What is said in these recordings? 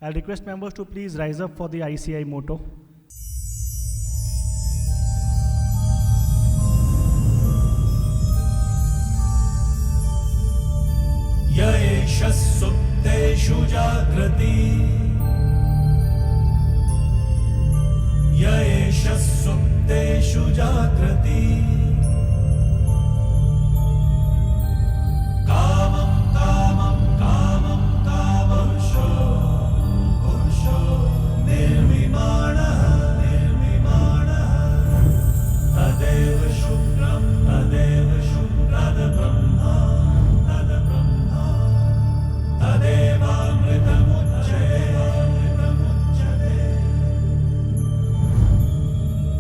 I'll request members to please rise up for the ICAI motto. Yaesha supteshu jagrati Yaesha supteshu jagrati Kamam kamam kamam kamamsho Pusho nirvimana nirvimana Tadeva shukram Tad brahma Tad brahma Tadevamritamucchate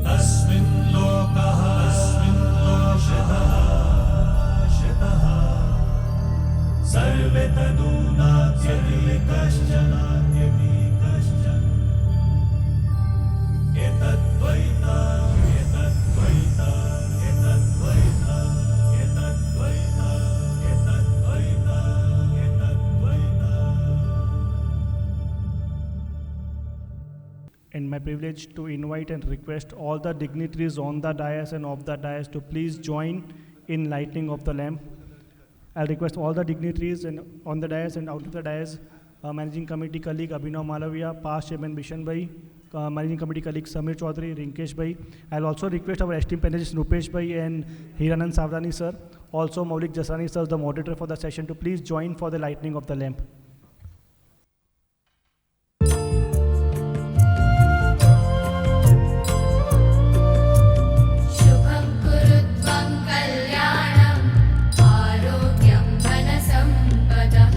Tasmin lokaha shitah Sarve tadunatyadi kaschan Etadvaita Etadvaita Etadvaita Etadvaita Etadvaita Etadvaita And my privilege to invite and request all the dignitaries on the dais and off the dais to please join in lighting of the lamp. I'll request all the dignitaries and on the dais and out of the dais, Managing Committee colleague Abhinav Malaviya, past Chairman Bishan Bhai, Managing Committee colleague Samir Chaudhary, Rinkesh Bhai. I'll also request our esteemed panelists Rupesh Bhai and Hiranand Savdani sir, also Maulik Jasani sir, the moderator for the session, to please join for the lighting of the lamp. शुभं कुरुत्वं कल्याणं आरोग्यं धनसम्पदः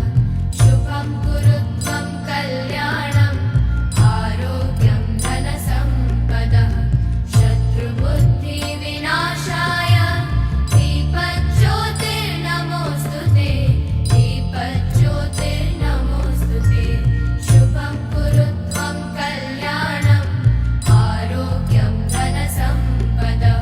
शुभं कुरुत्वं कल्याणं आरोग्यं धनसम्पदः शत्रुबुद्धिविनाशाय दीपज्योतिर्नमोऽस्तुते दीपज्योतिर्नमोऽस्तुते शुभं कुरुत्वं कल्याणं आरोग्यं धनसम्पदः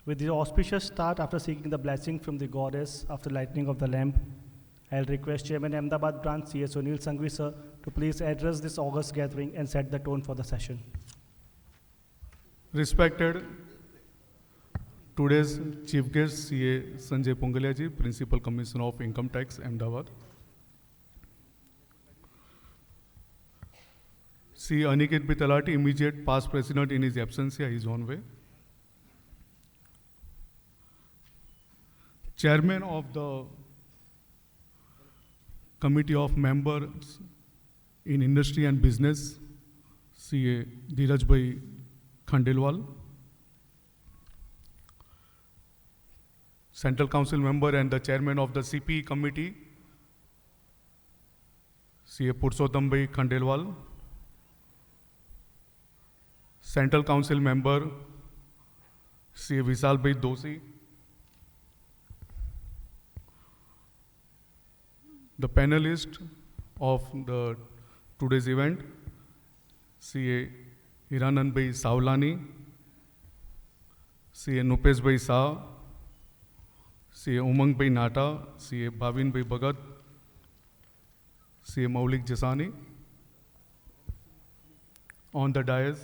With the auspicious start, after seeking the blessing from the goddess after lighting of the lamp, I'll request Chairman Ahmedabad branch CSO Neil Sanghvi sir to please address this august gathering and set the tone for the session. Respected today's Chief Guest CA Sanjay Pongalia ji, Principal Commissioner of Income Tax, Ahmedabad. C. Aniket Bitalati, immediate past President in his absence, he is on way. Chairman of the Committee of Members in Industry and Business, CA Dheeraj Bhai Khandelwal. Central Council Member and the Chairman of the CPE Committee, CA Purushottam Bhai Khandelwal. Central Council Member, CA Vishal Bhai Doshi. The panelist of the today's event, CA Hiranand Bhai Savlani, CA Nupesh Bhai Shah, CA Umang Bhai Nata, CA Bhavin Bhai Bhagat, CA Maulik Jasani. On the dais,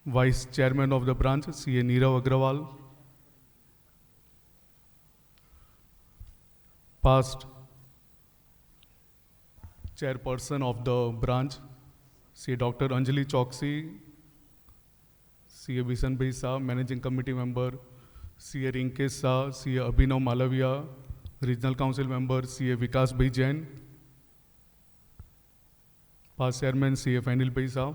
Vice Chairman of the branch, CA Neerav Agrawal. Past Chairperson of the branch, CA Dr. Anjali Choksi, CA Bishan Bhai Shah, Managing Committee Member, CA Rinkesh Shah, CA Abhinav Malaviya, Regional Council Member, CA Vikas Bhai Jain, past Chairman, CA Anil Bhai Shah,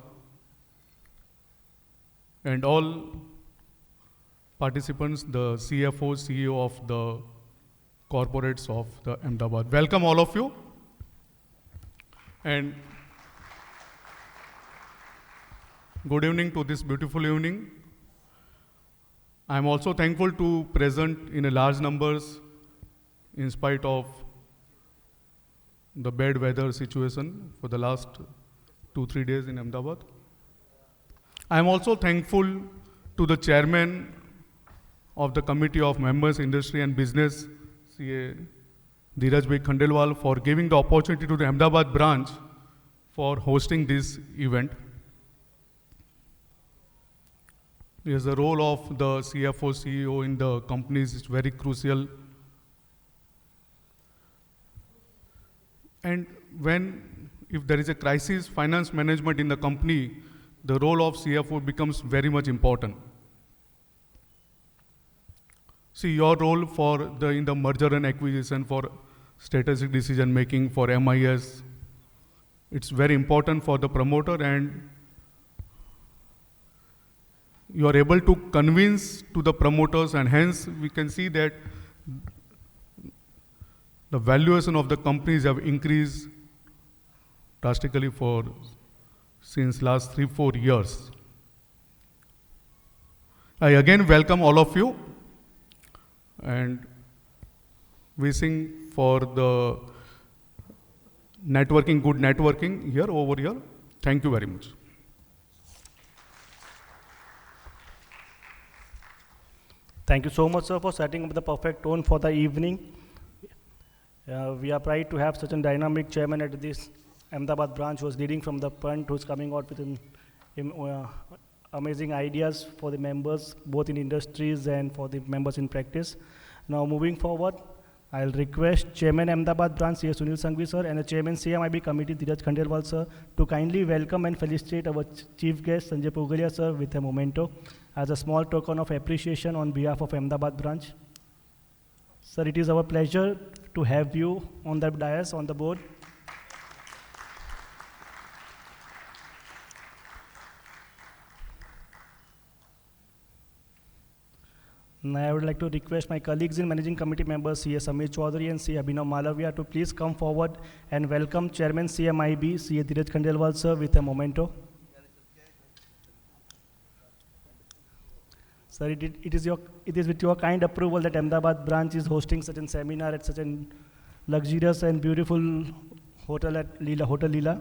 and all participants, the CFO, CEO of the corporates of the Ahmedabad. Welcome all of you. And good evening to this beautiful evening. I am also thankful to present in a large numbers in spite of the bad weather situation for the last 2-3 days in Ahmedabad. I am also thankful to the chairman of the Committee of Members, Industry and Business, CA Dheeraj Bhai Khandelwal, for giving the opportunity to the Ahmedabad branch for hosting this event. Yes, the role of the CFO, CEO in the companies is very crucial. And if there is a crisis, finance management in the company, the role of CFO becomes very much important. See, your role in the merger and acquisition, for strategic decision making, for MIS, it's very important for the promoter, and you are able to convince to the promoters, and hence we can see that the valuation of the companies have increased drastically since last 3-4 years. I again welcome all of you and wishing for the networking, good networking over here. Thank you very much. Thank you so much, sir, for setting up the perfect tone for the evening. We are proud to have such a dynamic chairman at this Ahmedabad branch, who is leading from the front, who is coming out with amazing ideas for the members, both in industries and for the members in practice. Now, moving forward, I'll request Chairman Ahmedabad branch, C.A. Sunil Sanghvi, sir, and the Chairman CMIB Committee, Dheeraj Khandelwal, sir, to kindly welcome and felicitate our Chief Guest, Sanjay Pogalia, sir, with a memento as a small token of appreciation on behalf of Ahmedabad branch. Sir, it is our pleasure to have you on the dais, on the board. Now, I would like to request my colleagues in Managing Committee members, C.A. Samir Chaudhary and C.A. Abhinav Malavia, to please come forward and welcome Chairman CMIB, C.A. Dheeraj Khandelwal, sir, with a memento. Sir, it is with your kind approval that Ahmedabad branch is hosting such a seminar at such a luxurious and beautiful hotel at Leela, Hotel Leela.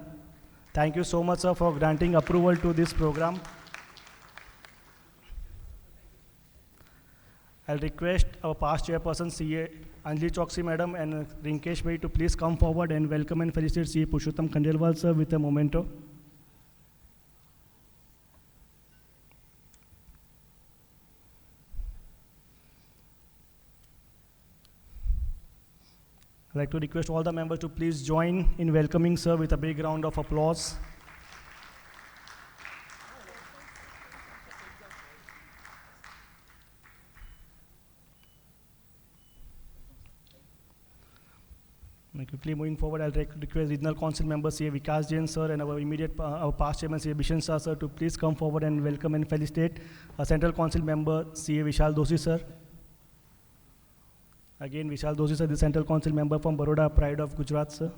Thank you so much, sir, for granting approval to this program. I'll request our past chairperson, C.A. Anjali Choksi madam and Rinkesh Bhai, to please come forward and welcome and felicitate C.A. Purushottam Khandelwal, sir, with a memento. I'd like to request all the members to please join in welcoming sir with a big round of applause. Quickly moving forward, I'll request Regional Council member C.A. Vikas Jain sir and our past chairman C.A. Bishan Shah sir to please come forward and welcome and felicitate our Central Council member C.A. Vishal Doshi sir. Again, Vishal Doshi sir, the Central Council member from Baroda, Pride of Gujarat sir.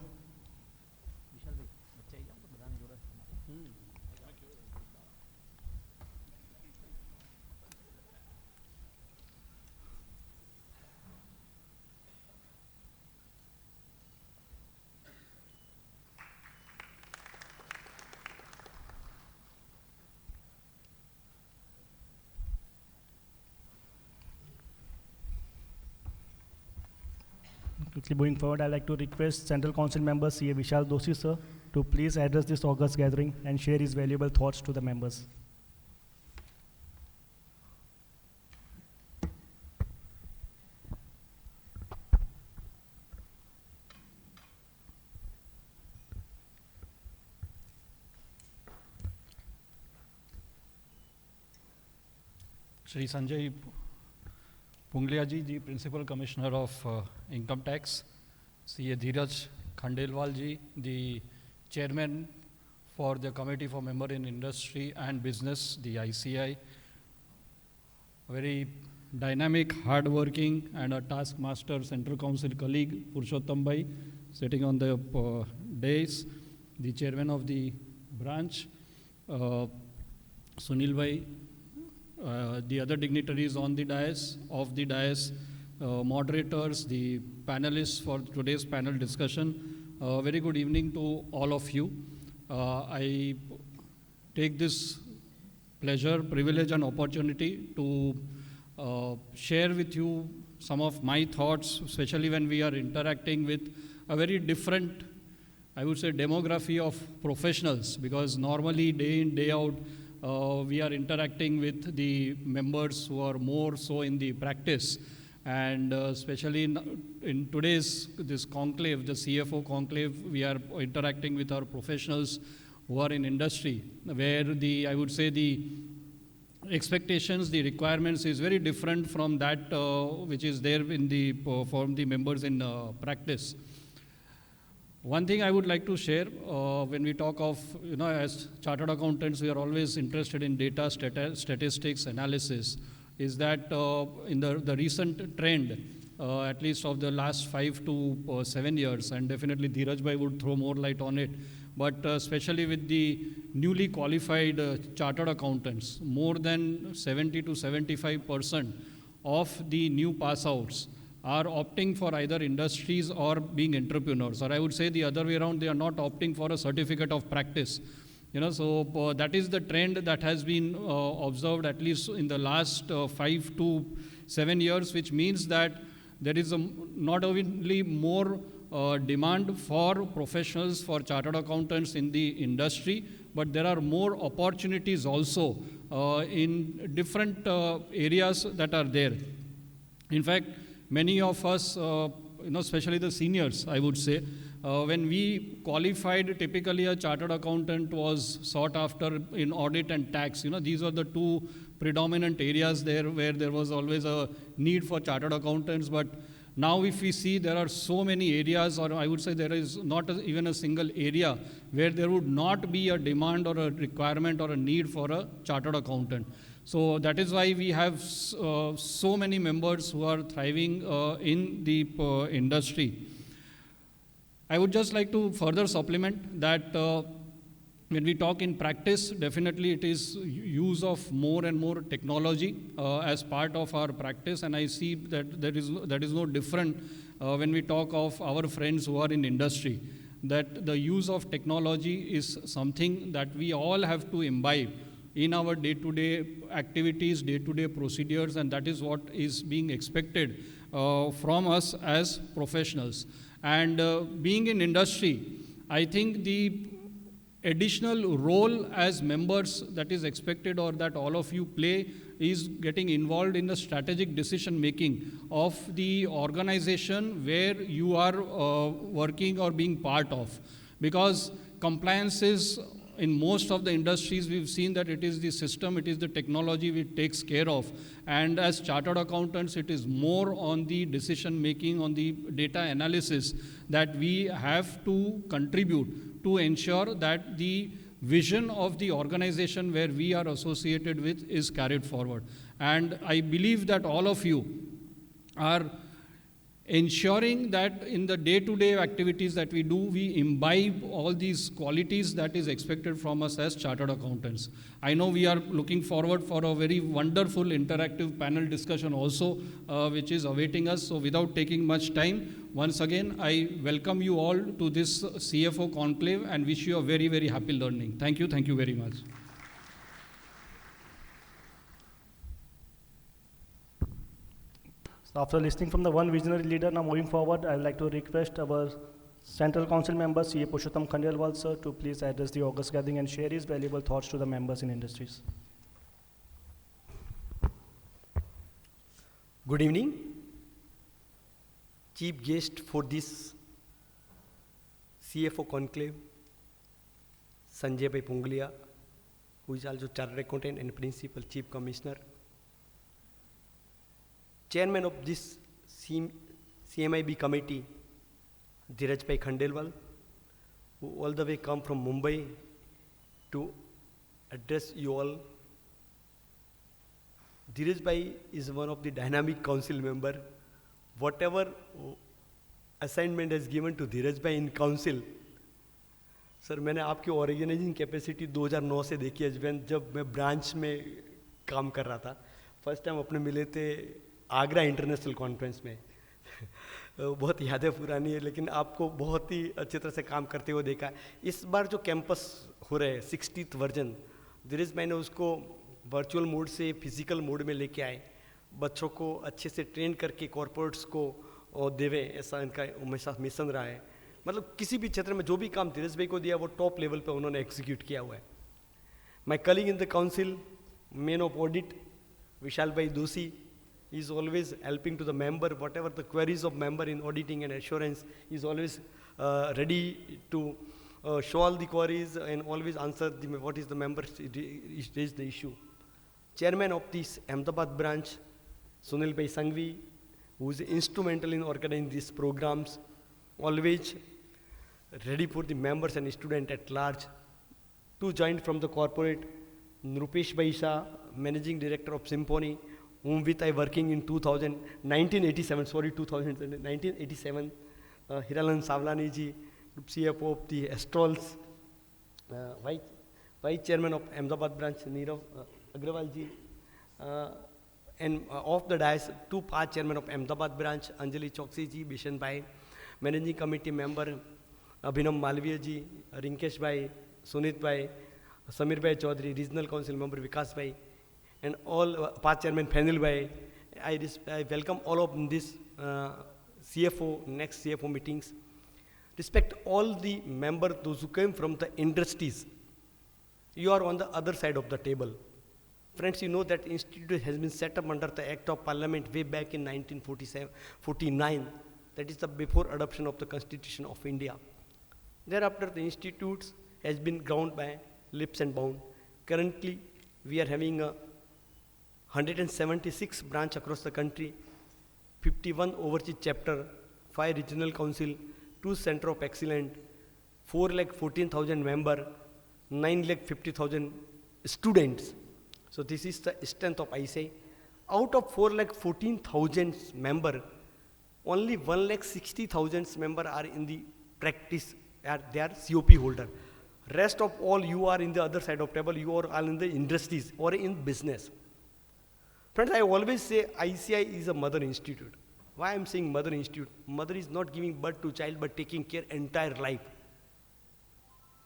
Quickly moving forward, I'd like to request Central Council member C.A. Vishal Doshi sir to please address this august gathering and share his valuable thoughts to the members. Shri Sanjay Punglia ji, the Principal Commissioner of Income Tax, C.A. Dheeraj Khandelwal ji, the Chairman for the Committee for Member in Industry and Business, the ICAI, very dynamic, hard-working, and a taskmaster Central Council colleague, Purushottam Bhai, sitting on the dais, the chairman of the branch, Sunil Bhai, the other dignitaries on the dais, off the dais, moderators, the panelists for today's panel discussion. Very good evening to all of you. I take this pleasure, privilege, and opportunity to share with you some of my thoughts, especially when we are interacting with a very different, I would say, demography of professionals, because normally day in, day out, we are interacting with the members who are more so in the practice. And especially in today's this conclave, the CFO conclave, we are interacting with our professionals who are in industry, where I would say the expectations, the requirements is very different from that which is there in from the members in practice. One thing I would like to share when we talk of, as chartered accountants, we are always interested in data, statistics, analysis, is that in the recent trend, at least of the last 5 to 7 years, and definitely Dheeraj Bhai would throw more light on it, but especially with the newly qualified chartered accountants, more than 70 to 75% of the new pass-outs are opting for either industries or being entrepreneurs, or I would say the other way around, they are not opting for a certificate of practice. So that is the trend that has been observed at least in the last 5 to 7 years, which means that there is not only more demand for professionals, for chartered accountants in the industry, but there are more opportunities also in different areas that are there. In fact, many of us, especially the seniors, I would say, when we qualified, typically a chartered accountant was sought after in audit and tax. These are the two predominant areas there where there was always a need for chartered accountants. But now if we see, there are so many areas, or I would say there is not even a single area where there would not be a demand or a requirement or a need for a chartered accountant. So that is why we have so many members who are thriving in the industry. I would just like to further supplement that when we talk in practice, definitely it is use of more and more technology as part of our practice, and I see that that is no different when we talk of our friends who are in industry, that the use of technology is something that we all have to imbibe in our day-to-day activities, day-to-day procedures, and that is what is being expected from us as professionals. And being in industry, I think the additional role as members that is expected, or that all of you play, is getting involved in the strategic decision making of the organization where you are working or being part of. Because compliance is, in most of the industries, we've seen that it is the system, it is the technology which takes care of. And as chartered accountants, it is more on the decision making, on the data analysis that we have to contribute to ensure that the vision of the organization where we are associated with is carried forward. And I believe that all of you are ensuring that in the day-to-day activities that we do, we imbibe all these qualities that is expected from us as chartered accountants. I know we are looking forward for a very wonderful interactive panel discussion also, which is awaiting us. So without taking much time, once again, I welcome you all to this CFO conclave and wish you a very, very happy learning. Thank you very much. So after listening from the one visionary leader, now moving forward, I'd like to request our Central Council member, CA Purushottam Khandelwal sir, to please address the August gathering and share his valuable thoughts to the members in industries. Good evening. Chief guest for this CFO conclave, Sanjay Bhai Punglia, who is also Chartered Accountant and Principal Chief Commissioner. Chairman of this CMIB committee, Dheeraj Bhai Khandelwal, who all the way come from Mumbai to address you all Dheeraj Bhai is one of the dynamic council member. Whatever assignment is given to Dheeraj Bhai in council, sir मैंने आपकी organising capacity 2009 से देखी है, जब मैं branch में काम कर रहा था. फर्स्ट टाइम अपने मिले थे आगरा इंटरनेशनल कॉन्फ्रेंस में. बहुत यादें पुरानी है, लेकिन आपको बहुत ही अच्छी तरह से काम करते हुए देखा है. इस बार जो कैंपस हो रहे हैं 60th वर्जन, धीरज भाई ने उसको वर्चुअल मोड से फिजिकल मोड में लेके आए, बच्चों को अच्छे से ट्रेन करके कॉर्पोरेट्स को देवे, ऐसा इनका हमेशा मिशन रहा है. मतलब किसी भी क्षेत्र में जो भी काम धीरज भाई को दिया वो टॉप लेवल पे उन्होंने एग्जीक्यूट किया हुआ है. My colleague in the council, man of audit Vishal bhai Doshi, is always helping to the member, whatever the queries of member in auditing and assurance, is always ready to show all the queries and always answer what is the member raised the issue. Chairman of this Ahmedabad branch, Sunil Bhai Sangvi, who is instrumental in organizing these programs, always ready for the members and students at large. Two joined from the corporate, Nrupesh Bhai Shah, Managing Director of Symphony, whom with I working in 1987, Hiralan Savlani ji, CFO of the Astrals, Vice Chairman of Ahmedabad branch, Neerav Agrawal ji, and of the dais, two past Chairman of Ahmedabad branch, Anjali Choksi ji, Bishan Bhai, Managing Committee Member, Abhinav Malviya ji, Rinkesh Bhai, Sunit Bhai, Samir Bhai Chaudhary, Regional Council Member Vikas Bhai, and all past Chairman Fenil Bhai. I welcome all of this CFO, next CFO meetings. Respect all the members, those who came from the industries. You are on the other side of the table. Friends, you know that institute has been set up under the Act of Parliament way back in 1949. That is the before adoption of the Constitution of India. Thereafter, the institute has been ground by leaps and bounds. Currently, we are having a 176 branch across the country, 51 overseas chapter, 5 regional council, 2 center of excellence, 4,14,000 member, 9,50,000 students. So this is the strength of ICAI. Out of 4,14,000 member, only 1,60,000 member are in the practice, they are COP holder. Rest of all, you are in the other side of table, you are all in the industries or in business. Friends, I always say ICAI is a mother institute. Why I'm saying mother institute? Mother is not giving birth to child but taking care entire life.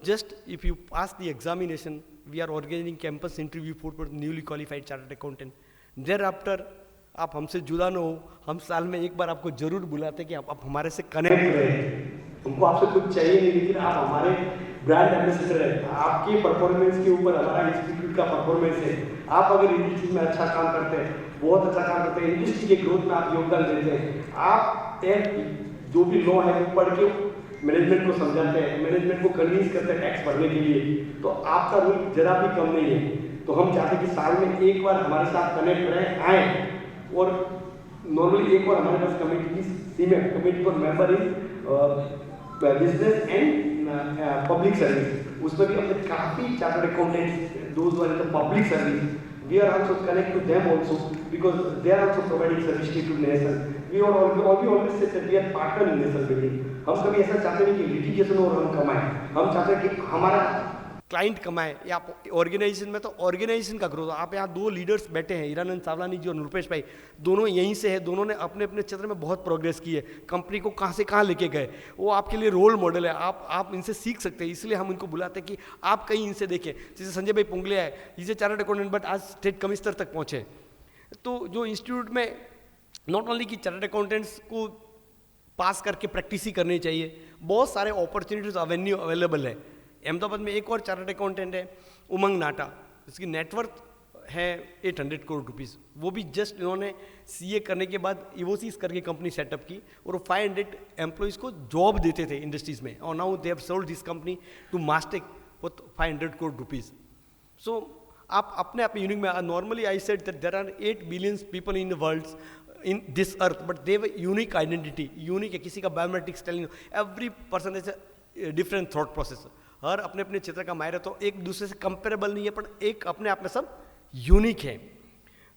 Just if you pass the examination, we are organizing campus interview for newly qualified chartered accountant. Thereafter, आप हमसे जुदा न हो, हम साल में एक बार आपको जरूर बुलाते हैं कि आप हमारे से कनेक्ट करें. हमको आपसे कुछ चाहिए नहीं, लेकिन आप हमारे ब्रांड एम्बेसडर हैं. आपके परफॉर्मेंस के ऊपर हमारा इंस्टीट्यूट का परफॉर्मेंस है. आप अगर इंडस्ट्री में अच्छा काम करते हैं, बहुत अच्छा काम करते हैं, इंडस्ट्री के ग्रोथ में आप योगदान देते हैं, आप जो भी लॉ है वो पढ़ के मैनेजमेंट को समझाते हैं, मैनेजमेंट को कन्विंस करते हैं टैक्स भरने के लिए, तो आपका रोल जरा भी कम नहीं है. तो हम चाहते हैं कि साल में एक बार हमारे साथ कनेक्ट रहें, आए. और नॉर्मली एक बार हमारे पास कमेटी की cement committee for member in business and public service, उसमें भी हमने काफ़ी chartered accountants those were in the public service, we are also connect to them also because they are also providing service to nation. We always say that we are partner in nation building. हम कभी ऐसा चाहते नहीं कि litigation और हम कमाएं, हम चाहते हैं कि हमारा क्लाइंट कमाए. या ऑर्गेनाइजेशन में तो ऑर्गेनाइजेशन का ग्रोथ. आप यहाँ दो लीडर्स बैठे हैं, हिरानंद सावलानी जी और नृपेश भाई, दोनों यहीं से हैं. दोनों ने अपने अपने क्षेत्र में बहुत प्रोग्रेस की है, कंपनी को कहाँ से कहाँ लेके गए. वो आपके लिए रोल मॉडल है, आप इनसे सीख सकते हैं. इसलिए हम इनको बुलाते हैं कि आप कहीं इनसे देखें. जैसे संजय भाई पुंगलिया है, इसे चार्टर्ड अकाउंटेंट बट आज स्टेट कमिश्नर तक पहुँचे. तो जो इंस्टीट्यूट में नॉट ओनली कि चार्टर्ड अकाउंटेंट्स को पास करके प्रैक्टिस ही करनी चाहिए, बहुत सारे अपॉर्चुनिटीज एवेन्यू अवेलेबल है. अहमदाबाद में एक और चार्टर्ड अकाउंटेंट है उमंग नाटा, इसकी नेटवर्थ है 800 करोड़ रुपीज़. वो भी जस्ट इन्होंने सीए करने के बाद इवोसिस करके कंपनी सेटअप की और 500 एम्प्लॉयज़ को जॉब देते थे इंडस्ट्रीज़ में. और now they have sold this company to Mastek for 500 crore rupees. So आप अपने आप यूनिक में, normally I said that there are 8 billion people in the world in this earth, but they have a unique identity. Unique है, किसी का biometrics telling every person is a different thought process. हर अपने अपने क्षेत्र का माहिर है, तो एक दूसरे से कंपेरेबल नहीं है, पर एक अपने आप में सब यूनिक है.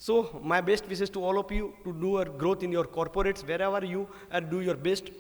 So my best wishes to all of you to do a growth in your corporates wherever you do your best.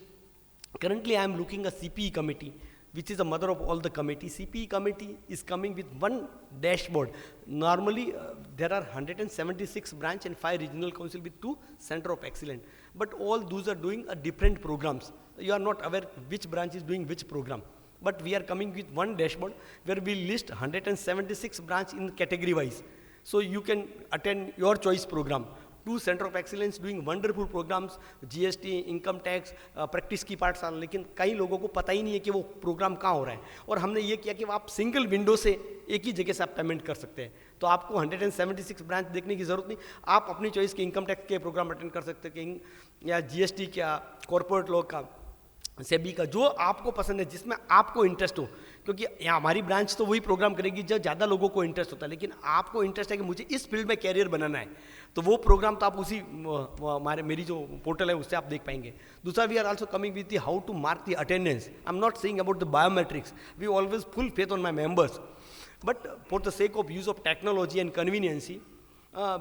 Currently I am looking a CPE committee, which is the mother of all the committees. CPE committee is coming with one dashboard. Normally there are 176 branch and 5 regional council with 2 center of excellence. But all those are doing different programs. You are not aware which branch is doing which program. But we are coming with one dashboard where we list 176 branch in category wise. So you can attend your choice program. 2 center of excellence doing wonderful programs, GST, income tax, practice की पाठशाला, लेकिन कई लोगों को पता ही नहीं है कि वो प्रोग्राम कहाँ हो रहा है. और हमने ये किया कि आप सिंगल विंडो से एक ही जगह से आप पेमेंट कर सकते हैं. तो आपको 176 ब्रांच देखने की ज़रूरत नहीं, आप अपनी चॉइस के इनकम टैक्स के प्रोग्राम अटेंड कर सकते हैं, या GST का, कॉर्पोरेट लॉ का, सेबी का, जो आपको पसंद है, जिसमें आपको इंटरेस्ट हो. क्योंकि यहाँ हमारी ब्रांच तो वही प्रोग्राम करेगी जब ज़्यादा लोगों को इंटरेस्ट होता है, लेकिन आपको इंटरेस्ट है कि मुझे इस फील्ड में कैरियर बनाना है, तो वो प्रोग्राम तो आप उसी मेरी जो पोर्टल है उससे आप देख पाएंगे. दूसरा, we are also coming with the how to mark the attendance. I am not saying about the biometrics. We always full faith on my members, but for the sake of use of technology and convenience,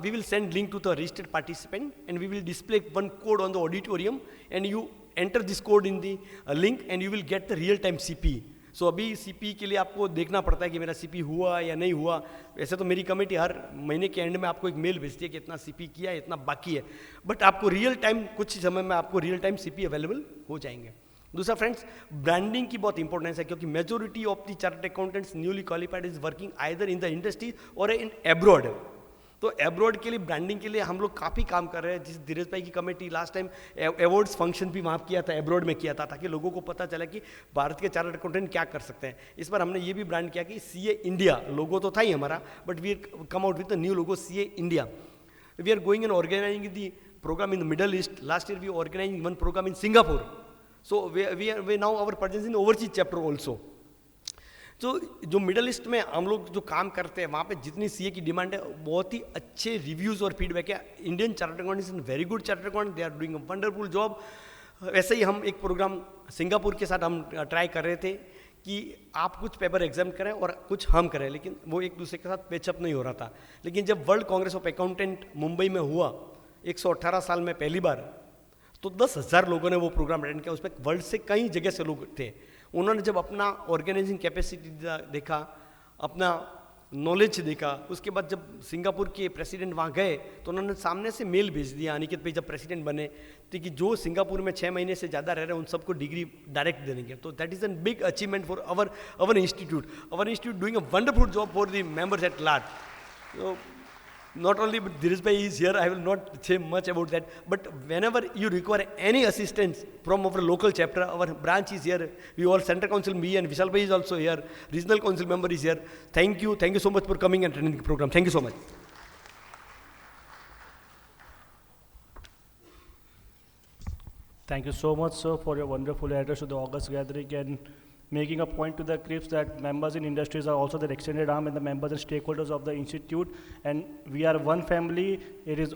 we will send link to the registered participant and we will display one code on the auditorium and you enter this code in the link and you will get the real time CP. So अभी CP के लिए आपको देखना पड़ता है कि मेरा CP हुआ या नहीं हुआ. वैसे तो मेरी कमेटी हर महीने के एंड में आपको एक मेल भेजती है कि इतना CP किया है, इतना बाकी है, बट आपको रियल टाइम कुछ समय में आपको रियल टाइम CP अवेलेबल हो जाएंगे. दूसरा फ्रेंड्स, ब्रांडिंग की बहुत इंपॉर्टेंस है, क्योंकि majority of the chartered accountants newly qualified is working either in the industry और इन एब्रॉड. तो एब्रॉड के लिए ब्रांडिंग के लिए हम लोग काफ़ी काम कर रहे हैं. जिस धीरज भाई की committee last time awards function भी वहाँ किया था, एब्रॉड में किया था, ताकि लोगों को पता चला कि भारत के चार्टर्ड अकाउंटेंट क्या कर सकते हैं. इस बार हमने ये भी ब्रांड किया कि CA इंडिया. लोगो तो था ही हमारा, but we come out with the new logo CA India. We are going and organising the programme in the Middle East. Last year we organising one programme in Singapore. So we now our presence in overseas chapter also. तो जो middle east में हम लोग जो काम करते हैं, वहाँ पे जितनी CA की डिमांड है, बहुत ही अच्छे रिव्यूज़ और फीडबैक है. Indian chartered accountant is very good chartered accountant, they are doing a wonderful job. वैसे ही हम एक प्रोग्राम सिंगापुर के साथ हम ट्राई कर रहे थे कि आप कुछ पेपर एग्जाम करें और कुछ हम करें, लेकिन वो एक दूसरे के साथ पेचअप नहीं हो रहा था. लेकिन जब world Congress of accountant Mumbai में हुआ 118 साल में पहली बार, तो 10,000 लोगों ने वो प्रोग्राम अटेंड किया. उसमें वर्ल्ड से कई जगह से लोग थे. उन्होंने जब अपना ऑर्गेनाइजिंग कैपेसिटी देखा, अपना नॉलेज देखा, उसके बाद जब सिंगापुर के प्रेसिडेंट वहाँ गए तो उन्होंने सामने से मेल भेज दिया अनिकेत भाई जब प्रेसिडेंट बने, तो कि जो सिंगापुर में 6 महीने से ज़्यादा रह रहे हैं उन सबको डिग्री डायरेक्ट देंगे. तो that is an big achievement for our institute. Our institute doing a wonderful job for the members at large. Not only but Dhiraj bhai is here, I will not say much about that, but whenever you require any assistance from our local chapter, our branch is here. We all center council, me and Vishal bhai is also here, regional council member is here. Thank you so much for coming and attending the program. Thank you so much. Thank you so much, sir, for your wonderful address to the August gathering and making a point to the crips that members in industries are also the extended arm and the members and stakeholders of the institute, and we are one family. It is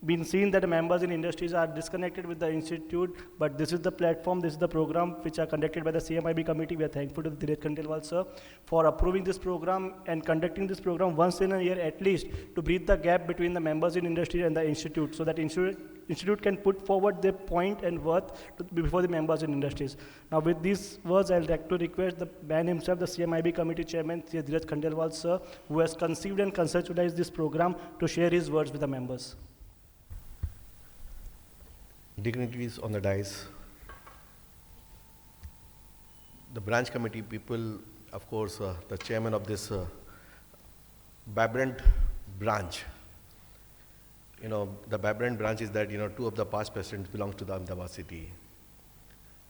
been seen that the members in industries are disconnected with the institute, but this is the platform, this is the program which are conducted by the CMIB committee. We are thankful to Dhiraj Khandelwal sir for approving this program and conducting this program once in a year at least, to bridge the gap between the members in industry and the institute, so that institute can put forward their point and worth before the members in industries. Now with these words, I'd like to request the man himself, the CMIB committee chairman, Dhiraj Khandelwal sir, who has conceived and conceptualized this program, to share his words with the members. Dignitaries on the dais, the branch committee people, of course, the chairman of this vibrant branch. You know, the vibrant branch is that, 2 of the past presidents belong to the Ahmedabad city.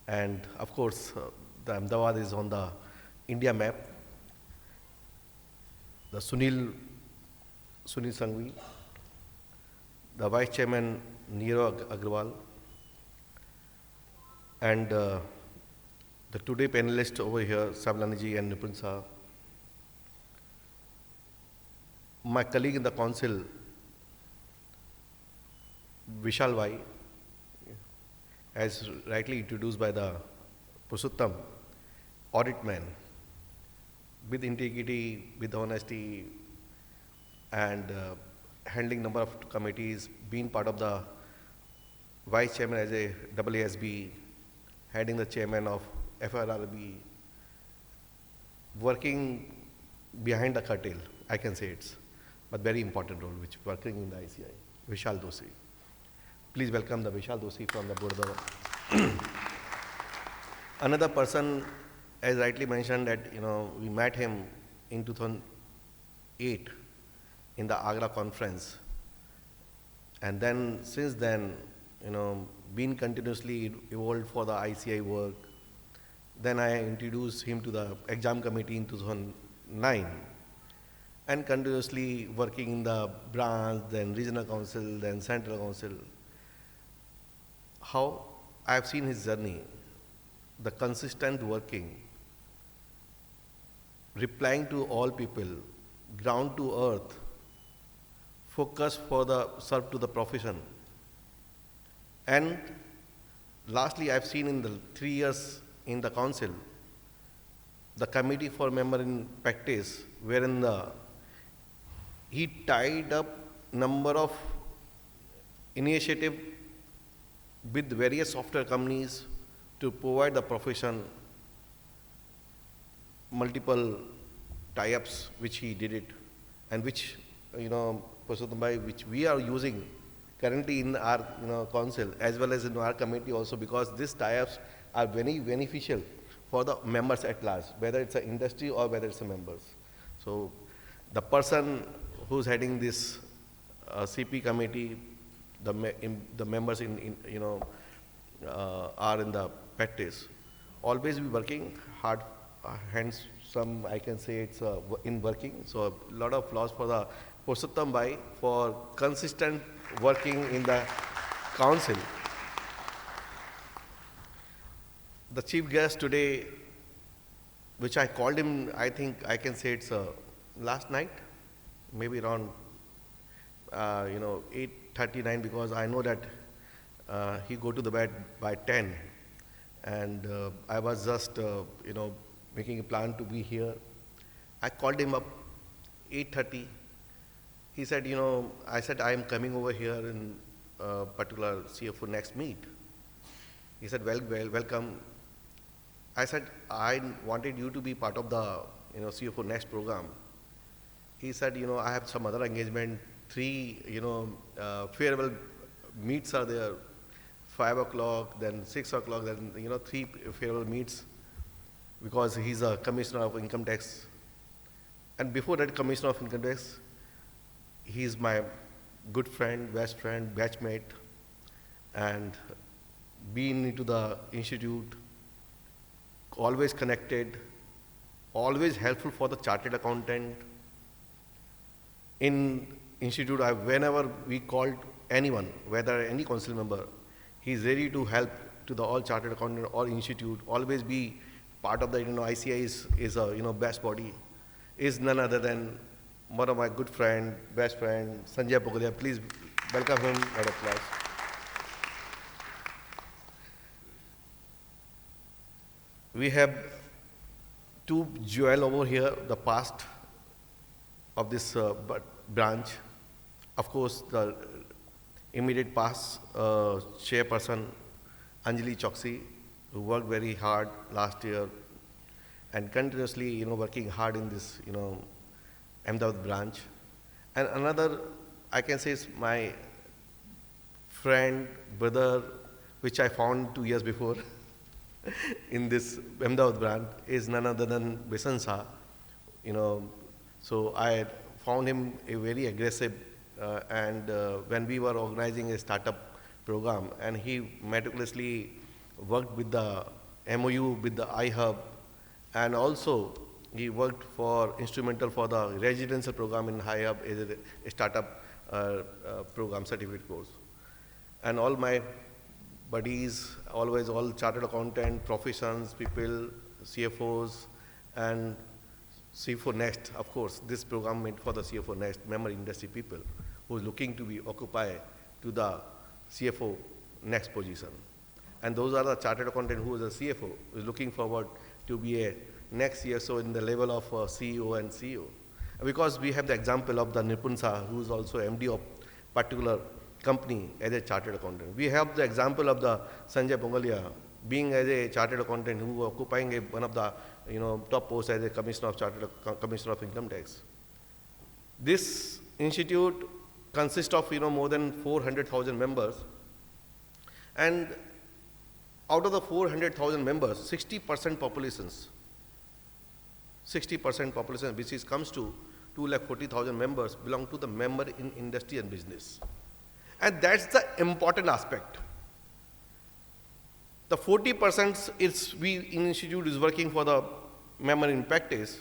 And of course, the Ahmedabad is on the India map. The Sunil Sangvi, the vice chairman Neero Agrawal, and the today panelists over here, Savlaniji and Nipun Saab, my colleague in the council, Vishal Bhai, as rightly introduced by the Purushottam, audit man, with integrity, with honesty, and handling number of committees, being part of the vice chairman as a WASB, heading the chairman of FRRB, working behind the curtain, I can say it's, but very important role which working in the ICAI, Vishal Doshi. Please welcome the Vishal Doshi from the board of the Another person, as rightly mentioned, that we met him in 2008 in the Agra conference, and then since then, been continuously evolved for the ICAI work. Then I introduced him to the exam committee in 2009, and continuously working in the branch, then regional council, then central council. How I have seen his journey, the consistent working, replying to all people, ground to earth, focus for the serve to the profession. And lastly, I've seen in the 3 years in the council, the committee for member in practice, wherein he tied up number of initiative with various software companies to provide the profession multiple tie-ups which he did it, and which Purushottam Bhai, which we are using currently in our council as well as in our committee also, because these tie-ups are very beneficial for the members at large, whether it's an industry or whether it's a members. So the person who's heading this CP committee, the members are in the practice, always be working hard, hence some I can say it's in working. So a lot of applause for the Purushottam Bhai for consistent working in the council. The chief guest today, which I called him, I think I can say it's last night, maybe around 8:39, because I know that he go to the bed by 10, and I was just making a plan to be here. I called him up 8:30. He said, I said I am coming over here in particular CFO Next meet. He said, welcome. I said, I wanted you to be part of the CFO Next program. He said, I have some other engagement, 3 farewell meets are there, 5 o'clock, then 6 o'clock, then 3 farewell meets, because he's a commissioner of income tax. And before that commissioner of income tax, he's my good friend, best friend, batchmate, and been into the institute, always connected, always helpful for the chartered accountant. In institute, whenever we called anyone, whether any council member, he's ready to help to the all chartered accountant or institute, always be part of the ICAI is a best body, is none other than one of my good friend, best friend, Sanjay Pugalia. Please welcome him. Round of applause. We have 2 jewel over here, the past of this branch. Of course, the immediate past chairperson, Anjali Choksi, who worked very hard last year and continuously, working hard in this, Ahmedabad branch. And another, I can say, is my friend, brother, which I found 2 years before in this Ahmedabad branch, is none other than Bisan Shah. So I found him a very aggressive, and when we were organizing a startup program, and he meticulously worked with the MOU, with the iHub, and also he worked for instrumental for the residential program in iHub as a startup program certificate course. And all my buddies, always all chartered accountant, professions, people, CFOs, and CFO Next, of course, this program made for the CFO Next, member industry people who is looking to be occupy to the CFO Next position. And those are the chartered accountant who is a CFO, who is looking forward to be a next CSO in the level of CEO and CEO. because we have the example of the Nipunsa, who is also MD of particular company as a chartered accountant. We have the example of the Sanjay Pongalia being as a chartered accountant who occupying one of the top posts as a commissioner of income tax. This institute consists of more than 400,000 members, and out of the 400,000 members, 60% populations, which comes to 240,000 members, belong to the member in industry and business. And that's the important aspect. The 40% we institute is working for the member in practice,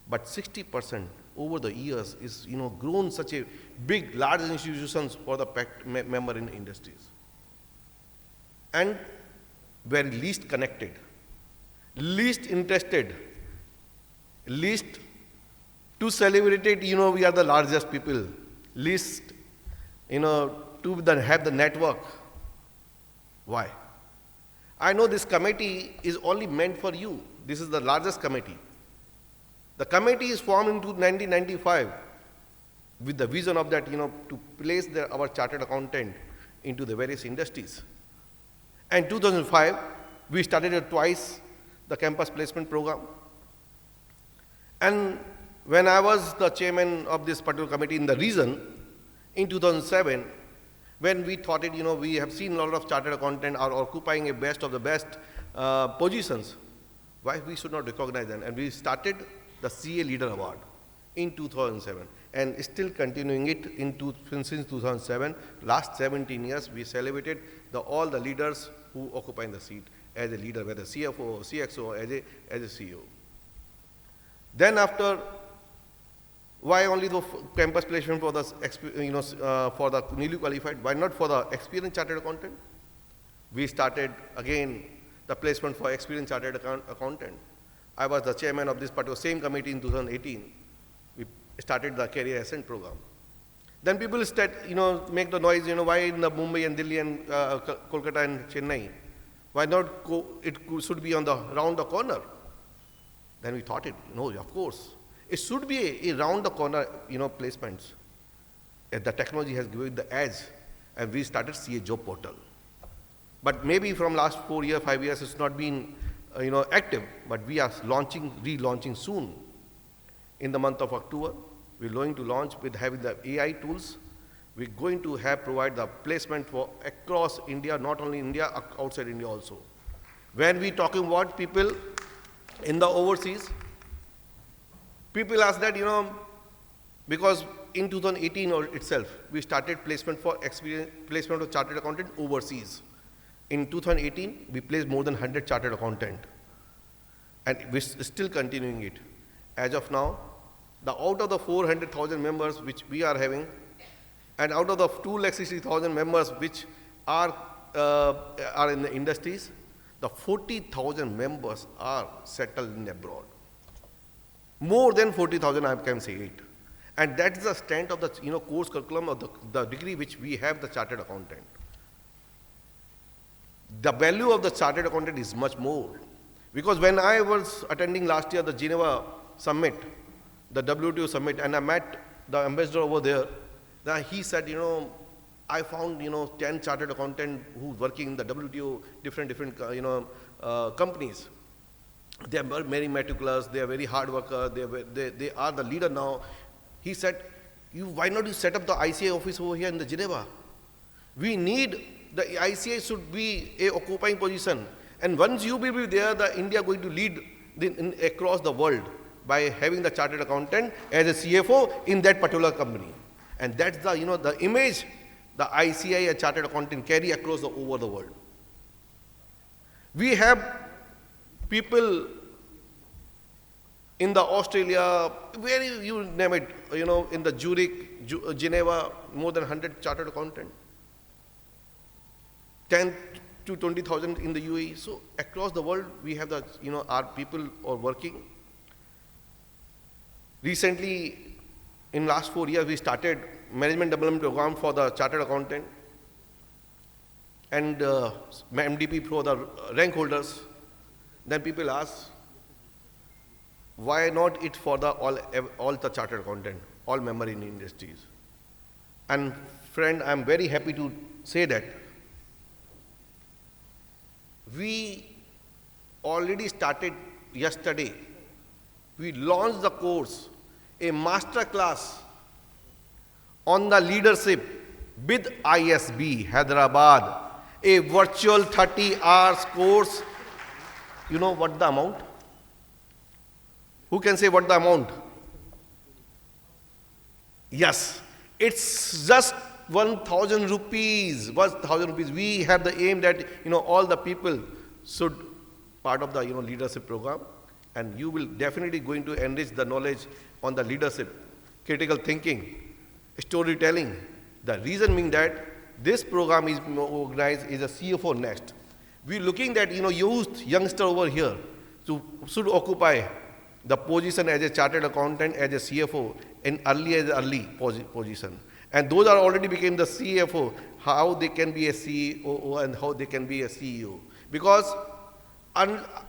but 60% over the years is grown such a big, large institutions for the member in industries. And very least connected, least interested, least to celebrate it, we are the largest people, least, to have the network. Why? I know this committee is only meant for you. This is the largest committee. The committee is formed in 1995 with the vision of that, to place our chartered accountant into the various industries. And 2005, we started twice the campus placement program. And when I was the chairman of this particular committee in the region, in 2007, when we thought we have seen a lot of chartered accountant are occupying a best of the best positions, why we should not recognize them? And we started the CA Leader Award in 2007, and still continuing it since 2007. Last 17 years, we celebrated all the leaders who occupy the seat as a leader, whether CFO or CXO, as a CEO. Then after, why only the campus placement for the newly qualified? Why not for the experienced chartered accountant? We started again the placement for experienced chartered accountant. I was the chairman of this particular same committee in 2018. We started the career ascent program. Then people make the noise, why in the Mumbai and Delhi and Kolkata and Chennai? Why not it should be around the corner? Then we thought no, of course. It should be a round the corner, placements. The technology has given the edge, and we started CA Job Portal. But maybe from last 4 years, 5 years, it's not been, active. But we are relaunching soon. In the month of October, we're going to launch with having the AI tools. We're going to provide the placement for across India, not only India, outside India also. When we talking about people in the overseas, people ask that, because in 2018 itself, we started placement of chartered accountant overseas. In 2018, we placed more than 100 chartered accountant, and we're still continuing it. As of now, out of the 400,000 members which we are having, and out of the 260,000 members which are in the industries, the 40,000 members are settled in abroad. More than 40,000, I can say it. And that's the strength of the course curriculum of the degree which we have, the chartered accountant. The value of the chartered accountant is much more. Because when I was attending last year the Geneva summit, the WTO summit, and I met the ambassador over there, then he said, I found 10 chartered accountant who's working in the WTO, different companies. They are very meticulous, they are very hard workers, they are the leader now. He said, why not you set up the ICAI office over here in the Geneva? We need, the ICAI should be a occupying position. And once you will be there, India going to lead across the world by having the chartered accountant as a CFO in that particular company. And that's the image the ICAI, a chartered accountant, carry across over the world. We have people in the Australia, where you name it, in the Zurich, Geneva, more than 100 chartered accountant, 10 to 20,000 in the UAE. So across the world, we have our people are working. Recently, in last 4 years, we started management development program for the chartered accountant and MDP for the rank holders. Then people ask, Why not it for the all the chartered accountant, all member in industries? And friend, I'm very happy to say that we already started yesterday. We launched the course, a master class on the leadership with ISB, Hyderabad, a virtual 30 hours course. You know what the amount? Who can say what the amount? Yes, it's just 1,000 rupees. 1,000 rupees. We have the aim that all the people should part of the leadership program, and you will definitely going to enrich the knowledge on the leadership, critical thinking, storytelling. The reason being that this program is organized is a CFO Next. We're looking that youth youngster over here should occupy the position as a chartered accountant, as a CFO, in early position. And those are already became the CFO, how they can be a CEO and how they can be a CEO. Because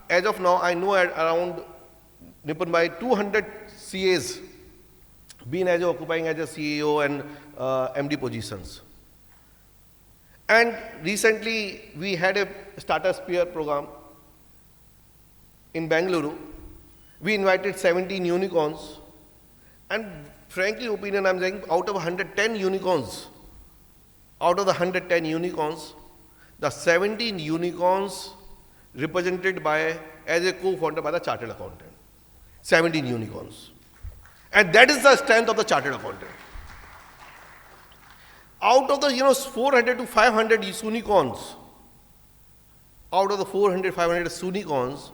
as of now, I know around Nippon by 200 CAs been occupying as a CEO and MD positions. And recently, we had a starter spear program in Bengaluru. We invited 17 unicorns, and frankly opinion, I'm saying out of 110 unicorns, the 17 unicorns represented by, as a co-founder by the chartered accountant. 17 unicorns. And that is the strength of the chartered accountant. Out of the 400 to 500 unicorns, out of the 400, 500 unicorns,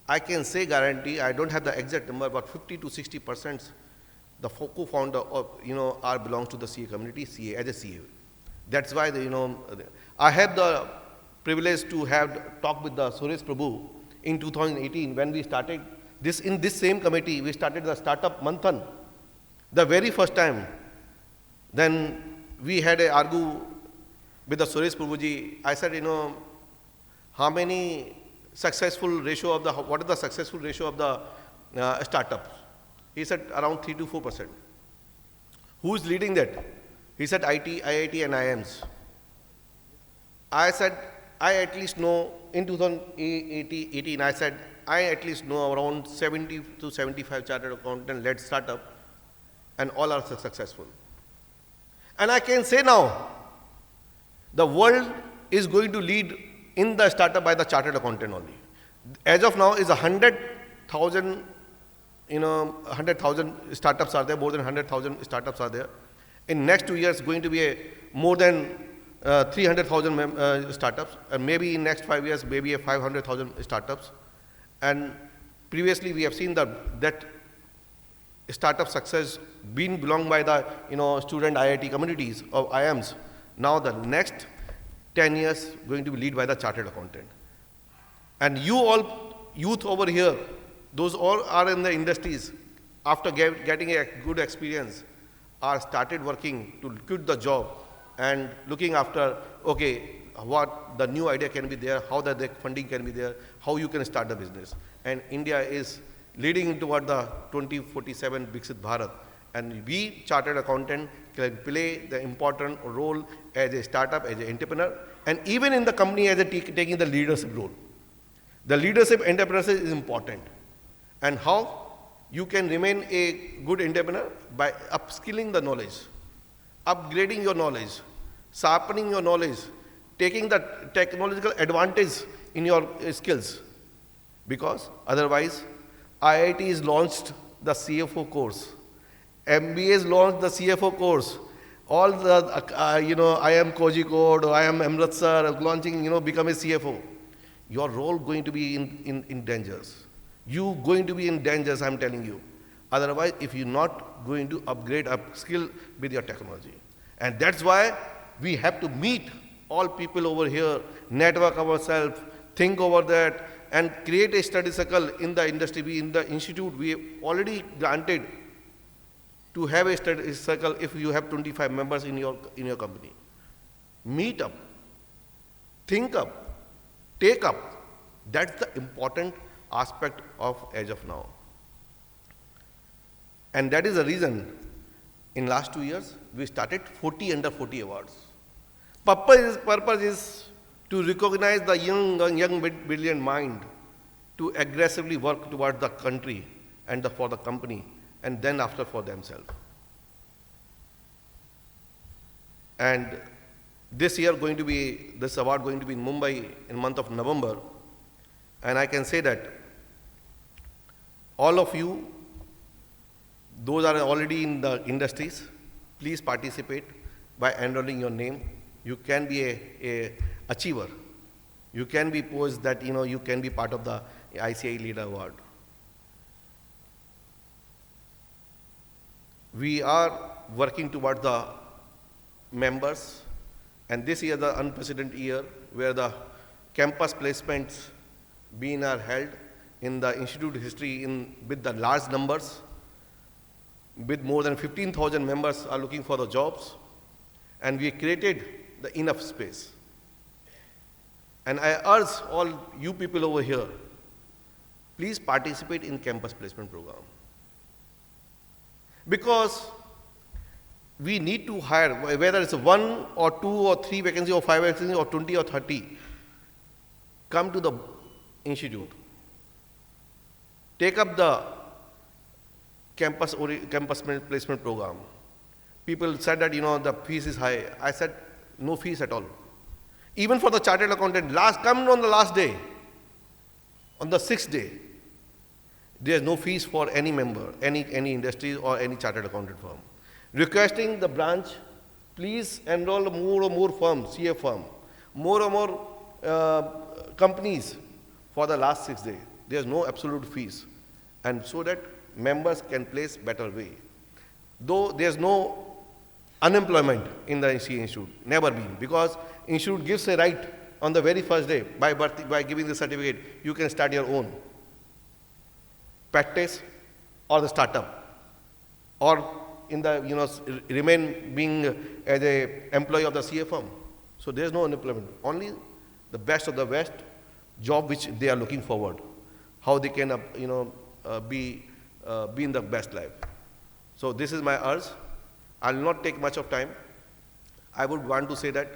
I can say guarantee, I don't have the exact number, but 50 to 60% the co-founder of, belongs to the CA community, CA, as a CA. That's why, I have the privilege to have talked with the Suresh Prabhu in 2018 when we started this, in this same committee, we started the startup Manthan, the very first time. Then we had a argue with the Suresh Prabhuji. I said, how many successful ratio of the, what is the successful ratio of the startups? He said around 3 to 4%. Who is leading that? He said IIT and IIMs. I said, I at least know, in 2018, I said, I at least know around 70 to 75 chartered accountant-led startup, and all are successful. And I can say now, the world is going to lead in the startup by the chartered accountant only. As of now, is 100,000, 100,000 startups are there, more than 100,000 startups are there. In next 2 years, going to be more than 300,000 startups, and maybe in next 5 years, maybe 500,000 startups. And previously, we have seen that startup success been belonged by the student IIT communities of IIMs. Now the next 10 years going to be led by the chartered accountant. And you all youth over here, those all are in the industries, after getting a good experience, are started working to quit the job and looking after, okay, what the new idea can be there, how the funding can be there, how you can start the business. And India is leading toward the 2047 Viksit Bharat. And we, chartered accountant, can play the important role as a startup, as an entrepreneur, and even in the company as taking the leadership role. The leadership entrepreneurship is important. And how you can remain a good entrepreneur? By upskilling the knowledge, upgrading your knowledge, sharpening your knowledge, taking the technological advantage in your skills. Because otherwise, IIT has launched the CFO course. MBA has launched the CFO course. All the, I am Kozhikode, or I am Amritsar, launching, become a CFO. Your role going to be in dangers. You going to be in dangers, I'm telling you. Otherwise, if you're not going to upskill with your technology. And that's why we have to meet all people over here, network ourselves, think over that, and create a study circle in the industry. We, in the institute, we have already granted to have a study circle if you have 25 members in your company. Meet up, think up, take up. That's the important aspect of as of now. And that is the reason in last 2 years we started 40 under 40 awards. Purpose is to recognize the young brilliant mind to aggressively work towards the country and for the company, and then after for themselves. And this award going to be in Mumbai in month of November, and I can say that all of you, those are already in the industries, please participate by enrolling your name. You can be a achiever. You can be posed that you can be part of the ICAI Leader Award. We are working towards the members, and this year the unprecedented year where the campus placements are held in the institute history with the large numbers, with more than 15,000 members are looking for the jobs, and we created the enough space. And I urge all you people over here, please participate in campus placement program. Because we need to hire, whether it's 1 or 2 or 3 vacancies or 5 vacancies or 20 or 30, come to the institute. Take up the campus placement program. People said that the fees is high. I said no fees at all. Even for the chartered accountant, come on the last day, on the 6th day, there is no fees for any member, any industry or any chartered accountant firm. Requesting the branch, please enroll more and more firms, CA firm, more and more companies for the last 6 days. There is no absolute fees, and so that members can place better way. Though there is no unemployment in the ICAI Institute, never been, because Institute gives a right on the very first day by giving the certificate, you can start your own practice or the startup, or in the remain being as a employee of the CA firm. So there is no unemployment. Only the best of the best job which they are looking forward, how they can be in the best life. So this is my urge. I will not take much of time. I would want to say that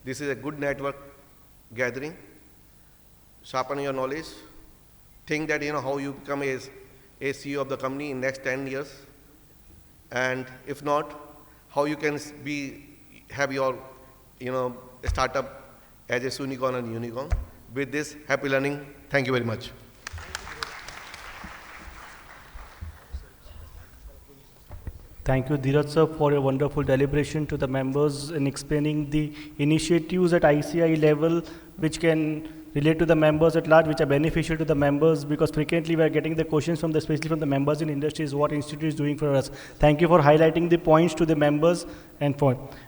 this is a good network gathering. Sharpen your knowledge. Think that how you become a CEO of the company in next 10 years. And if not, how you can have your startup as a unicorn and unicorn. With this, happy learning. Thank you very much. Thank you, Dheeraj sir, for your wonderful deliberation to the members in explaining the initiatives at ICAI level which can relate to the members at large, which are beneficial to the members, because frequently we are getting the questions especially from the members in industries, what institute is doing for us. Thank you for highlighting the points to the members. And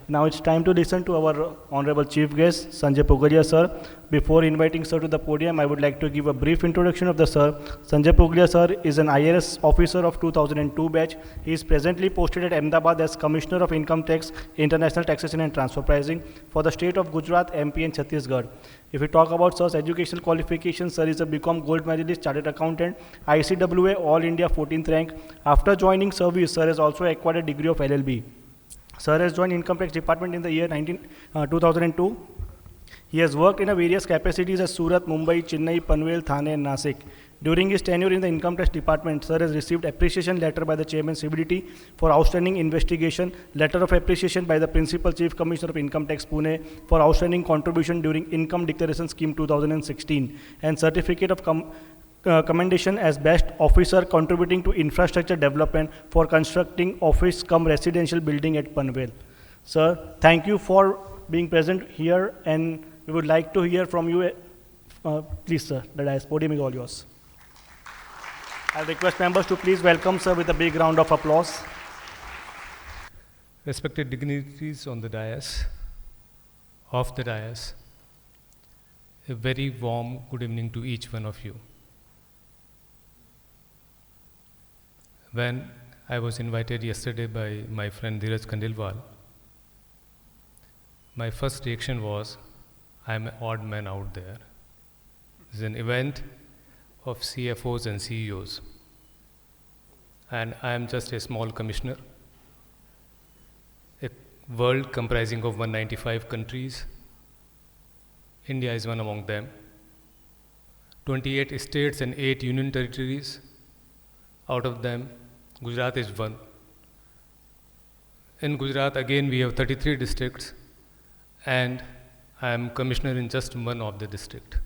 now it's time to listen to our honorable chief guest, Sanjay Pugalia sir. Before inviting sir to the podium, I would like to give a brief introduction of the sir. Sanjay Pugalia sir is an IRS officer of 2002 batch. He is presently posted at Ahmedabad as Commissioner of Income Tax, International Taxation and Transfer Pricing for the state of Gujarat, MP and Chhattisgarh. If we talk about sir's educational qualifications, sir is a BCom Gold Medalist, Chartered Accountant, ICWA All India 14th rank. After joining service, sir has also acquired a degree of LLB. Sir has joined Income Tax Department in the year 2002. He has worked in various capacities as Surat, Mumbai, Chennai, Panvel, Thane and Nasik. During his tenure in the Income Tax Department, sir has received appreciation letter by the Chairman CBDT for outstanding investigation, letter of appreciation by the Principal Chief Commissioner of Income Tax Pune for outstanding contribution during Income Declaration Scheme 2016, and certificate of commendation as Best Officer contributing to infrastructure development for constructing office cum residential building at Panvel. Sir, thank you for being present here, and we would like to hear from you. Please, sir, the podium is all yours. I request members to please welcome sir with a big round of applause. Respected dignitaries on the dais, off the dais, a very warm good evening to each one of you. When I was invited yesterday by my friend Dheeraj Khandelwal, my first reaction was, I'm an odd man out there. This is an event of CFOs and CEOs. and I am just a small commissioner. A world comprising of 195 countries. India is one among them. 28 states and 8 union territories. Out of them, Gujarat is one. In Gujarat, again, we have 33 districts, and I am commissioner in just one of the district.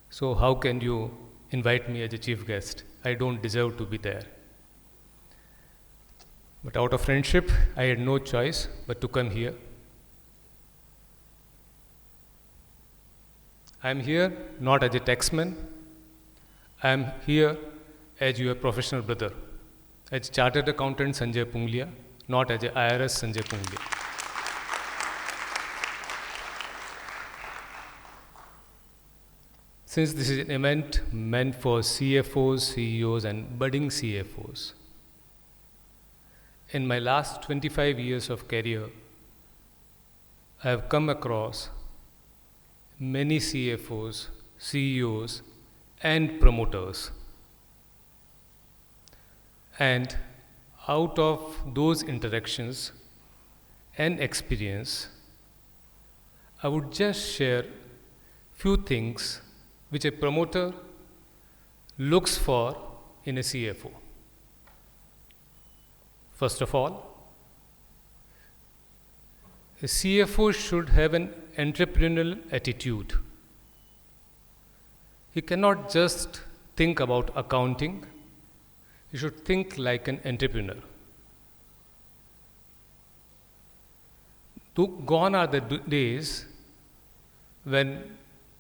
So how can you invite me as a chief guest? I don't deserve to be there. But out of friendship, I had no choice but to come here. I am here not as a taxman. I am here as your professional brother, as Chartered Accountant Sanjay Punglia, not as a IRS Sanjay Punglia. Since this is an event meant for CFOs, CEOs, and budding CFOs, in my last 25 years of career, I have come across many CFOs, CEOs, and promoters. And out of those interactions and experience, I would just share few things which a promoter looks for in a CFO. First of all, a CFO should have an entrepreneurial attitude. He cannot just think about accounting, he should think like an entrepreneur. Gone are the days when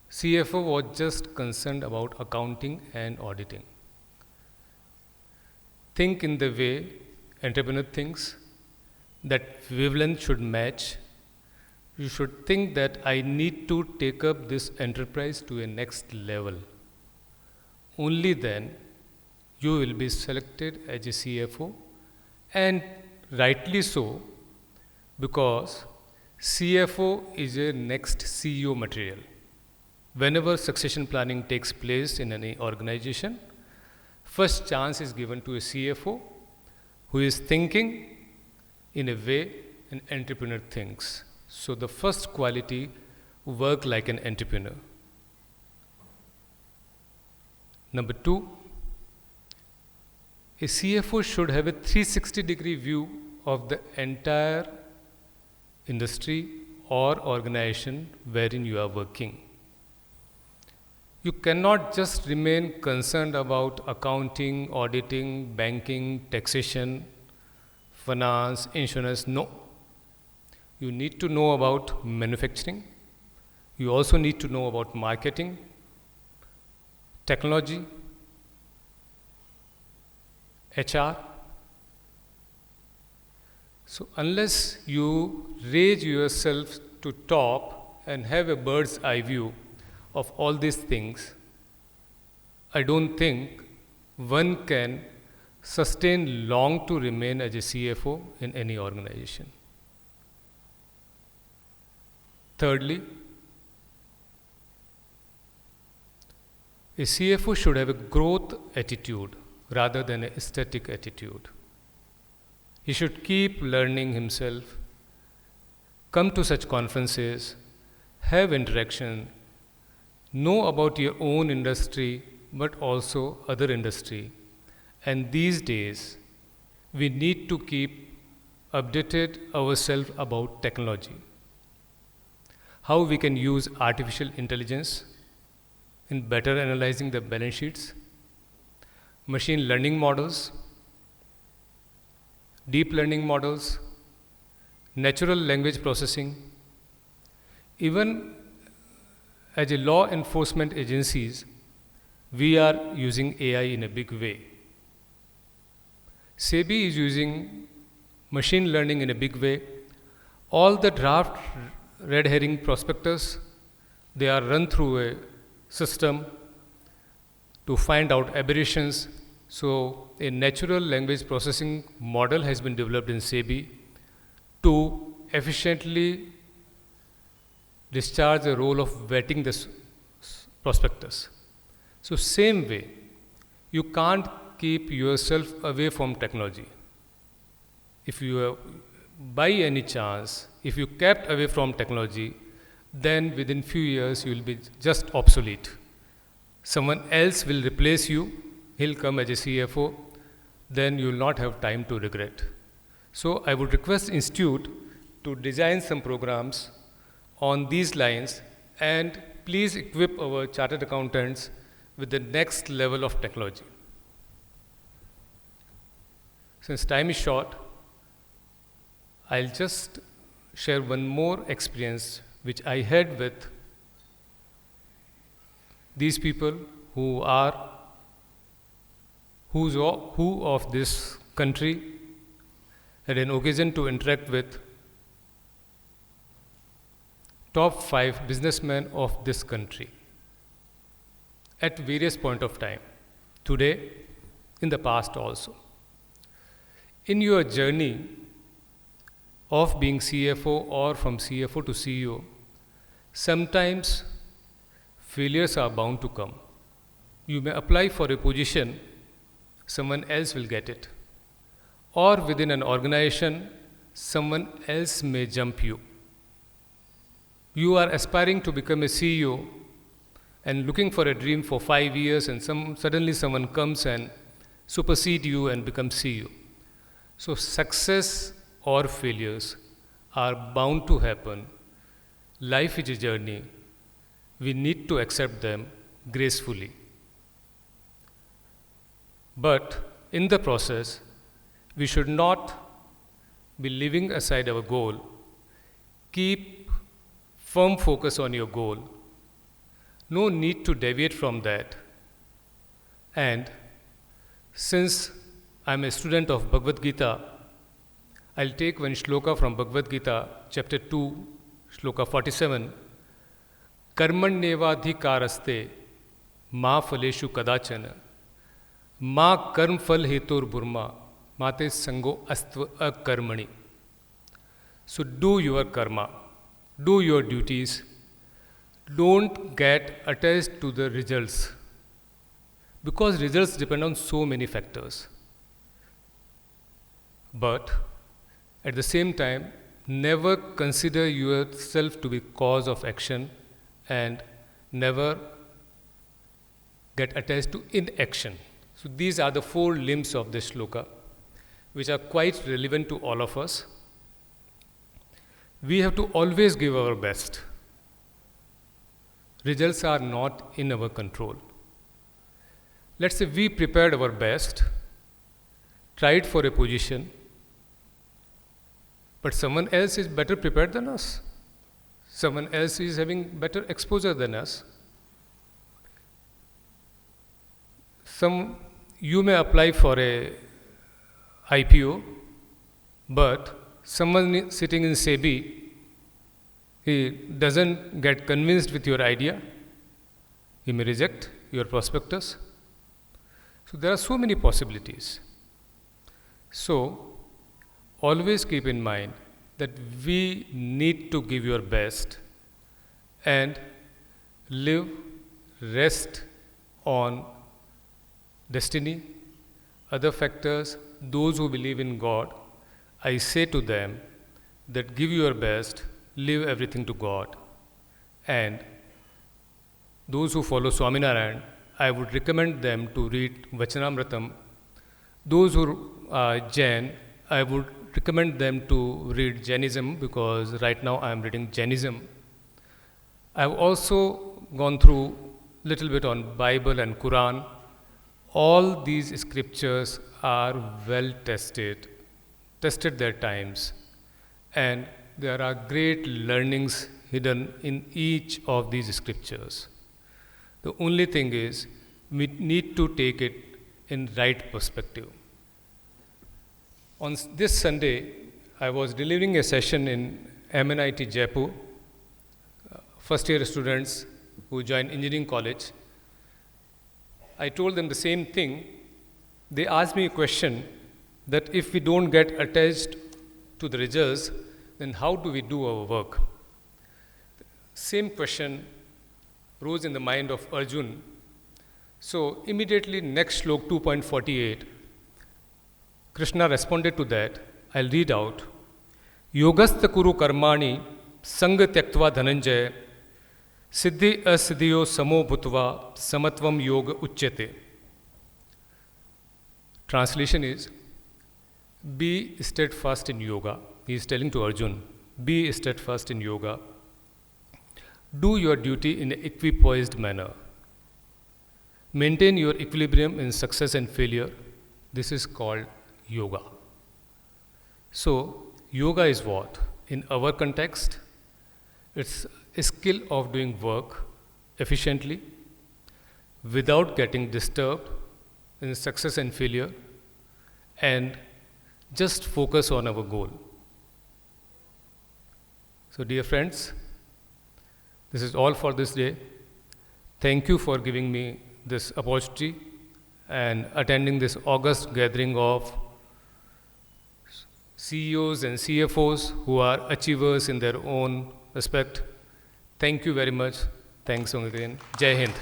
CFO was just concerned about accounting and auditing. Think in the way entrepreneur thinks, that wavelength should match. You should think that I need to take up this enterprise to a next level. Only then you will be selected as a CFO, and rightly so, because CFO is a next CEO material. Whenever succession planning takes place in any organization, first chance is given to a CFO who is thinking in a way an entrepreneur thinks. So the first quality, work like an entrepreneur. Number 2, a CFO should have a 360-degree view of the entire industry or organization wherein you are working. You cannot just remain concerned about accounting, auditing, banking, taxation, finance, insurance. No. You need to know about manufacturing. You also need to know about marketing, technology, HR. So unless you raise yourself to top and have a bird's eye view of all these things, I don't think one can sustain long to remain as a CFO in any organization. Thirdly, a CFO should have a growth attitude rather than a static attitude. He should keep learning himself, come to such conferences, have interaction, know about your own industry, but also other industry. And these days, we need to keep updated ourselves about technology. How we can use artificial intelligence in better analyzing the balance sheets, machine learning models, deep learning models, natural language processing. Even as a law enforcement agencies, we are using AI in a big way. SEBI is using machine learning in a big way. All the draft red herring prospectus, they are run through a system to find out aberrations. So a natural language processing model has been developed in SEBI to efficiently discharge the role of vetting the prospectus. So same way, you can't keep yourself away from technology. If you are, by any chance, if you kept away from technology, then within few years you will be just obsolete. Someone else will replace you, he'll come as a CFO, then you will not have time to regret. So I would request Institute to design some programs on these lines and please equip our chartered accountants with the next level of technology. Since time is short, I'll just share one more experience which I had with these people who of this country had an occasion to interact with top 5 businessmen of this country at various point of time, today, in the past also. In your journey of being CFO or from CFO to CEO, sometimes failures are bound to come. You may apply for a position, someone else will get it. Or within an organization, someone else may jump you. You are aspiring to become a CEO and looking for a dream for 5 years and suddenly someone comes and supersedes you and becomes CEO. So success or failures are bound to happen. Life is a journey. We need to accept them gracefully. But in the process, we should not be leaving aside our goal. Keep firm focus on your goal. No need to deviate from that. And since I'm a student of Bhagavad Gita, I'll take one shloka from Bhagavad Gita, chapter 2, shloka 47. Karmanyevadhikaraste ma phaleshu kadachana ma karm phal hetur burma mate sango astva akarmani. So do your karma, do your duties, don't get attached to the results, because results depend on so many factors. But at the same time, never consider yourself to be cause of action and never get attached to inaction. So these are the 4 limbs of this shloka, which are quite relevant to all of us. We have to always give our best. Results are not in our control. Let's say we prepared our best, tried for a position, but someone else is better prepared than us. Someone else is having better exposure than us. You may apply for a IPO, but someone sitting in SEBI, he doesn't get convinced with your idea. He may reject your prospectus. So there are so many possibilities. So always keep in mind that we need to give your best and live, rest on destiny, other factors. Those who believe in God, I say to them that give your best, leave everything to God. And those who follow Swaminarayan, I would recommend them to read Vachanamritam. Those who are Jain, I would recommend them to read Jainism, because right now I am reading Jainism. I've also gone through little bit on Bible and Quran. All these scriptures are well tested their times, and there are great learnings hidden in each of these scriptures. The only thing is, we need to take it in right perspective. On this Sunday, I was delivering a session in MNIT Jaipur, first year students who joined engineering college. I told them the same thing. They asked me a question that if we don't get attached to the results, then how do we do our work? Same question rose in the mind of Arjun. So immediately next shlok 2.48, Krishna responded to that. I'll read out. Yogastha kuru karmani sanga tyaktva dhananjaya siddhi asiddhiyo samo bhutva samatvam yoga uchyate. Translation is, be steadfast in yoga. He is telling to Arjun, be steadfast in yoga. Do your duty in an equipoised manner. Maintain your equilibrium in success and failure. This is called yoga. So, yoga is what? In our context, it's a skill of doing work efficiently without getting disturbed in success and failure, and just focus on our goal. So, dear friends, this is all for this day. Thank you for giving me this opportunity and attending this august gathering of CEOs and CFOs who are achievers in their own respect. Thank you very much. Thanks again. Jai Hind.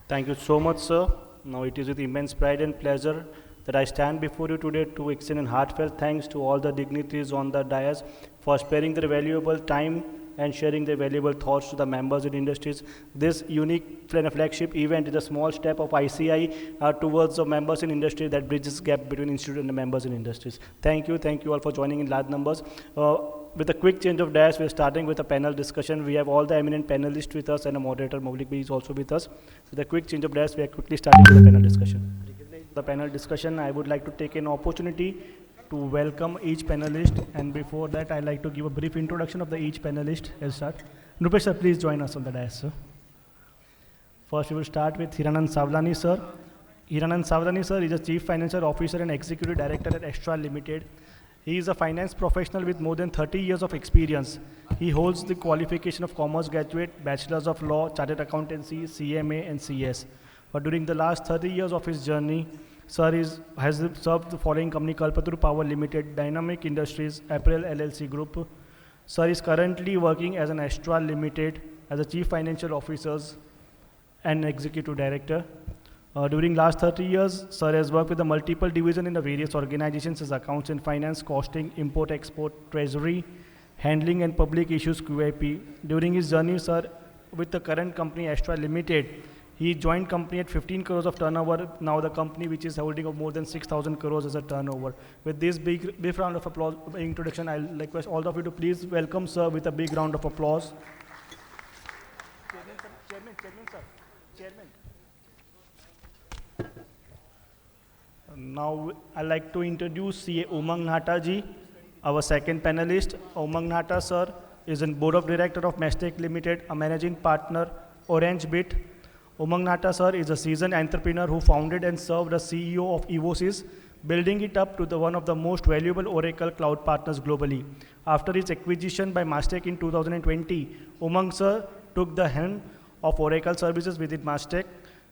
Thank you so much, sir. Now it is with immense pride and pleasure that I stand before you today to extend a heartfelt thanks to all the dignitaries on the dais for sparing their valuable time and sharing their valuable thoughts to the members in industries. This unique flagship event is a small step of ICAI towards the members in industry that bridges gap between institute and the members in industries. Thank you all for joining in large numbers. With a quick change of dais, we're starting with a panel discussion. We have all the eminent panelists with us and a moderator, Maulik Bhai, is also with us. With a quick change of dais, we are quickly starting with the panel discussion. The panel discussion, I would like to take an opportunity to welcome each panelist, and before that I'd like to give a brief introduction of each panelist. I'll start. Nupesh sir, please join us on the dais, sir. First we will start with Hiranand Savlani sir. Hiranand Savlani sir is a Chief Financial Officer and Executive Director at Extra Limited. He is a finance professional with more than 30 years of experience. He holds the qualification of Commerce Graduate, Bachelors of Law, Chartered Accountancy, CMA and CS. But during the last 30 years of his journey, sir has served the following company: Kalpataru Power Limited, Dynamic Industries, April LLC Group. Sir is currently working as an Astra Limited as a Chief Financial Officer and Executive Director. During last 30 years, sir has worked with the multiple divisions in the various organizations as accounts and finance, costing, import, export, treasury, handling and public issues QIP. During his journey, sir, with the current company Astra Limited, he joined company at 15 crores of turnover. Now the company which is holding of more than 6,000 crores as a turnover. With this big round of applause introduction, I'll request all of you to please welcome sir with a big round of applause. Chairman. Now I'd like to introduce CA Umang Nahata ji, our second panelist. Umang Nahata sir is in Board of Director of Mastech Limited, a managing partner, Orange Bit. Umang Nahata sir is a seasoned entrepreneur who founded and served as CEO of Evosys, building it up to one of the most valuable Oracle cloud partners globally. After its acquisition by Mastech in 2020, Umang sir took the helm of Oracle services within Mastech,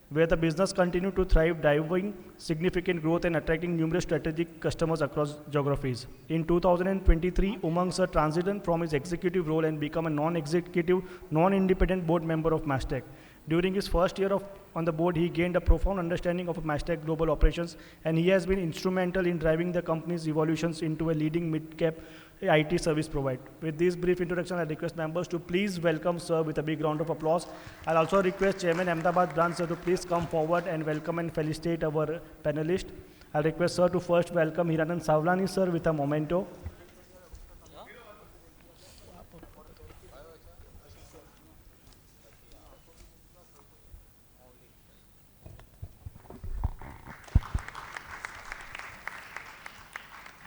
where the business continued to thrive, driving significant growth and attracting numerous strategic customers across geographies. In 2023, Umang sir transitioned from his executive role and became a non-executive, non-independent board member of Mastech. During his first year on the board, he gained a profound understanding of Mastech global operations, and he has been instrumental in driving the company's evolutions into a leading mid-cap IT service provider. With this brief introduction, I request members to please welcome sir with a big round of applause. I'll also request Chairman Ahmedabad branch sir to please come forward and welcome and felicitate our panelists. I'll request sir to first welcome Hiranand Savlani sir with a memento.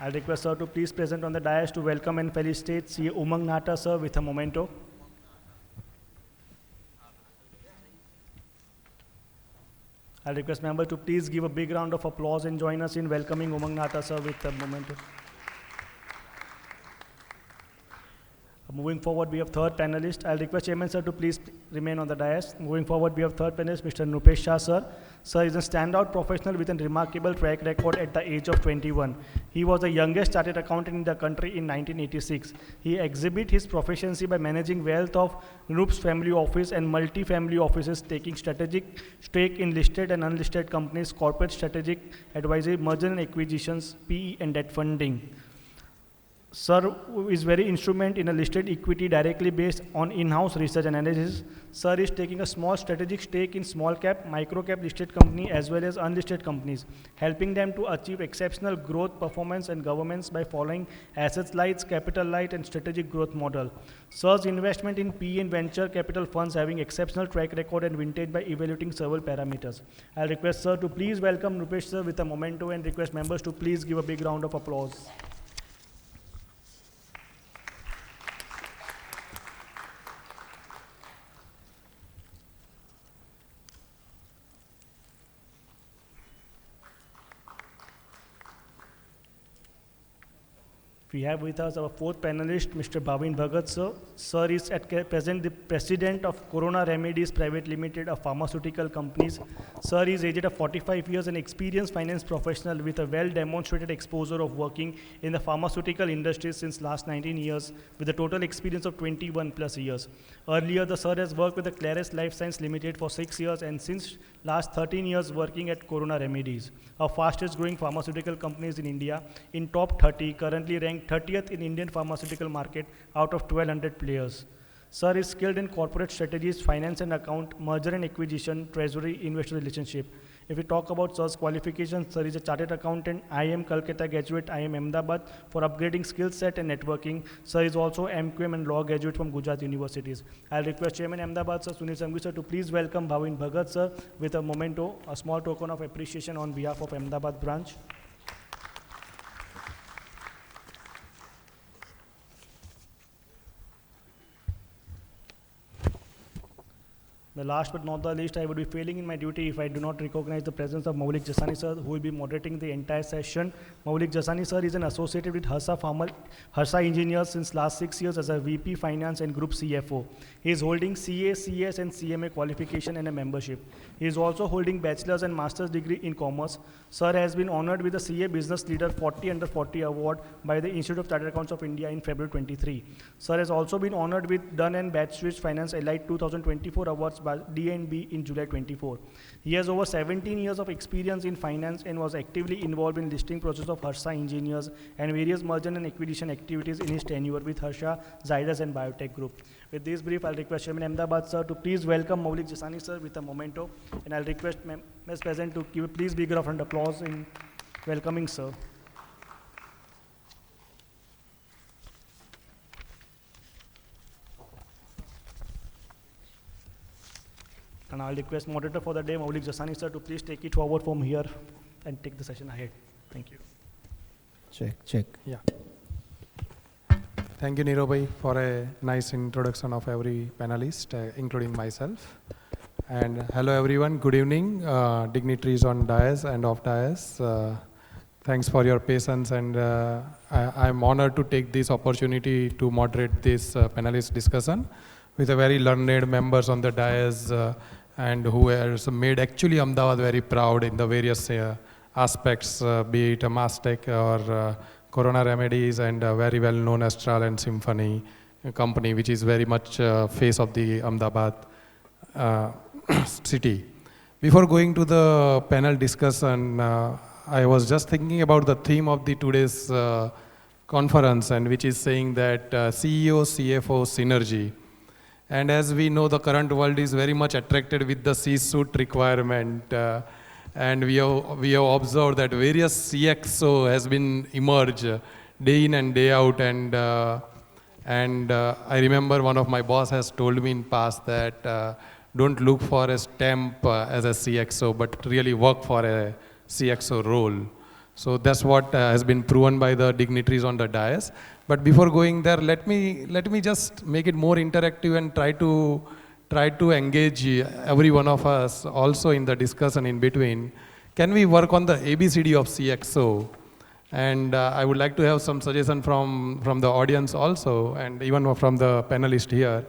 I'll request sir to please present on the dais to welcome and felicitate CA Umang Nahata sir with a memento. I'll request members to please give a big round of applause and join us in welcoming Umang Nahata sir with a memento. Moving forward, we have third panelist. I'll request Chairman sir to please remain on the dais. Moving forward, we have third panelist, Mr. Nupesh Shah sir. Sir is a standout professional with a remarkable track record at the age of 21. He was the youngest chartered accountant in the country in 1986. He exhibit his proficiency by managing wealth of Group's family office and multi-family offices, taking strategic stake in listed and unlisted companies, corporate strategic advisory, merger and acquisitions, PE and debt funding. Sir is very instrument in a listed equity directly based on in-house research and analysis. Sir is taking a small strategic stake in small cap, micro cap listed company as well as unlisted companies, helping them to achieve exceptional growth, performance and governance by following assets light, capital light and strategic growth model. Sir's investment in PE and venture capital funds having exceptional track record and vintage by evaluating several parameters. I'll request sir to please welcome Rupesh sir with a memento and request members to please give a big round of applause. We have with us our fourth panelist, Mr. Bhavin Bhagat, sir. Sir is at present the president of Corona Remedies Private Limited, a pharmaceutical company. Sir is aged of 45 years and experienced finance professional with a well-demonstrated exposure of working in the pharmaceutical industry since last 19 years with a total experience of 21 plus years. Earlier, the sir has worked with the Claris Life Science Limited for 6 years and since last 13 years working at Corona Remedies, our fastest growing pharmaceutical companies in India, in top 30, currently ranked 30th in Indian pharmaceutical market out of 1200 players. Sir is skilled in corporate strategies, finance and account, merger and acquisition, treasury, investor relationship. If we talk about sir's qualifications, sir is a chartered accountant, IIM Calcutta graduate, IIM Ahmedabad for upgrading skill set and networking. Sir is also MQM and law graduate from Gujarat universities. I'll request Chairman Ahmedabad, sir, Sunil Sanghvi, sir, to please welcome Bhavin Bhagat, sir, with a memento, a small token of appreciation on behalf of Ahmedabad branch. The last but not the least, I would be failing in my duty if I do not recognize the presence of Maulik Jasani sir, who will be moderating the entire session. Maulik Jasani sir is an associated with Harsa Engineers since last 6 years as a VP Finance and Group CFO. He is holding CA, CS and CMA qualification and a membership. He is also holding bachelor's and master's degree in commerce. Sir has been honored with the CA Business Leader 40 Under 40 Award by the Institute of Chartered Accountants of India in February 23. Sir has also been honored with Dun & Bradstreet Finance Elite 2024 Awards by DNB in July 24. He has over 17 years of experience in finance and was actively involved in listing process of Harsa Engineers and various merger and acquisition activities in his tenure with Harsha, Zydus and Biotech Group. With this brief, I'll request Chairman Ahmedabad sir to please welcome Maulik Jasani sir with a memento, and I'll request Ms. President to give a please big round of applause in welcoming sir. And I'll request moderator for the day, Maulik Jasani sir, to please take it forward from here and take the session ahead. Thank you. Check. Yeah. Thank you, Nirobhai, for a nice introduction of every panelist, including myself. And hello, everyone. Good evening, dignitaries on dais and off dais. Thanks for your patience, and I'm honored to take this opportunity to moderate this panelist discussion with a very learned members on the dais and who has made actually Ahmedabad very proud in the various aspects, be it a Mastec or Corona Remedies and very well known Astral and Symphony company, which is very much face of the Ahmedabad city. Before going to the panel discussion, I was just thinking about the theme of the today's conference, and which is saying that CEO, CFO synergy. And as we know, the current world is very much attracted with the C-suite requirement. And we have observed that various CXO has been emerged day in and day out. And I remember one of my boss has told me in past that don't look for a stamp as a CXO, but really work for a CXO role. So that's what has been proven by the dignitaries on the dais. But before going there, let me just make it more interactive and try to engage every one of us also in the discussion in between. Can we work on the ABCD of CXO? And I would like to have some suggestion from the audience also, and even from the panelist here.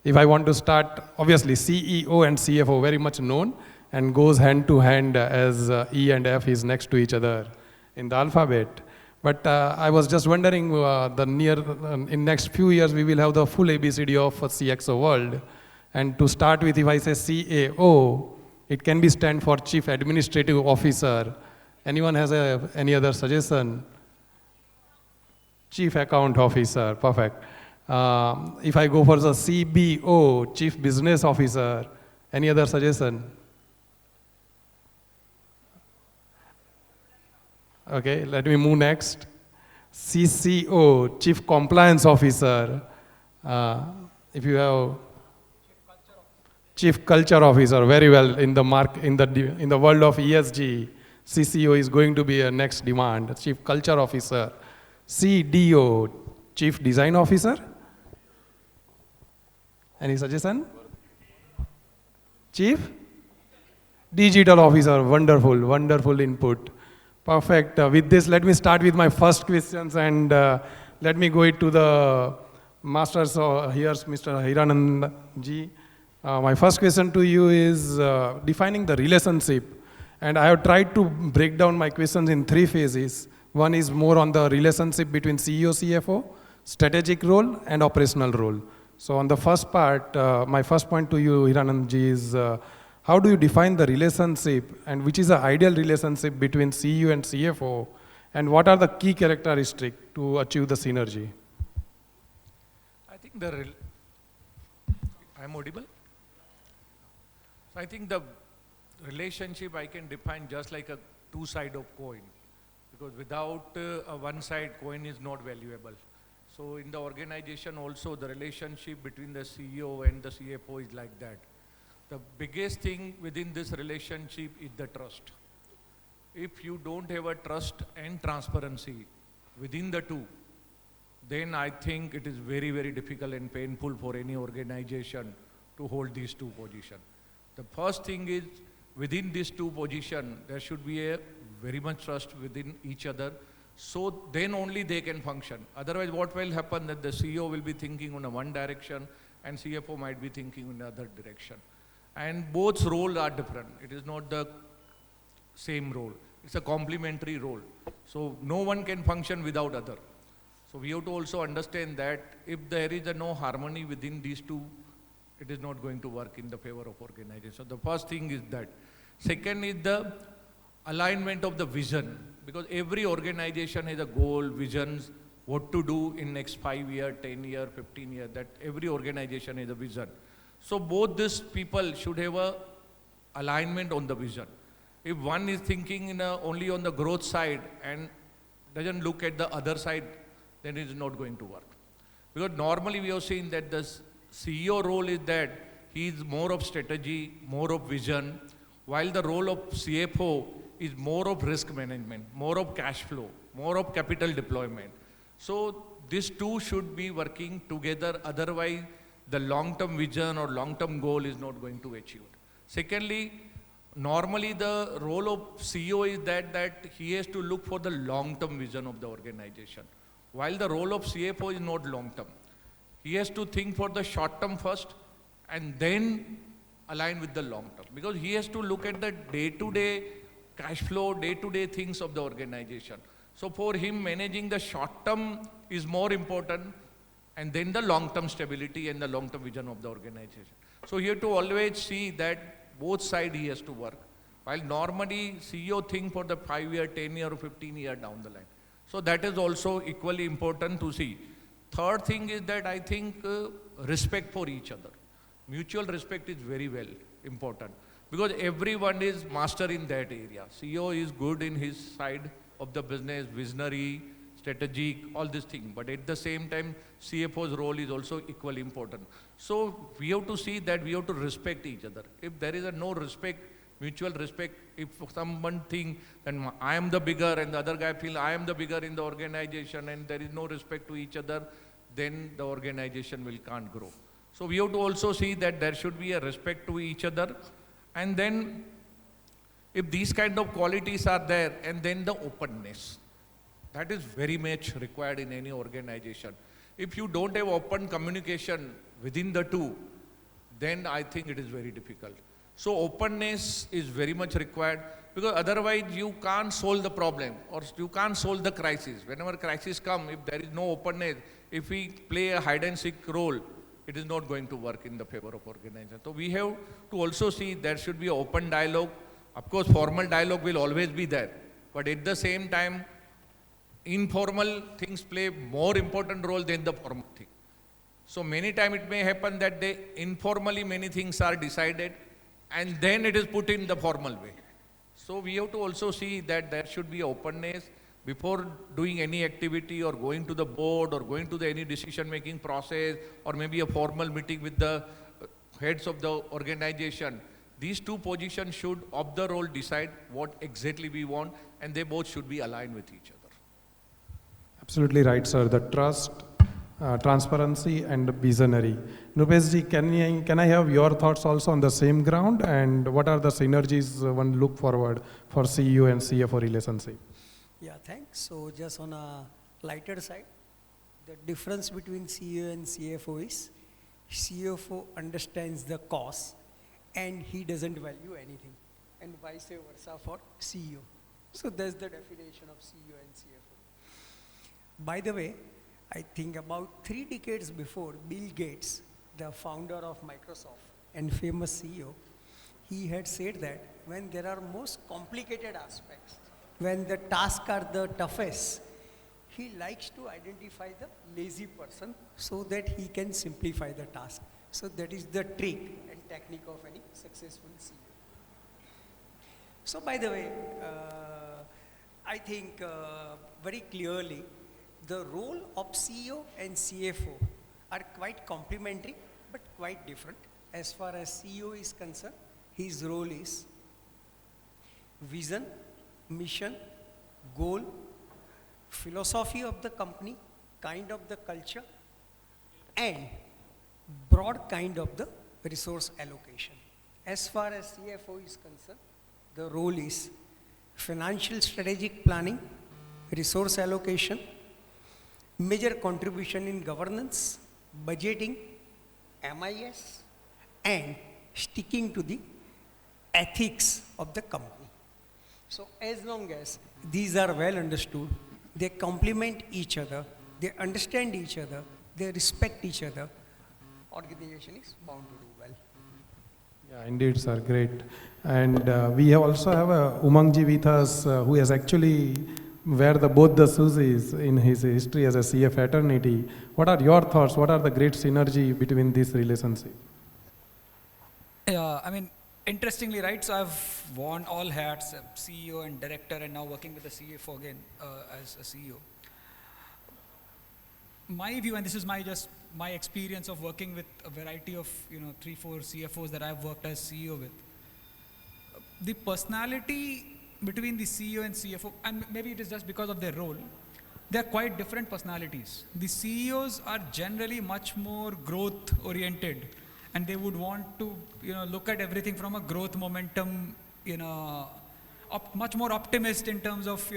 If I want to start, obviously CEO and CFO very much known and goes hand to hand as E and F is next to each other in the alphabet. But I was just wondering, in next few years, we will have the full ABCD of CXO world. And to start with, if I say CAO, it can be stand for Chief Administrative Officer. Anyone has any other suggestion? Chief Account Officer, perfect. If I go for the CBO, Chief Business Officer, any other suggestion? Okay, let me move next. CCO, Chief Compliance Officer. If you have Chief Culture Officer, very well in the world of ESG, CCO is going to be a next demand. Chief Culture Officer. CDO, Chief Design Officer. Any suggestion? Chief Digital Officer, wonderful, wonderful input. Perfect. With this, let me start with my first questions and let me go into the masters. Here's Mr. Hiranand ji. My first question to you is defining the relationship. And I have tried to break down my questions in 3 phases. One is more on the relationship between CEO, CFO, strategic role, and operational role. So on the first part, my first point to you, Hiranand ji, is how do you define the relationship and which is the ideal relationship between CEO and CFO, and what are the key characteristics to achieve the synergy? I think I'm audible? So I think the relationship I can define just like a 2 sides of coin, because without a one side coin is not valuable. So in the organization also the relationship between the CEO and the CFO is like that. The biggest thing within this relationship is the trust. If you don't have a trust and transparency within the two, then I think it is very, very difficult and painful for any organization to hold these 2 positions. The first thing is, within these 2 positions, there should be a very much trust within each other, so then only they can function. Otherwise, what will happen that the CEO will be thinking in one direction and CFO might be thinking in another direction. And both roles are different. It is not the same role. It's a complementary role. So no one can function without other. So we have to also understand that if there is no harmony within these 2, it is not going to work in the favor of organization. So the first thing is that. Second is the alignment of the vision, because every organization has a goal, visions, what to do in next 5 years, 10 years, 15 years, that every organization has a vision. So both these people should have a alignment on the vision. If one is thinking only on the growth side and doesn't look at the other side, then it is not going to work. Because normally we have seen that the CEO role is that he is more of strategy, more of vision, while the role of CFO is more of risk management, more of cash flow, more of capital deployment. So these 2 should be working together, otherwise the long-term vision or long-term goal is not going to achieve. Secondly, normally the role of CEO is that he has to look for the long-term vision of the organization, while the role of CFO is not long-term. He has to think for the short-term first and then align with the long-term, because he has to look at the day-to-day cash flow, day-to-day things of the organization. So for him, managing the short-term is more important, and then the long-term stability and the long-term vision of the organization. So you have to always see that both sides he has to work. While normally CEO think for the 5 year, 10 year or 15 year down the line. So that is also equally important to see. Third thing is that I think respect for each other. Mutual respect is very well important, because everyone is master in that area. CEO is good in his side of the business, visionary, strategic, all these things. But at the same time, CFO's role is also equally important. So we have to see that we have to respect each other. If there is no respect, mutual respect, if someone thinks that I am the bigger and the other guy feels I am the bigger in the organization and there is no respect to each other, then the organization can't grow. So we have to also see that there should be a respect to each other. And then if these kind of qualities are there, and then the openness. That is very much required in any organization. If you don't have open communication within the two, then I think it is very difficult. So openness is very much required, because otherwise you can't solve the problem or you can't solve the crisis. Whenever crisis come, if there is no openness, if we play a hide and seek role, it is not going to work in the favor of organization. So we have to also see there should be an open dialogue. Of course, formal dialogue will always be there, but at the same time, informal things play more important role than the formal thing. So many times it may happen that informally many things are decided and then it is put in the formal way. So we have to also see that there should be openness before doing any activity or going to the board or going to any decision making process or maybe a formal meeting with the heads of the organization. These two positions should of the role decide what exactly we want, and they both should be aligned with each other. Absolutely right, sir. The trust, transparency and visionary. Nupesh ji, can I have your thoughts also on the same ground, and what are the synergies one look forward for CEO and CFO relationship? Yeah, thanks. So just on a lighter side, the difference between CEO and CFO is CFO understands the cost and he doesn't value anything, and vice versa for CEO. So that's the definition of CEO and CFO. By the way, I think about 3 decades before, Bill Gates, the founder of Microsoft and famous CEO, he had said that when there are most complicated aspects, when the tasks are the toughest, he likes to identify the lazy person so that he can simplify the task. So that is the trick and technique of any successful CEO. So by the way, I think very clearly the role of CEO and CFO are quite complementary but quite different. As far as CEO is concerned, his role is vision, mission, goal, philosophy of the company, kind of the culture, and broad kind of the resource allocation. As far as CFO is concerned, the role is financial strategic planning, resource allocation, major contribution in governance, budgeting, MIS, and sticking to the ethics of the company. So as long as these are well understood, they complement each other, they understand each other, they respect each other, organization is bound to do well. Yeah, indeed, sir, great. And we also have Umangji with us, who has actually wear both the shoes is in his history as a CA fraternity. What are your thoughts? What are the great synergy between this relationship? Yeah, I mean, interestingly, right, so I've worn all hats, CEO and director, and now working with the CFO again as a CEO. My view, and this is my experience of working with a variety of 3-4 CFOs that I've worked as CEO with. The personality between the CEO and CFO, and maybe it is just because of their role, they're quite different personalities. The CEOs are generally much more growth oriented, and they would want to look at everything from a growth momentum, much more optimist in terms of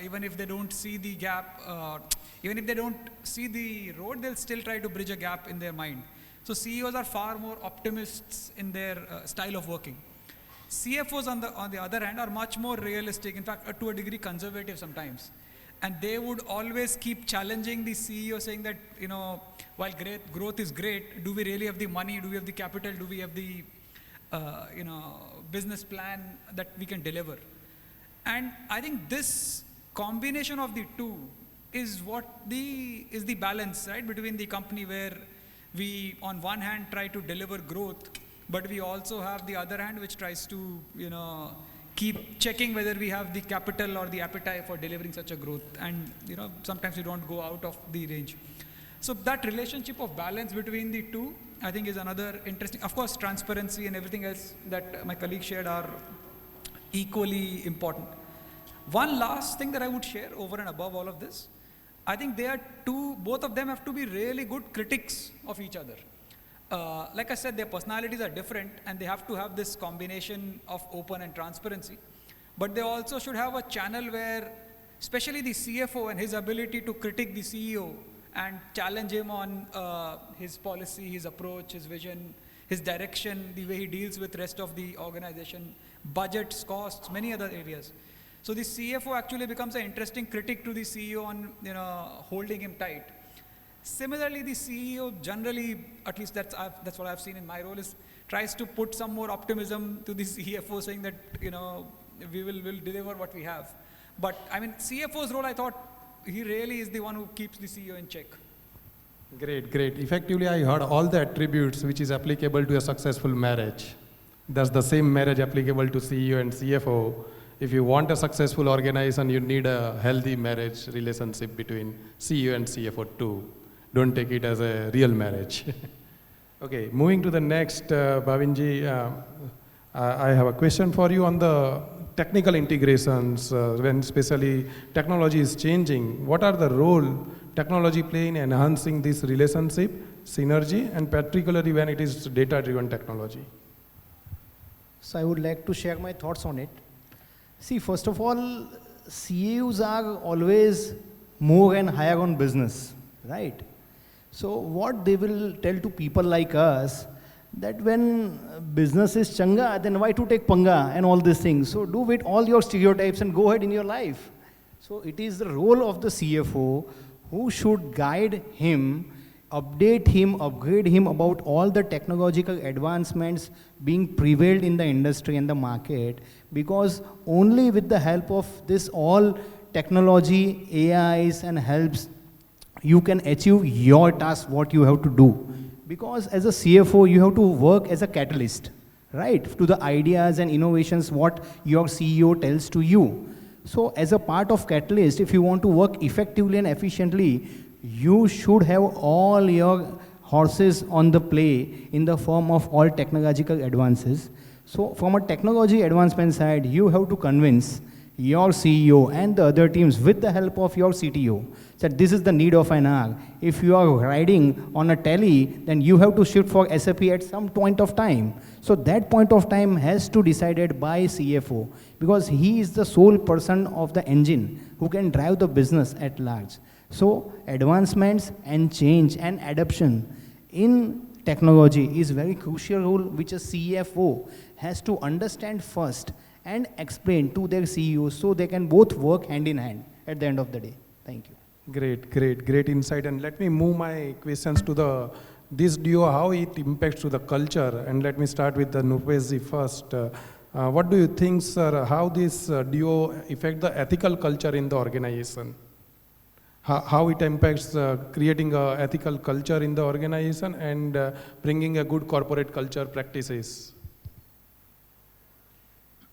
even if they don't see the gap, even if they don't see the road, they'll still try to bridge a gap in their mind. So CEOs are far more optimists in their style of working. CFOs on the other hand are much more realistic, in fact to a degree conservative sometimes, and they would always keep challenging the CEO, saying that while growth is great, do we really have the money, do we have the capital, do we have the business plan that we can deliver? And I think this combination of the two is is the balance, right, between the company where we on one hand try to deliver growth, but we also have the other hand which tries to keep checking whether we have the capital or the appetite for delivering such a growth, and sometimes we don't go out of the range. So that relationship of balance between the two, I think, is another interesting. Of course, transparency and everything else that my colleague shared are equally important. One last thing that I would share over and above all of this, I think both of them have to be really good critics of each other. Like I said, their personalities are different and they have to have this combination of open and transparency, but they also should have a channel where especially the CFO and his ability to critique the CEO and challenge him on his policy, his approach, his vision, his direction, the way he deals with rest of the organization, budgets, costs, many other areas. So the CFO actually becomes an interesting critic to the CEO on holding him tight. Similarly, the CEO generally, at least that's what I've seen in my role, is tries to put some more optimism to the CFO, saying that we'll deliver what we have. But I mean, CFO's role, I thought he really is the one who keeps the CEO in check. Great, great. Effectively, I heard all the attributes which is applicable to a successful marriage. That's the same marriage applicable to CEO and CFO. If you want a successful organization, you need a healthy marriage relationship between CEO and CFO too. Don't take it as a real marriage. Okay, moving to the next, Bhavinji, I have a question for you on the technical integrations, when especially technology is changing. What are the role technology play in enhancing this relationship, synergy, and particularly when it is data-driven technology? So I would like to share my thoughts on it. See, first of all, CEOs are always more and higher on business, right? So what they will tell to people like us, that when business is changa, then why to take panga and all these things? So do with all your stereotypes and go ahead in your life. So it is the role of the CFO who should guide him, update him, upgrade him about all the technological advancements being prevailed in the industry and the market, because only with the help of this all technology, AIs and helps, you can achieve your task, what you have to do. Because as a CFO, you have to work as a catalyst, right, to the ideas and innovations what your CEO tells to you. So as a part of catalyst, if you want to work effectively and efficiently, you should have all your horses on the play in the form of all technological advances. So from a technology advancement side, you have to convince your CEO and the other teams with the help of your CTO that this is the need of an hour. If you are riding on a tele, then you have to shift for SAP at some point of time. So that point of time has to be decided by CFO, because he is the sole person of the engine who can drive the business at large. So advancements and change and adoption in technology is very crucial role which a CFO has to understand first and explain to their CEOs so they can both work hand in hand at the end of the day. Thank you. Great insight. And let me move my questions to this duo, how it impacts to the culture. And let me start with the Nupesji first. What do you think, sir, how this duo affect the ethical culture in the organization? How it impacts creating an ethical culture in the organization and bringing a good corporate culture practices?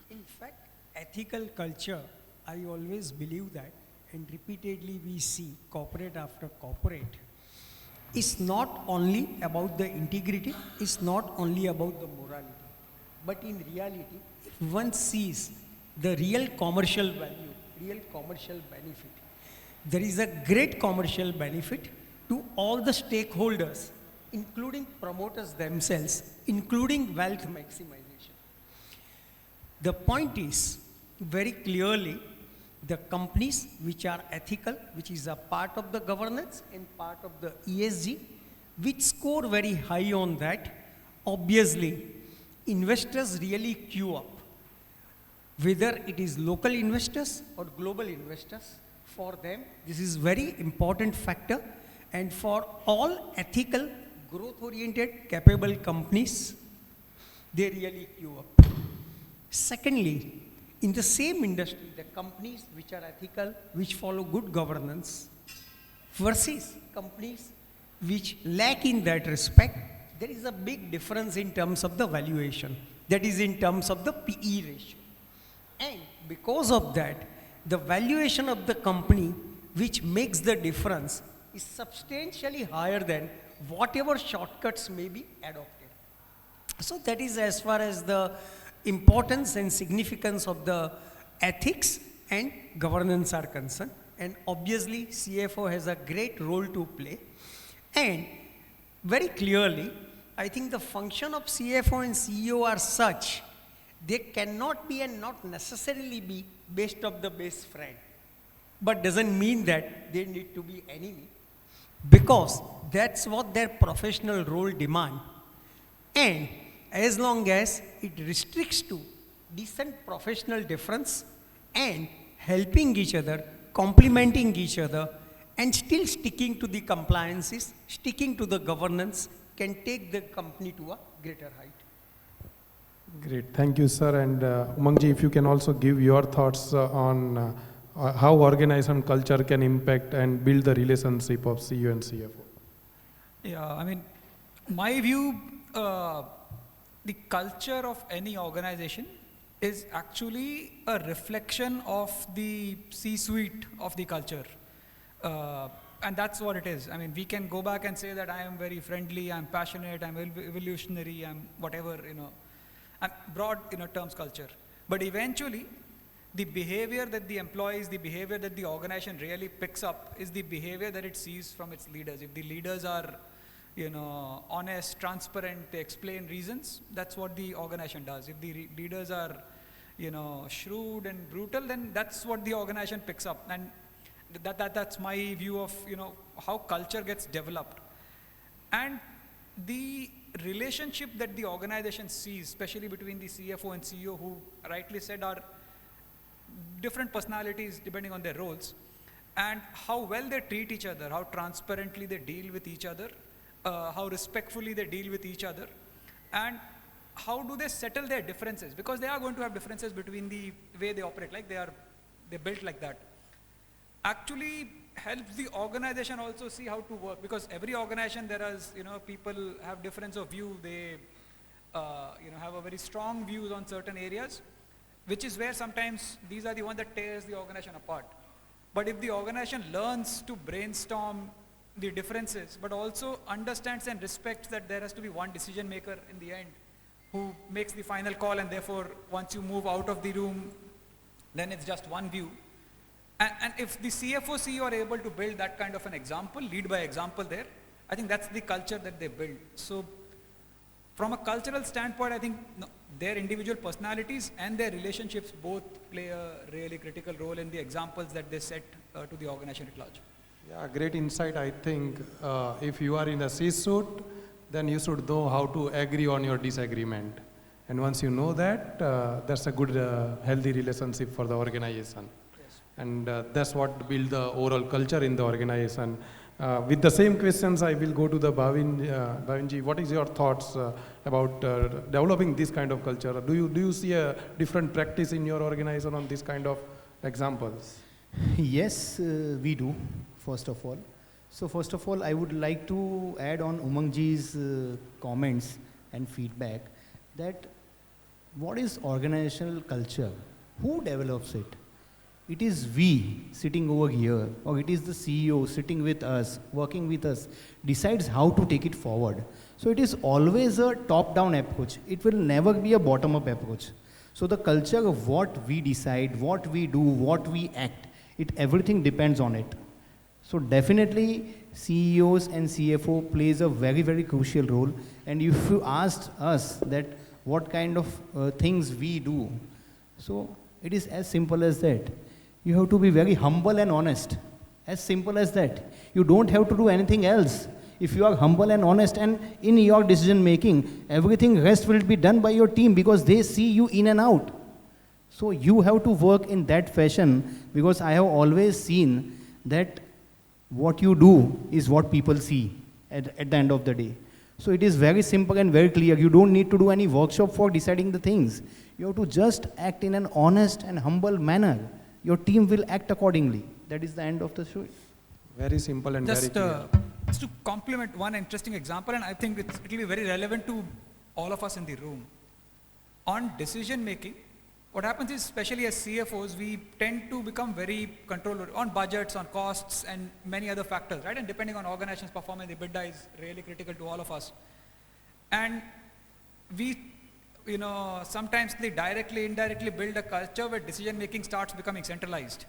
In fact, ethical culture, I always believe that, and repeatedly we see corporate after corporate, it's not only about the integrity, it's not only about the morality, but in reality, if one sees the real commercial value, real commercial benefit, there is a great commercial benefit to all the stakeholders, including promoters themselves, including wealth maximization. The point is, very clearly, the companies which are ethical, which is a part of the governance and part of the ESG, which score very high on that, obviously, investors really queue up. Whether it is local investors or global investors, for them, this is very important factor, and for all ethical, growth-oriented, capable companies, they really queue up. Secondly, in the same industry, the companies which are ethical, which follow good governance, versus companies which lack in that respect, there is a big difference in terms of the valuation. That is in terms of the PE ratio. And because of that, the valuation of the company which makes the difference is substantially higher than whatever shortcuts may be adopted. So that is as far as the importance and significance of the ethics and governance are concerned. And obviously CFO has a great role to play. And very clearly, I think the function of CFO and CEO are such, they cannot be and not necessarily be best of the best friend. but doesn't mean that they need to be enemy, because that's what their professional role demand. And as long as it restricts to decent professional difference and helping each other, complementing each other, and still sticking to the compliances, sticking to the governance, can take the company to a greater height. Great, thank you, sir. And Umangji, if you can also give your thoughts on how organization culture can impact and build the relationship of CEO and CFO. Yeah, I mean, my view, the culture of any organization is actually a reflection of the C-suite of the culture. And that's what it is. I mean, we can go back and say that I am very friendly, I'm passionate, I'm evolutionary, I'm whatever, I'm broad, terms culture. But eventually, the behavior that the employees, the behavior that the organization really picks up is the behavior that it sees from its leaders. If the leaders are, honest, transparent, they explain reasons, that's what the organization does. If the leaders are, shrewd and brutal, then that's what the organization picks up. And that's my view of, how culture gets developed. And the relationship that the organization sees, especially between the CFO and CEO, who rightly said are different personalities depending on their roles, and how well they treat each other, how transparently they deal with each other, how respectfully they deal with each other, and how do they settle their differences, because they are going to have differences between the way they operate, like they're built like that, actually helps the organization also see how to work, because every organization there is, people have difference of view, they have a very strong views on certain areas, which is where sometimes these are the ones that tears the organization apart. But if the organization learns to brainstorm the differences, but also understands and respects that there has to be one decision maker in the end who makes the final call, and therefore once you move out of the room, then it's just one view. And if the CFO, CEO are able to build that kind of an example, lead by example there, I think that's the culture that they build. So from a cultural standpoint, I think their individual personalities and their relationships both play a really critical role in the examples that they set to the organization at large. Yeah, great insight. I think if you are in a C-suite, then you should know how to agree on your disagreement. And once you know that, that's a good, healthy relationship for the organization. Yes. And that's what build the overall culture in the organization. With the same questions, I will go to the Bhavinji. What is your thoughts about developing this kind of culture? Do you see a different practice in your organization on this kind of examples? Yes, we do, first of all. So first of all, I would like to add on Umangji's comments and feedback that what is organizational culture? Who develops it? It is we sitting over here, or it is the CEO sitting with us, working with us, decides how to take it forward. So it is always a top-down approach. It will never be a bottom-up approach. So the culture of what we decide, what we do, what we act, everything depends on it. So definitely CEOs and CFO plays a very, very crucial role. And if you asked us that what kind of things we do, so it is as simple as that. You have to be very humble and honest. As simple as that. You don't have to do anything else. If you are humble and honest and in your decision making, everything rest will be done by your team because they see you in and out. So you have to work in that fashion, because I have always seen that what you do is what people see at the end of the day. So it is very simple and very clear. You don't need to do any workshop for deciding the things. You have to just act in an honest and humble manner. Your team will act accordingly. That is the end of the show. Very simple and Just, very clear. Just to complement one interesting example, and I think it will be very relevant to all of us in the room. On decision making, what happens is, especially as CFOs, we tend to become very controlled on budgets, on costs, and many other factors, right? And depending on organization's performance, the EBITDA is really critical to all of us. And we, sometimes they directly, indirectly build a culture where decision making starts becoming centralized.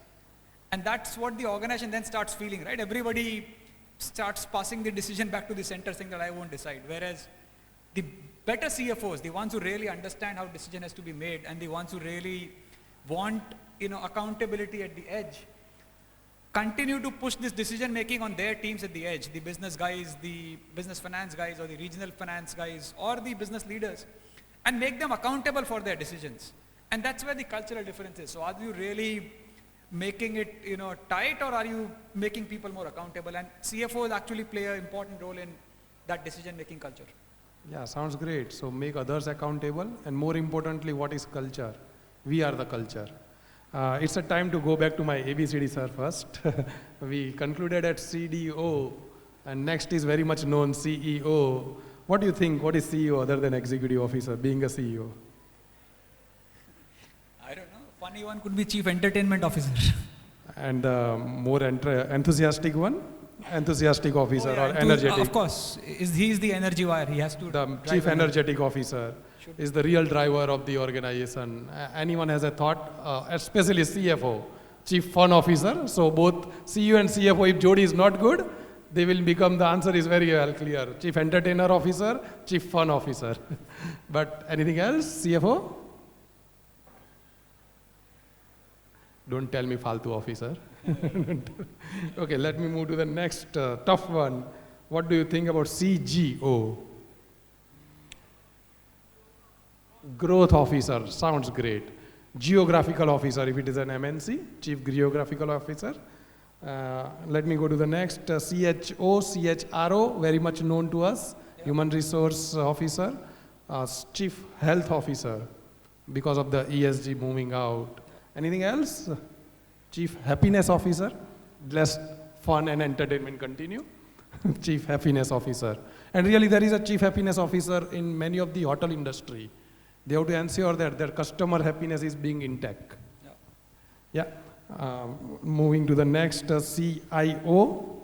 And that's what the organization then starts feeling, right? Everybody starts passing the decision back to the center, saying that I won't decide. Whereas the better CFOs, the ones who really understand how decision has to be made, and the ones who really want, accountability at the edge, continue to push this decision making on their teams at the edge, the business guys, the business finance guys, or the regional finance guys, or the business leaders, and make them accountable for their decisions. And that's where the cultural difference is. So are you really making it, tight, or are you making people more accountable? And CFOs actually play an important role in that decision making culture. Yeah, sounds great. So make others accountable, and more importantly, what is culture? We are the culture. It's a time to go back to my ABCD, sir, first. We concluded at CDO, and next is very much known CEO. What do you think? What is CEO other than executive officer, being a CEO? I don't know. Funny one could be chief entertainment officer. And more enthusiastic one? Enthusiastic officer or energetic? Of course. He's the energy wire. He has to. The chief energetic officer is the real driver of the organization. Anyone has a thought, especially CFO, chief fun officer. So both CEO and CFO, if Jodi is not good, they will become, the answer is very well clear. Chief entertainer officer, chief fun officer. But anything else, CFO? Don't tell me Faltu officer. Okay, let me move to the next tough one. What do you think about CGO? Growth officer, sounds great. Geographical officer, if it is an MNC, chief geographical officer. Let me go to the next, CHO, CHRO, very much known to us, human resource officer, chief health officer, because of the ESG moving out. Anything else? Chief happiness officer, lest fun and entertainment continue. Chief happiness officer. And really there is a chief happiness officer in many of the hotel industry. They have to ensure that their customer happiness is being intact. Yeah. Moving to the next, CIO,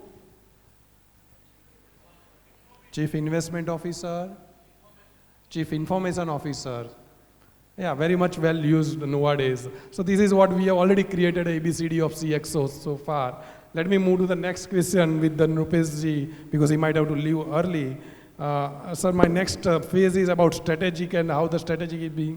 Chief Investment Officer, Chief Information Officer. Yeah, very much well used nowadays. So this is what we have already created, ABCD of CXOs so far. Let me move to the next question with the Nupesji, because he might have to leave early. Sir, my next phase is about strategic and how the strategy is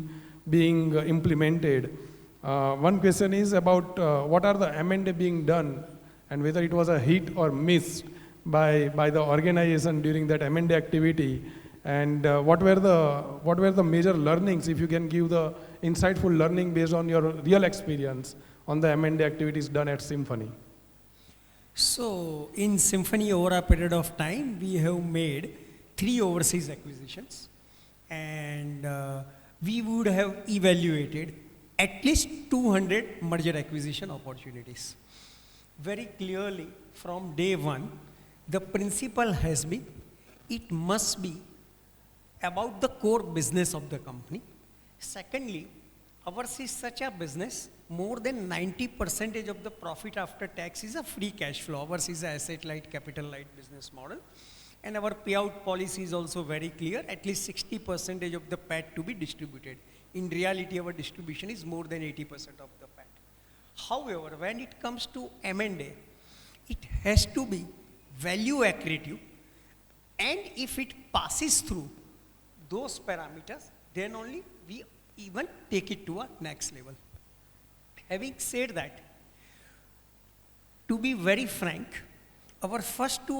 being implemented. One question is about what are the M&A being done, and whether it was a hit or miss by the organization during that M&A activity, and what were the major learnings, if you can give the insightful learning based on your real experience on the M&A activities done at Symphony. So in Symphony, over a period of time, we have made 3 overseas acquisitions, and we would have evaluated at least 200 merger acquisition opportunities. Very clearly, from day one, the principle has been, it must be about the core business of the company. Secondly, ours is such a business, more than 90% of the profit after tax is a free cash flow. Ours is an asset-light, capital-light business model. And our payout policy is also very clear, at least 60% of the PAT to be distributed. In reality, our distribution is more than 80% of the PAT. However, when it comes to M&A, it has to be value accretive, and if it passes through those parameters, then only we even take it to a next level. Having said that, to be very frank, our first 2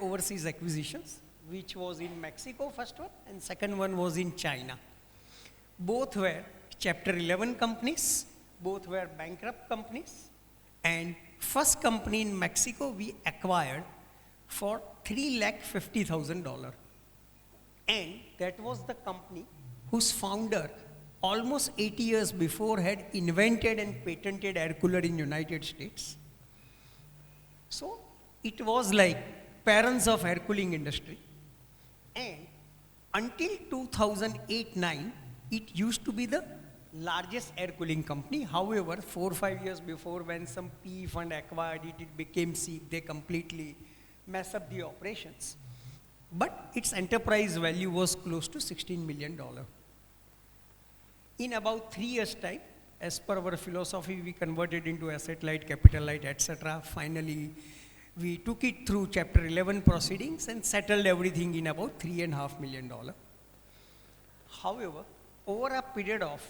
overseas acquisitions, which was in Mexico, first one, and second one was in China. Both were Chapter 11 companies, both were bankrupt companies, and first company in Mexico we acquired for $350,000. And that was the company whose founder almost 80 years before had invented and patented air cooler in United States. So it was like parents of air cooling industry. And until 2008-9, it used to be the largest air cooling company. However, 4 or 5 years before, when some PE fund acquired it, it became cheap. They completely messed up the operations. But its enterprise value was close to $16 million. In about 3 years' time, as per our philosophy, we converted into asset-light, capital-light, etc. Finally, we took it through Chapter 11 proceedings and settled everything in about $3.5 million. However, over a period of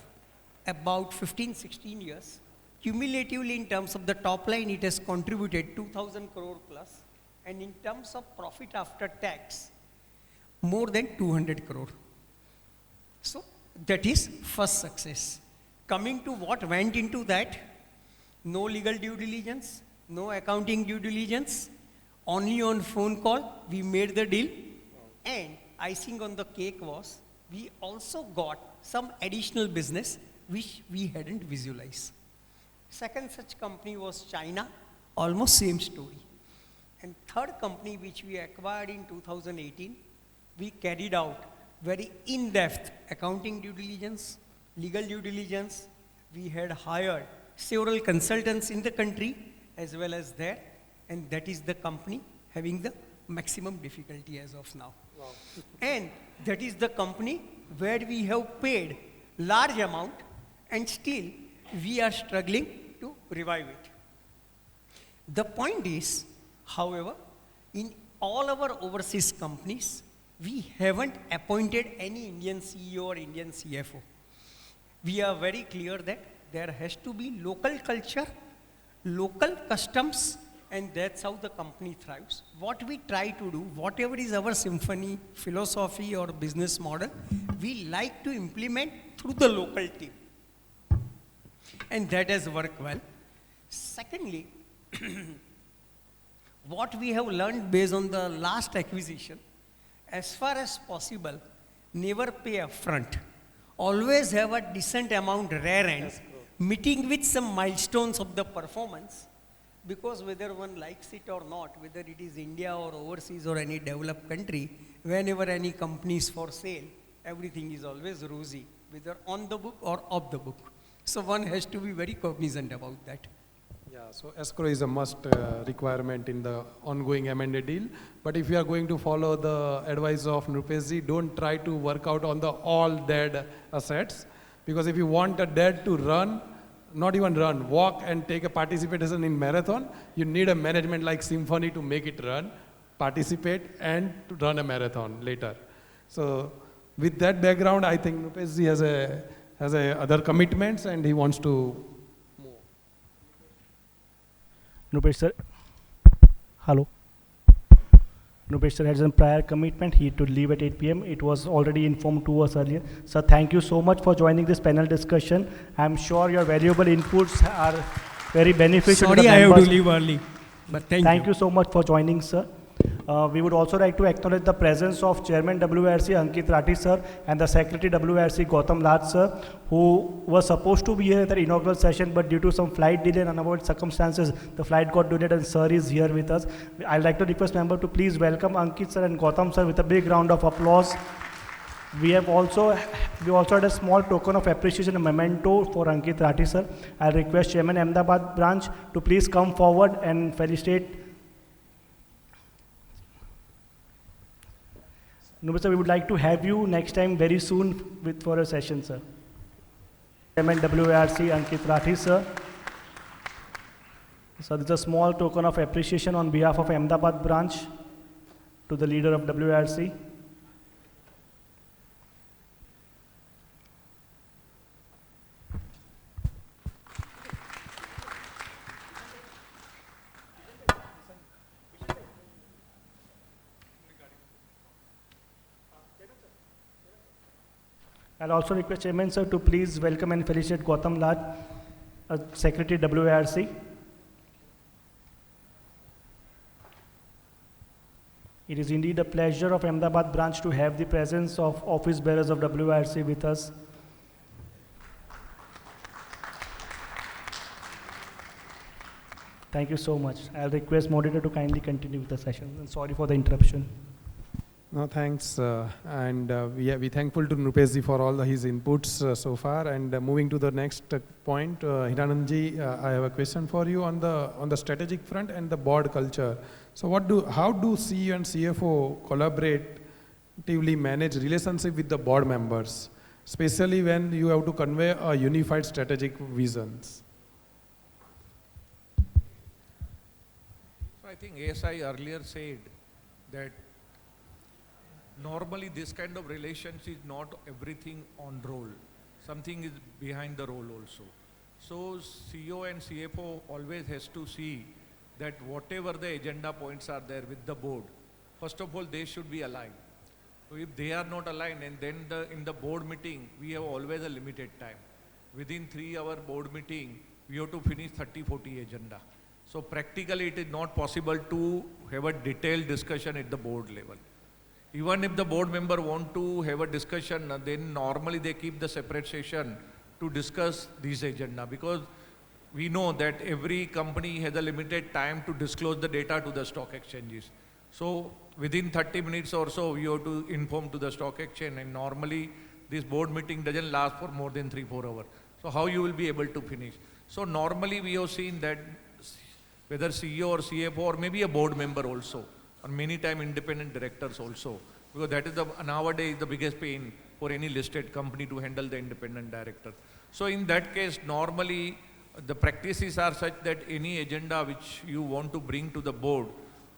about 15, 16 years, Cumulatively, in terms of the top line, it has contributed 2,000 crore plus, and in terms of profit after tax, more than 200 crore. So that is first success. Coming to what went into that, no legal due diligence, no accounting due diligence, only on phone call, we made the deal, and icing on the cake was, we also got some additional business which we hadn't visualized. Second such company was China, almost same story. And third company which we acquired in 2018, we carried out very in-depth accounting due diligence, legal due diligence. We had hired several consultants in the country as well as there, and that is the company having the maximum difficulty as of now. Wow. And that is the company where we have paid large amount and still we are struggling to revive it. The point is, however, in all our overseas companies, we haven't appointed any Indian CEO or Indian CFO. We are very clear that there has to be local culture, local customs, and that's how the company thrives. What we try to do, whatever is our symphony, philosophy or business model, we like to implement through the local team. And that has worked well. Secondly, what we have learned based on the last acquisition, as far as possible, never pay upfront. Always have a decent amount rare end, meeting with some milestones of the performance, because whether one likes it or not, whether it is India or overseas or any developed country, whenever any company is for sale, everything is always rosy, whether on the book or off the book. So one has to be very cognizant about that. Yeah, so escrow is a must requirement in the ongoing M&A deal. But if you are going to follow the advice of Nrupesh, don't try to work out on the all dead assets. Because if you want a dead to run, not even run, walk and take a participation in marathon, you need a management like Symphony to make it run, participate and to run a marathon later. So with that background, I think Nrupesh has other commitments and he wants to move. Nupesh sir, hello. Nupesh sir has a prior commitment. He had to leave at 8 p.m. It was already informed to us earlier. Sir, thank you so much for joining this panel discussion. I'm sure your valuable inputs are very beneficial to the Sorry, I members. have to leave early, but thank you. You so much for joining, sir. We would also like to acknowledge the presence of Chairman WIRC Ankit Rathi sir and the Secretary WIRC Gautam Lad sir, who was supposed to be here at the inaugural session, but due to some flight delay and unavoidable circumstances, the flight got delayed and sir is here with us. I'd like to request member to please welcome Ankit sir and Gautam sir with a big round of applause. We also had a small token of appreciation, a memento for Ankit Rathi sir. I'll request Chairman Ahmedabad branch to please come forward and felicitate. Nupesh sir, we would like to have you next time very soon for a session, sir. Chairman WIRC Ankit Rathi sir. So this is a small token of appreciation on behalf of Ahmedabad branch to the leader of WIRC. I'll also request Chairman sir to please welcome and felicitate Gautam Lad, Secretary WIRC. It is indeed a pleasure of Ahmedabad branch to have the presence of office bearers of WIRC with us. Thank you so much. I'll request moderator to kindly continue with the session. And sorry for the interruption. No, thanks. We thankful to Nrupesh for all his inputs so far. And moving to the next point, Hiranandji, I have a question for you on the strategic front and the board culture. So how do CEO and CFO collaboratively manage relationship with the board members, especially when you have to convey a unified strategic visions? So I think as I earlier said that normally this kind of relationship is not everything on role. Something is behind the role also. So CEO and CFO always has to see that whatever the agenda points are there with the board, first of all, they should be aligned. So if they are not aligned, and then in the board meeting, we have always a limited time. Within 3-hour board meeting, we have to finish 30-40 agenda. So practically it is not possible to have a detailed discussion at the board level. Even if the board member want to have a discussion, then normally they keep the separate session to discuss these agenda, because we know that every company has a limited time to disclose the data to the stock exchanges. So within 30 minutes or so, you have to inform to the stock exchange, and normally this board meeting doesn't last for more than 3-4 hours. So how you will be able to finish? So normally we have seen that whether CEO or CFO or maybe a board member also, or many time independent directors also, because that is nowadays the biggest pain for any listed company to handle the independent director. So in that case, normally the practices are such that any agenda which you want to bring to the board,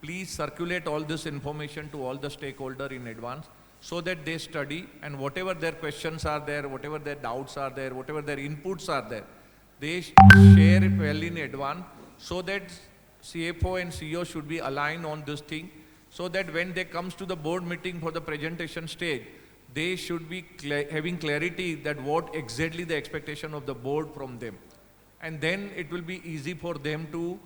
please circulate all this information to all the stakeholders in advance, so that they study, and whatever their questions are there, whatever their doubts are there, whatever their inputs are there, they share it well in advance, so that CFO and CEO should be aligned on this thing, so that when they comes to the board meeting for the presentation stage, they should be having clarity that what exactly the expectation of the board from them. And then it will be easy for them to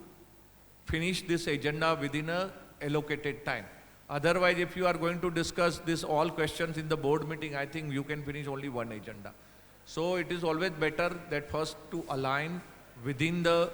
finish this agenda within a allocated time. Otherwise, if you are going to discuss this all questions in the board meeting, I think you can finish only one agenda. So it is always better that first to align within the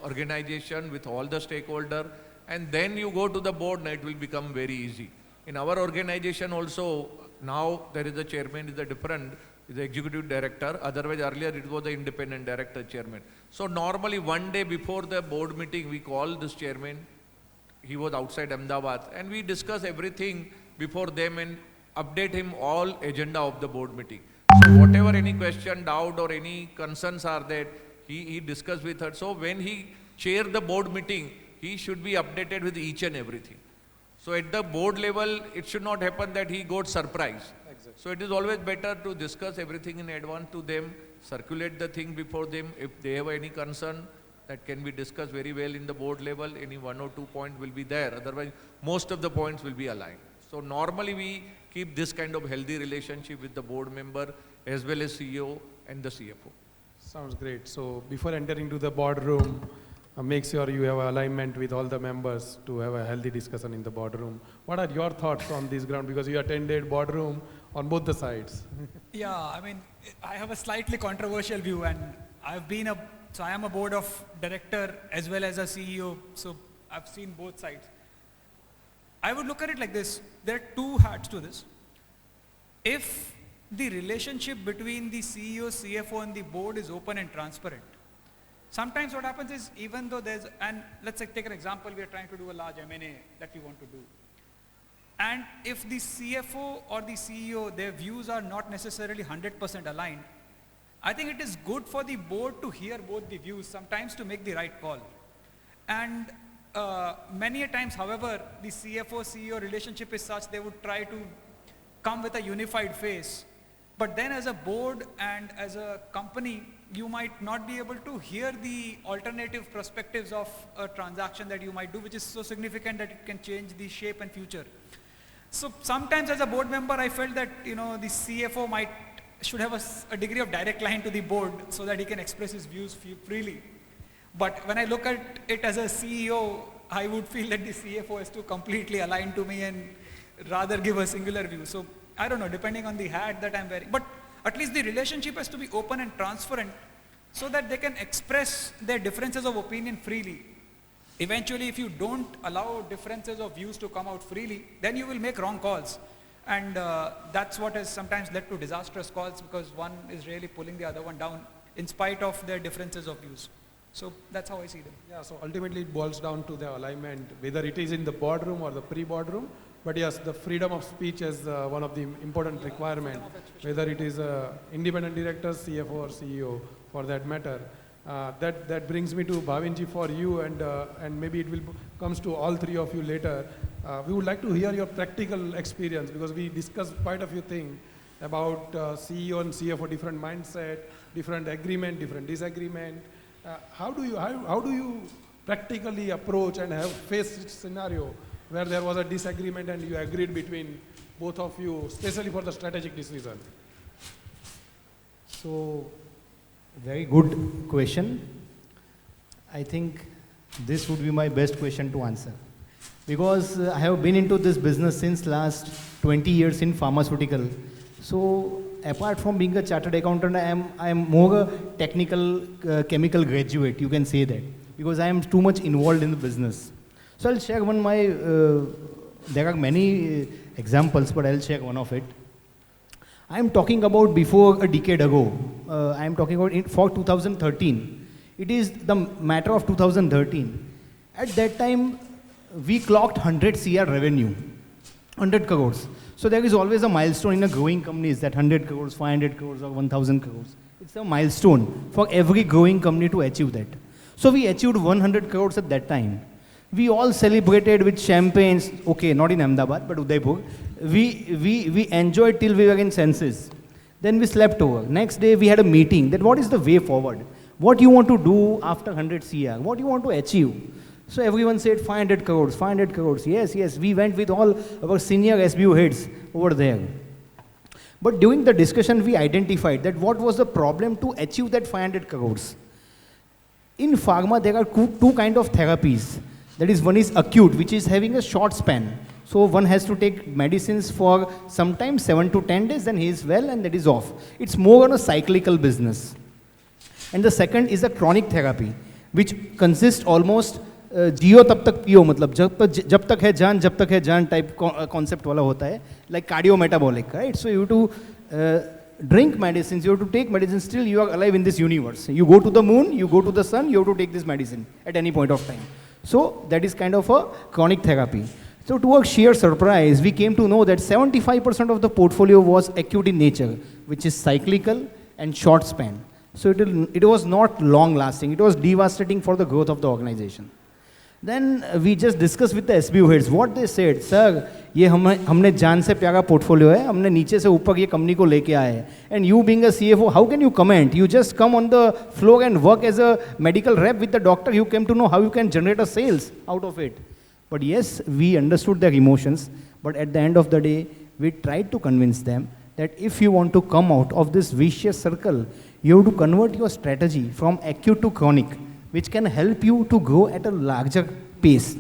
organization with all the stakeholders, and then you go to the board, and it will become very easy. In our organization also, now there is a chairman, is a different, is the executive director. Otherwise, earlier it was the independent director chairman. So normally one day before the board meeting, we call this chairman. He was outside Ahmedabad, and we discuss everything before them and update him all agenda of the board meeting. So whatever any question, doubt or any concerns are there, he discussed with her. So when he chair the board meeting, he should be updated with each and everything. So at the board level, it should not happen that he got surprised. Exactly. So it is always better to discuss everything in advance to them, circulate the thing before them. If they have any concern, that can be discussed very well in the board level. Any 1 or 2 points will be there. Otherwise, most of the points will be aligned. So normally we keep this kind of healthy relationship with the board member as well as CEO and the CFO. Sounds great. So before entering to the boardroom, make sure you have alignment with all the members to have a healthy discussion in the boardroom. What are your thoughts on this ground? Because you attended boardroom on both the sides. Yeah, I mean, I have a slightly controversial view, and I am a board of director as well as a CEO, so I've seen both sides. I would look at it like this. There are two hats to this. If the relationship between the CEO, CFO and the board is open and transparent, sometimes what happens is, even though and let's say take an example, we are trying to do a large M&A that we want to do. And if the CFO or the CEO, their views are not necessarily 100% aligned, I think it is good for the board to hear both the views, sometimes to make the right call. And many a times, however, the CFO-CEO relationship is such they would try to come with a unified face. But then as a board and as a company, you might not be able to hear the alternative perspectives of a transaction that you might do, which is so significant that it can change the shape and future. So sometimes as a board member, I felt that the CFO should have a degree of direct line to the board so that he can express his views freely. But when I look at it as a CEO, I would feel that the CFO has to completely align to me and rather give a singular view. So I don't know, depending on the hat that I'm wearing. But at least the relationship has to be open and transparent so that they can express their differences of opinion freely. Eventually, if you don't allow differences of views to come out freely, then you will make wrong calls. And that's what has sometimes led to disastrous calls, because one is really pulling the other one down in spite of their differences of views. So that's how I see them. Yeah, so ultimately it boils down to the alignment, whether it is in the boardroom or the pre-boardroom. But yes, the freedom of speech is one of the important requirements, whether it is independent director, CFO or CEO for that matter. That brings me to Bhavinji for you, and maybe it comes to all three of you later. We would like to hear your practical experience, because we discussed quite a few things. about CEO and CFO, different mindset, different agreement, different disagreement. How do you practically approach and have faced scenario where there was a disagreement and you agreed between both of you, especially for the strategic decision? So, very good question. I think this would be my best question to answer. Because I have been into this business since last 20 years in pharmaceutical. So, apart from being a chartered accountant, I am more a technical chemical graduate, you can say that. Because I am too much involved in the business. So, I'll share there are many examples, but I'll share one of it. I am talking about before a decade ago. I am talking about for 2013. It is the matter of 2013. At that time, we clocked 100 CR revenue, 100 crores. So there is always a milestone in a growing company is that 100 crores, 500 crores or 1000 crores. It's a milestone for every growing company to achieve that. So we achieved 100 crores at that time. We all celebrated with champagnes, okay, not in Ahmedabad, but Udaipur. We enjoyed till we were in senses. Then we slept over. Next day we had a meeting that what is the way forward? What you want to do after 100 CR? What you want to achieve? So everyone said 500 crores, 500 crores. Yes, yes, we went with all our senior SBU heads over there. But during the discussion we identified that what was the problem to achieve that 500 crores. In pharma there are two kind of therapies. That is, one is acute, which is having a short span. So one has to take medicines for sometimes 7 to 10 days, then he is well and that is off. It's more on a cyclical business. And the second is a chronic therapy, which consists almost जियो तब तक पियो, मतलब जब तक है जान type concept वाला होता है, like cardiometabolic, right? So you have to drink medicines, you have to take medicines, still you are alive in this universe. You go to the moon, you go to the sun, you have to take this medicine at any point of time. So that is kind of a chronic therapy. So to our sheer surprise, we came to know that 75% of the portfolio was acute in nature, which is cyclical and short span. So it was not long lasting, it was devastating for the growth of the organization. Then we just discussed with the SBU heads. What they said, sir, ये हमने जान से प्यारा portfolio है, हमने नीचे से ऊपर ये company को लेके आए हैं. And you being a CFO, how can you comment? You just come on the floor and work as a medical rep with the doctor. You came to know how you can generate a sales out of it. But yes, we understood their emotions. But at the end of the day, we tried to convince them that if you want to come out of this vicious circle, you have to convert your strategy from acute to chronic, which can help you to grow at a larger pace.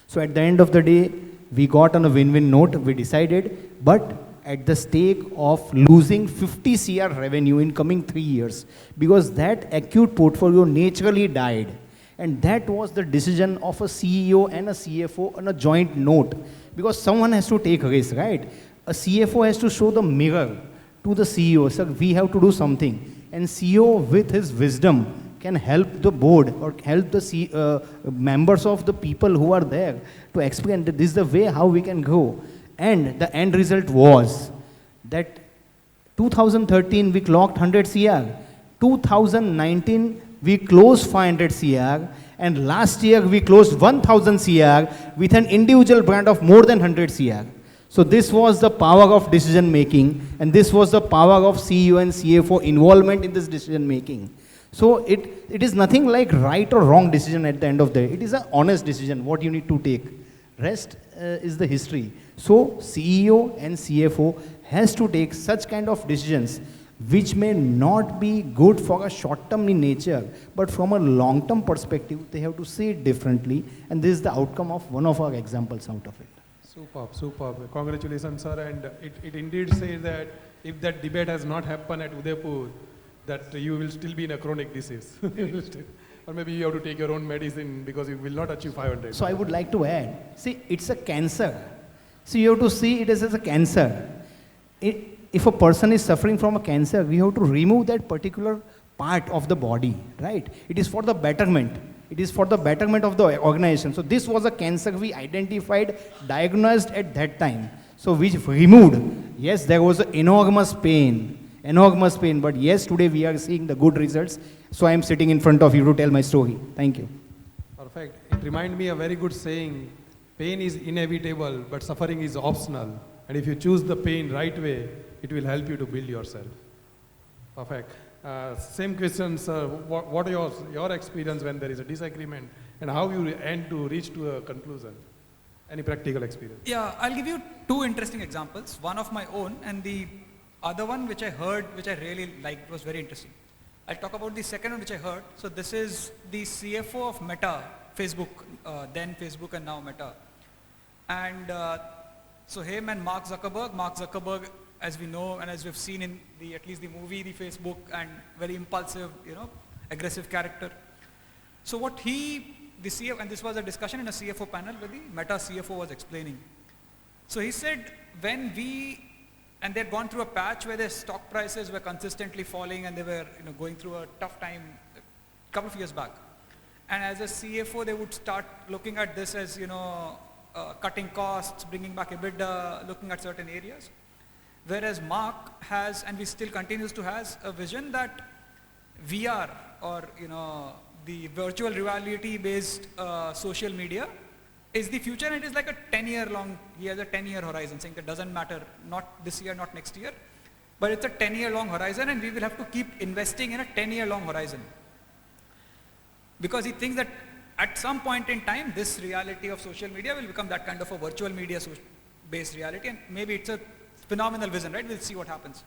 So at the end of the day, we got on a win-win note, we decided, but at the stake of losing 50 CR revenue in coming 3 years, because that acute portfolio naturally died. And that was the decision of a CEO and a CFO on a joint note, because someone has to take a risk, right? A CFO has to show the mirror to the CEO, so we have to do something. And CEO with his wisdom can help the board or help the members of the people who are there to explain that this is the way how we can grow. And the end result was that 2013 we clocked 100 CR, 2019 we closed 500 CR, and last year we closed 1000 CR with an individual brand of more than 100 CR. So this was the power of decision making, and this was the power of CEO and CFO involvement in this decision making. So it is nothing like right or wrong decision at the end of the day. It is an honest decision, what you need to take. Rest is the history. So CEO and CFO has to take such kind of decisions which may not be good for a short-term in nature, but from a long-term perspective, they have to see it differently, and this is the outcome of one of our examples out of it. Superb, superb. Congratulations, sir. And it indeed says that if that debate has not happened at Udaipur, that you will still be in a chronic disease. Or maybe you have to take your own medicine because you will not achieve 500. So I would like to add, see, it's a cancer. So you have to see it as a cancer. If a person is suffering from a cancer, we have to remove that particular part of the body, right? It is for the betterment. It is for the betterment of the organization. So this was a cancer we identified, diagnosed at that time. So we removed. Yes, there was enormous pain, but yes, today we are seeing the good results. So I am sitting in front of you to tell my story. Thank you. Perfect. It reminds me a very good saying, pain is inevitable, but suffering is optional. And if you choose the pain right way, it will help you to build yourself. Perfect. Same questions, what are your experience when there is a disagreement and how you end to reach to a conclusion? Any practical experience? Yeah, I'll give you two interesting examples, one of my own and the other one which I heard, which I really liked, was very interesting. I'll talk about the second one which I heard. So this is the CFO of Meta, Facebook, then Facebook and now Meta. And so him and Mark Zuckerberg, as we know and as we've seen in at least the movie, the Facebook, and very impulsive, aggressive character. So what the CFO, and this was a discussion in a CFO panel where the Meta CFO was explaining. So he said and they'd gone through a patch where their stock prices were consistently falling and they were going through a tough time a couple of years back. And as a CFO, they would start looking at this as, cutting costs, bringing back EBITDA, looking at certain areas. Whereas Mark has, and we still continues to has, a vision that VR or, the virtual reality based social media is the future, and it is like a 10-year long, he has a 10-year horizon, saying that doesn't matter, not this year, not next year, but it's a 10-year long horizon and we will have to keep investing in a 10-year long horizon. Because he thinks that at some point in time, this reality of social media will become that kind of a virtual media based reality, and maybe it's a phenomenal vision, right? We'll see what happens.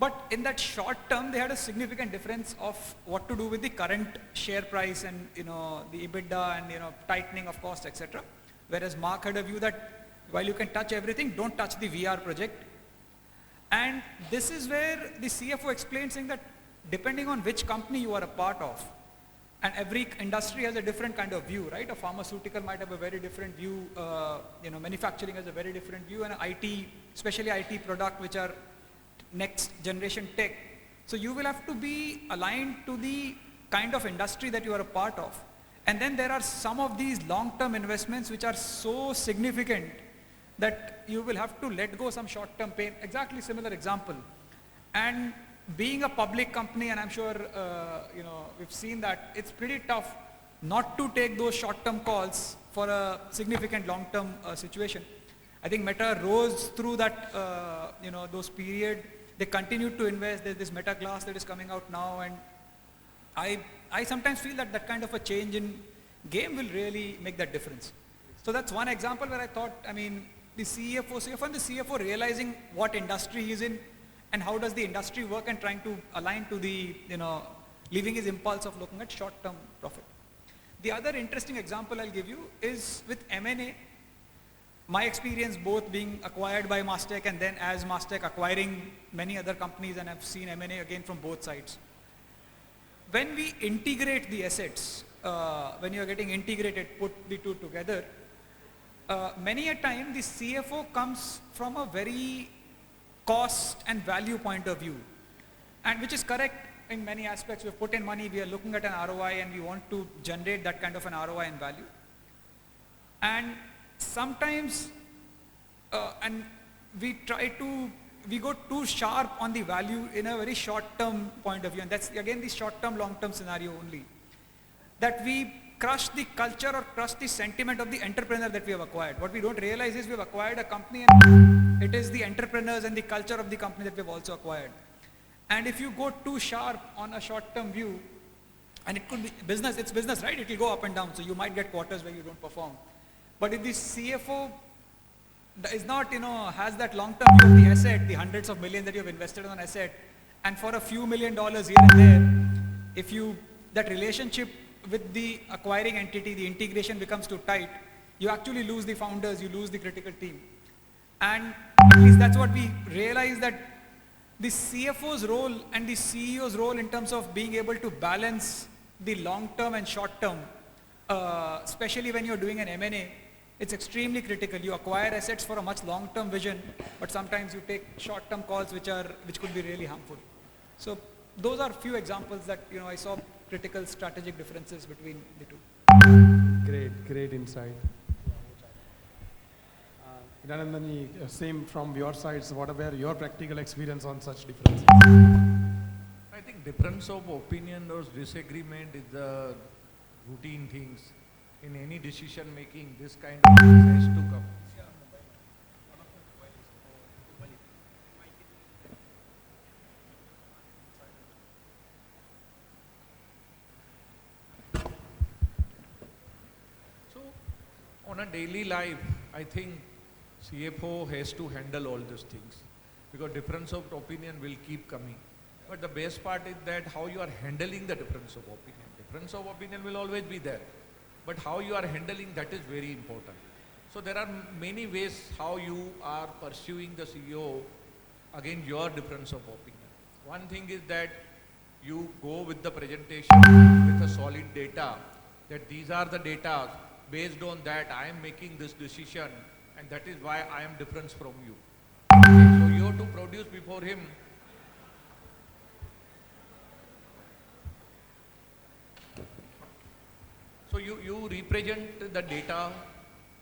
But in that short term, they had a significant difference of what to do with the current share price and the EBITDA and tightening of costs, etc. Whereas Mark had a view that while you can touch everything, don't touch the VR project. And this is where the CFO explained, saying that depending on which company you are a part of, and every industry has a different kind of view, right? A pharmaceutical might have a very different view, manufacturing has a very different view, and IT, especially IT product, which are next generation tech. So you will have to be aligned to the kind of industry that you are a part of. And then there are some of these long-term investments which are so significant that you will have to let go some short-term pain. Exactly similar example. And being a public company, and I'm sure we've seen that it's pretty tough not to take those short-term calls for a significant long-term situation. I think Meta rose through that, those period. They continued to invest. There's this Meta Glass that is coming out now, and I sometimes feel that that kind of a change in game will really make that difference. So that's one example where I thought, the CFO and the CFO realizing what industry he's in and how does the industry work and trying to align to the, leaving his impulse of looking at short-term profit. The other interesting example I'll give you is with M&A. My experience both being acquired by Mastech and then as Mastech acquiring many other companies, and I've seen M&A again from both sides. When we integrate the assets, when you're getting integrated, put the two together, many a time the CFO comes from a very cost and value point of view, and which is correct in many aspects. We've put in money, we are looking at an ROI and we want to generate that kind of an ROI and value. And sometimes, and we go too sharp on the value in a very short-term point of view, and that's again the short-term, long-term scenario only. That we crush the culture or crush the sentiment of the entrepreneur that we have acquired. What we don't realize is we have acquired a company and it is the entrepreneurs and the culture of the company that we have also acquired. And if you go too sharp on a short-term view, and it could be business, it's business, right? It will go up and down, so you might get quarters where you don't perform. But if the CFO is not, has that long-term view of the asset, the hundreds of millions that you have invested on an asset, and for a few $1 million here and there, if that relationship with the acquiring entity, the integration becomes too tight, you actually lose the founders, you lose the critical team. And at least that's what we realize, that the CFO's role and the CEO's role in terms of being able to balance the long-term and short-term, especially when you're doing an M&A, it's extremely critical. You acquire assets for a much long-term vision, but sometimes you take short-term calls which could be really harmful. So those are few examples that I saw critical strategic differences between the two. Great insight. Hiranandani, same from your sides, what were your practical experience on such differences? I think difference of opinion or disagreement is the routine things. In any decision making, this kind of things has to come. on a daily life, I think CFO has to handle all these things because difference of opinion will keep coming. But the best part is that how you are handling the difference of opinion. Difference of opinion will always be there, but how you are handling that is very important. So there are many ways how you are pursuing the CEO against your difference of opinion. One thing is that you go with the presentation with a solid data, that these are the data, based on that I am making this decision and that is why I am different from you. Okay, so you have to produce before him so you represent the data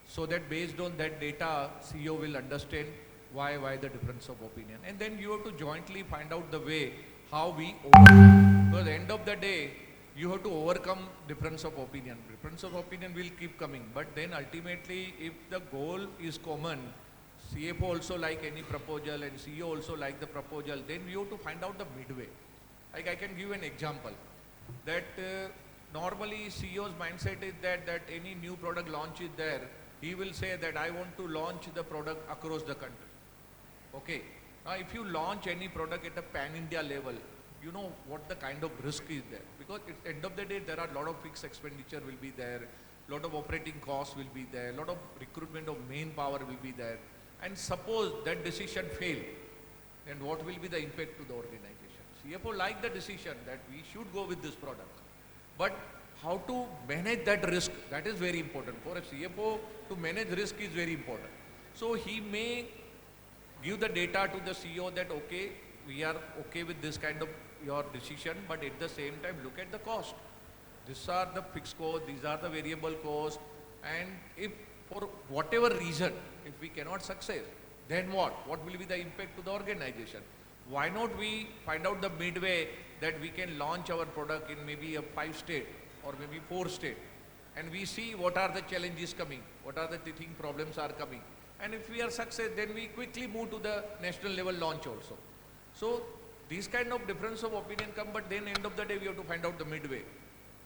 so that based on that data CEO will understand why the difference of opinion, and then you have to jointly find out the way how we overcome. So at the end of the day, you have to overcome difference of opinion. Difference of opinion will keep coming, but then ultimately if the goal is common, CFO also like any proposal and CEO also like the proposal, then you have to find out the midway. Like I can give an example that normally CEO's mindset is that any new product launch is there, he will say that I want to launch the product across the country. Okay. Now if you launch any product at a pan-India level, you know what the kind of risk is there, because at the end of the day there are a lot of fixed expenditure will be there, lot of operating costs will be there, lot of recruitment of main power will be there, and suppose that decision fail, then what will be the impact to the organization? CFO like the decision that we should go with this product, but how to manage that risk, that is very important. For a CFO to manage risk is very important. So he may give the data to the CEO that okay, we are okay with this kind of your decision, but at the same time look at the cost. These are the fixed cost, these are the variable cost, and if for whatever reason, if we cannot succeed, then what? What will be the impact to the organization? Why not we find out the midway that we can launch our product in maybe a 5 state or maybe 4 state, and we see what are the challenges coming, what are the teething problems are coming, and if we are success, then we quickly move to the national level launch also. So these kind of difference of opinion come, but then end of the day we have to find out the midway,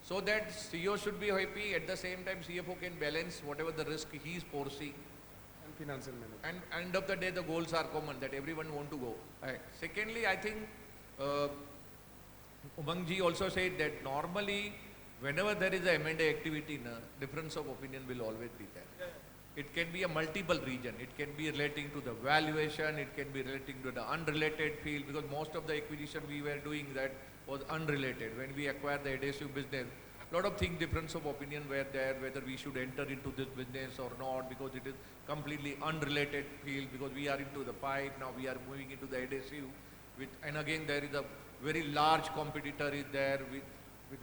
so that CEO should be happy, at the same time CFO can balance whatever the risk he is foreseeing. And financial management. And end of the day the goals are common, that everyone want to go. Secondly, I think Umangji also said that normally whenever there is a M&A activity, difference of opinion will always be there. It can be a multiple region, it can be relating to the valuation, it can be relating to the unrelated field, because most of the acquisition we were doing that was unrelated. When we acquired the adhesive business, lot of things, difference of opinion were there, whether we should enter into this business or not, because it is completely unrelated field, because we are into the pipe, now we are moving into the adhesive, and again there is a very large competitor is there, with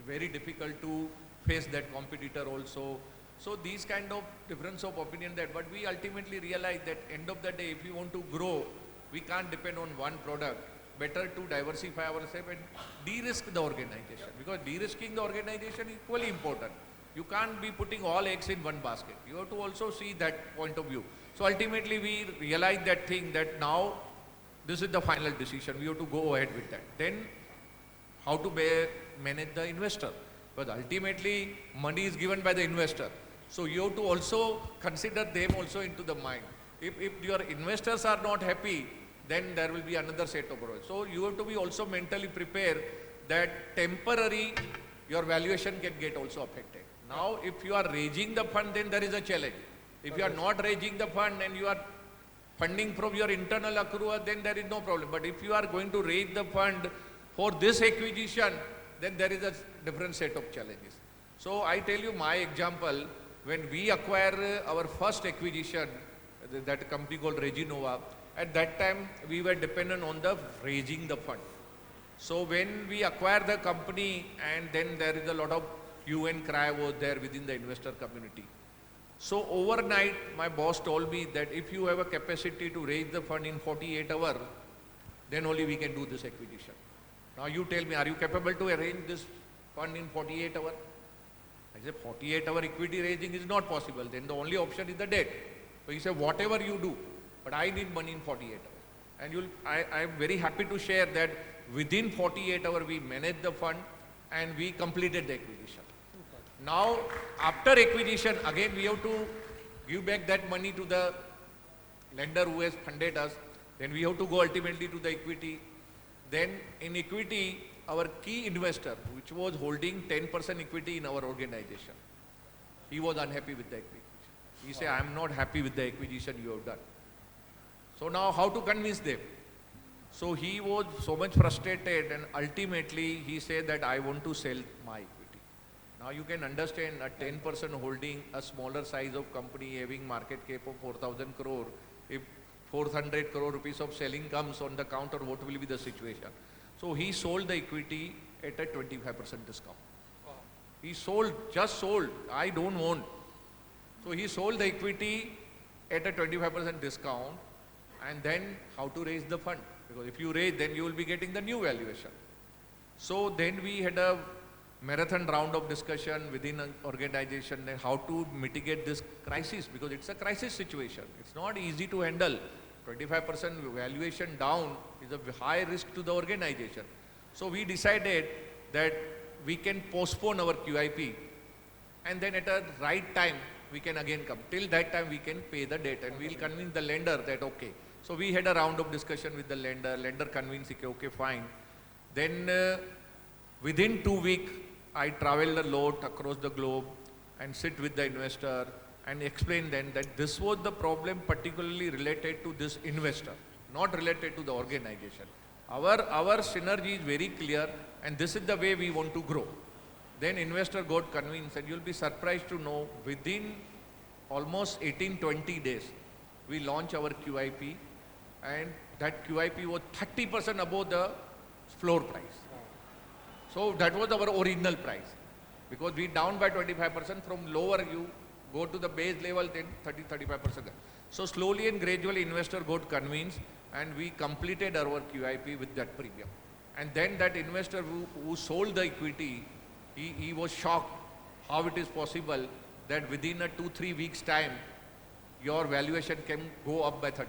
very difficult to face that competitor also. So these kind of difference of opinion that, but we ultimately realize that end of the day, if we want to grow, we can't depend on one product. Better to diversify ourselves and de-risk the organization, because de-risking the organization is equally important. You can't be putting all eggs in one basket. You have to also see that point of view. So ultimately we realize that thing, that now this is the final decision. We have to go ahead with that. Then how to manage the investor, because ultimately money is given by the investor. So you have to also consider them also into the mind. If your investors are not happy, then there will be another set of problems. So you have to be also mentally prepared that temporary your valuation can get also affected. Now if you are raising the fund, then there is a challenge. If you are not raising the fund and you are funding from your internal accrual, then there is no problem. But if you are going to raise the fund for this acquisition, then there is a different set of challenges. So I tell you my example, when we acquire our first acquisition, that company called Reginova, at that time we were dependent on the raising the fund. So when we acquire the company, and then there is a lot of hue and cry was there within the investor community. So overnight my boss told me that if you have a capacity to raise the fund in 48 hours, then only we can do this acquisition. Now you tell me, are you capable to arrange this fund in 48 hours? I said 48-hour equity raising is not possible. Then the only option is the debt. So he said, whatever you do, but I need money in 48 hours. And I am very happy to share that within 48 hours we managed the fund and we completed the acquisition. Now after acquisition, again we have to give back that money to the lender who has funded us. Then we have to go ultimately to the equity. Then in equity, our key investor, which was holding 10% equity in our organization, he was unhappy with the acquisition. He said, I am not happy with the acquisition you have done. So now how to convince them? So he was so much frustrated, and ultimately he said that I want to sell my equity. Now you can understand a 10% holding a smaller size of company having market cap of 4,000 crore. If 400 crore rupees of selling comes on the counter, what will be the situation? So he sold the equity at a 25% discount. He sold, just sold, I don't want. So he sold the equity at a 25% discount, and then how to raise the fund? Because if you raise, then you will be getting the new valuation. So then we had a marathon round of discussion within an organization that how to mitigate this crisis, because it's a crisis situation. It's not easy to handle. 25% valuation down is a high risk to the organization. So we decided that we can postpone our QIP, and then at a right time we can again come. Till that time we can pay the debt, and we'll convince the lender that okay. So we had a round of discussion with the lender. Lender convinced, okay, fine. Then within 2 weeks, I traveled a lot across the globe and sit with the investor and explain then that this was the problem particularly related to this investor, not related to the organization. Our synergy is very clear, and this is the way we want to grow. Then investor got convinced, and you'll be surprised to know within almost 18-20 days, we launched our QIP, and that QIP was 30% above the floor price. So that was our original price, because we down by 25%. From lower you go to the base level, then 30-35%. So slowly and gradually investor got convinced, and we completed our QIP with that premium. And then that investor who sold the equity, he was shocked how it is possible that within a 2-3 weeks time, your valuation can go up by 30%.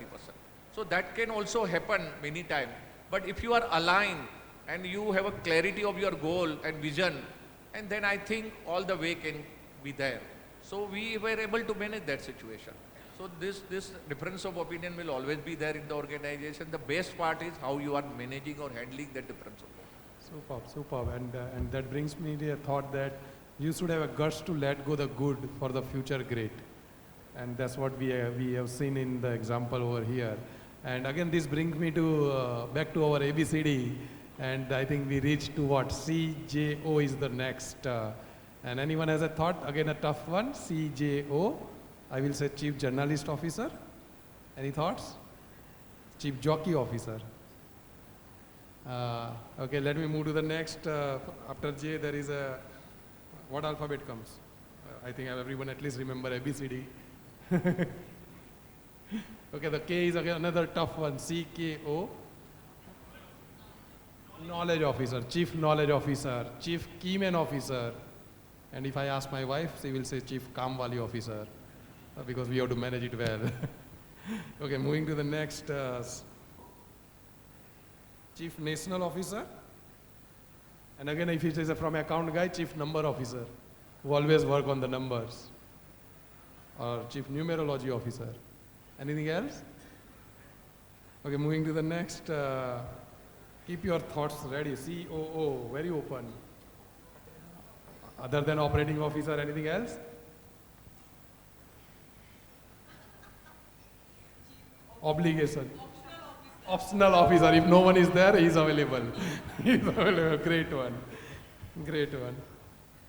So that can also happen many times. But if you are aligned and you have a clarity of your goal and vision, and then I think all the way can be there. So we were able to manage that situation. So this difference of opinion will always be there in the organization. The best part is how you are managing or handling that difference of opinion. Superb. And that brings me to a thought that you should have a guts to let go the good for the future great. And that's what we have seen in the example over here. And again, this brings me to back to our ABCD. And I think we reached to what? CJO is the next. And anyone has a thought? Again, a tough one. CJO. I will say Chief Journalist Officer. Any thoughts? Chief Jockey Officer. Okay, let me move to the next. After J, there is a, what alphabet comes? I think everyone at least remember ABCD. Okay, the K is again another tough one. CKO. Knowledge Officer, Chief Knowledge Officer, Chief Keyman Officer. And if I ask my wife, she will say Chief Kamwali Officer, because we have to manage it well. Okay, moving to the next. Chief National Officer. And again, if it is from account guy, Chief Number Officer, who always work on the numbers. Or Chief Numerology Officer. Anything else? Okay, moving to the next. Keep your thoughts ready. COO, very open. Other than operating officer, anything else? Obligation. Optional officer. If no one is there, he is available. He is available. Great one. Great one.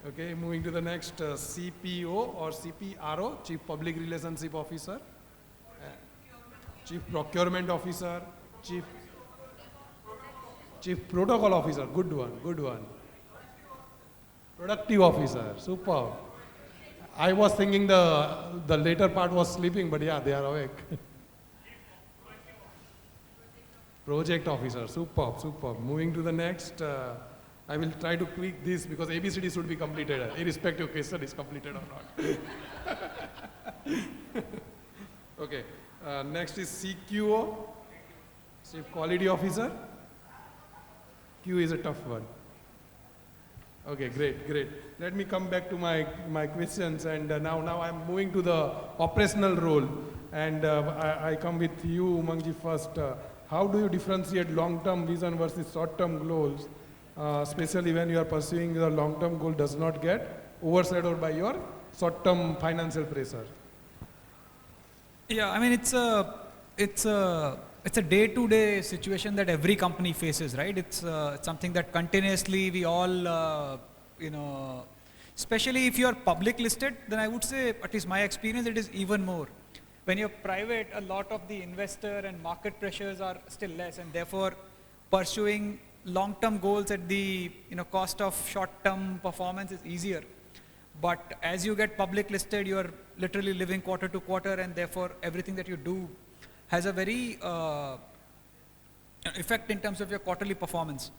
Okay, moving to the next. CPO or CPRO, Chief Public Relationship Officer. Chief Procurement Officer. Chief Protocol Officer. Good one. Good one. Productive Officer. Superb. I was thinking the later part was sleeping, but yeah, they are awake. Project Officer. Superb. Superb. Moving to the next. I will try to tweak this because ABCD should be completed, irrespective of question is completed or not. Okay. Next is CQO, Chief Quality Officer. Q is a tough one. Okay, great, great. Let me come back to my questions, and now I'm moving to the operational role. And I come with you, Umangji, first. How do you differentiate long-term vision versus short-term goals, especially when you are pursuing the long-term goal does not get overshadowed by your short-term financial pressure? Yeah, I mean, it's a day-to-day situation that every company faces, right? It's something that continuously we all, especially if you are public listed, then I would say, at least my experience, it is even more. When you're private, a lot of the investor and market pressures are still less, and therefore pursuing long-term goals at the cost of short-term performance is easier. But as you get public listed, you are literally living quarter to quarter, and therefore everything that you do has a very effect in terms of your quarterly performance.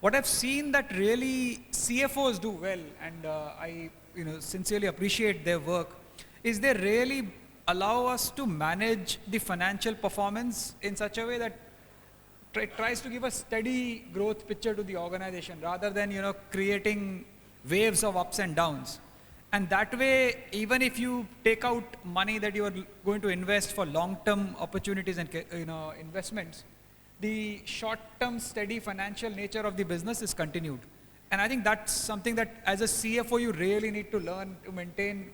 What I've seen that really CFOs do well, and I sincerely appreciate their work, is they really allow us to manage the financial performance in such a way that tries to give a steady growth picture to the organization rather than creating waves of ups and downs. And that way, even if you take out money that you are going to invest for long-term opportunities and investments, the short-term steady financial nature of the business is continued. And I think that's something that as a CFO you really need to learn to maintain,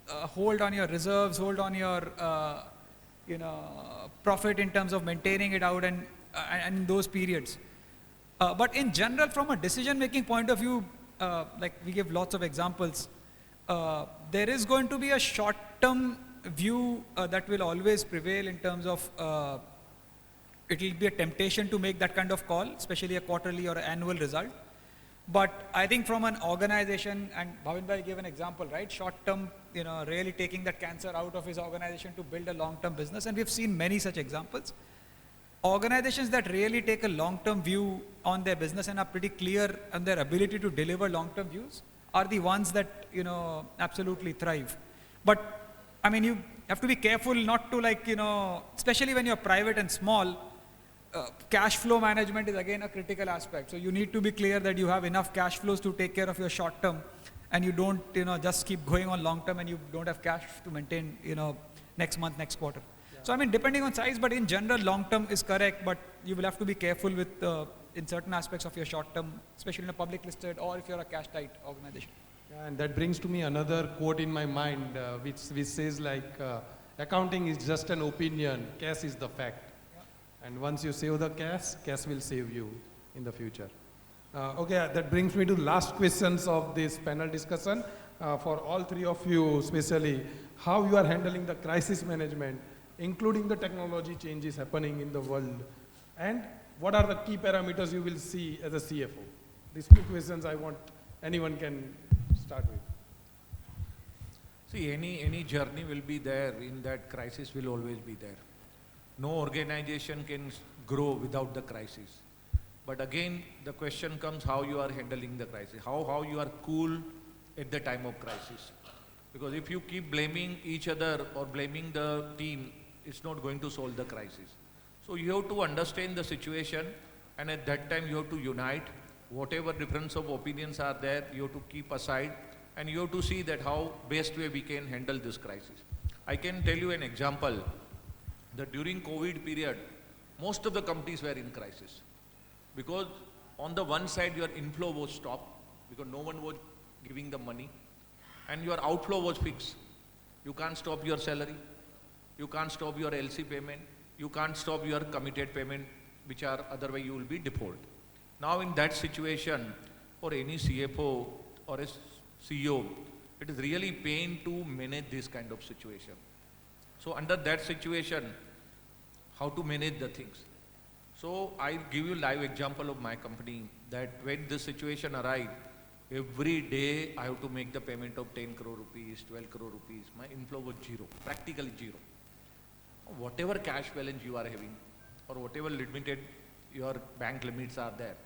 hold on your reserves, hold on your profit in terms of maintaining it out and in those periods. But in general, from a decision-making point of view, like we give lots of examples, there is going to be a short-term view that will always prevail in terms of it will be a temptation to make that kind of call, especially a quarterly or annual result. But I think from an organization, and Bhavin Bhai gave an example, right? Short-term, really taking that cancer out of his organization to build a long-term business, and we've seen many such examples. Organizations that really take a long-term view on their business and are pretty clear on their ability to deliver long-term views are the ones that absolutely thrive. But I mean, you have to be careful not to especially when you're private and small. Cash flow management is again a critical aspect. So you need to be clear that you have enough cash flows to take care of your short term, and you don't just keep going on long term and you don't have cash to maintain next month, next quarter. Yeah. So I mean, depending on size, but in general long term is correct, but you will have to be careful with in certain aspects of your short term, especially in a public listed or if you're a cash tight organization. Yeah, and that brings to me another quote in my mind which says accounting is just an opinion, cash is the fact. And once you save the cash will save you in the future. Okay, that brings me to the last questions of this panel discussion. For all three of you, especially, how you are handling the crisis management, including the technology changes happening in the world, and what are the key parameters you will see as a CFO? These two questions I want anyone can start with. See, any journey will be there, in that crisis will always be there. No organization can grow without the crisis. But again, the question comes how you are handling the crisis, how you are cool at the time of crisis. Because if you keep blaming each other or blaming the team, it's not going to solve the crisis. So you have to understand the situation, and at that time you have to unite. Whatever difference of opinions are there, you have to keep aside, and you have to see that how best way we can handle this crisis. I can tell you an example. That during COVID period, most of the companies were in crisis. Because on the one side, your inflow was stopped, because no one was giving the money, and your outflow was fixed. You can't stop your salary, you can't stop your LC payment, you can't stop your committed payment, which are otherwise you will be default. Now in that situation, for any CFO or a CEO, it is really pain to manage this kind of situation. So under that situation, how to manage the things. So I give you live example of my company that when this situation arrived, every day I have to make the payment of 10 crore rupees, 12 crore rupees. My inflow was zero, practically zero. Whatever cash balance you are having or whatever limited your bank limits are there,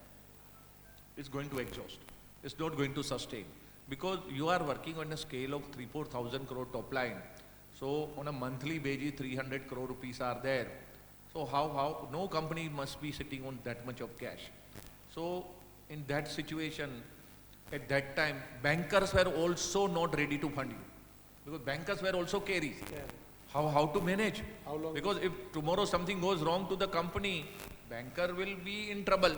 it's going to exhaust. It's not going to sustain because you are working on a scale of 3,000-4,000 crore top line. So on a monthly basis, 300 crore rupees are there. So how no company must be sitting on that much of cash. So in that situation, at that time, bankers were also not ready to fund you. Because bankers were also carries. How to manage? Because if tomorrow something goes wrong to the company, banker will be in trouble.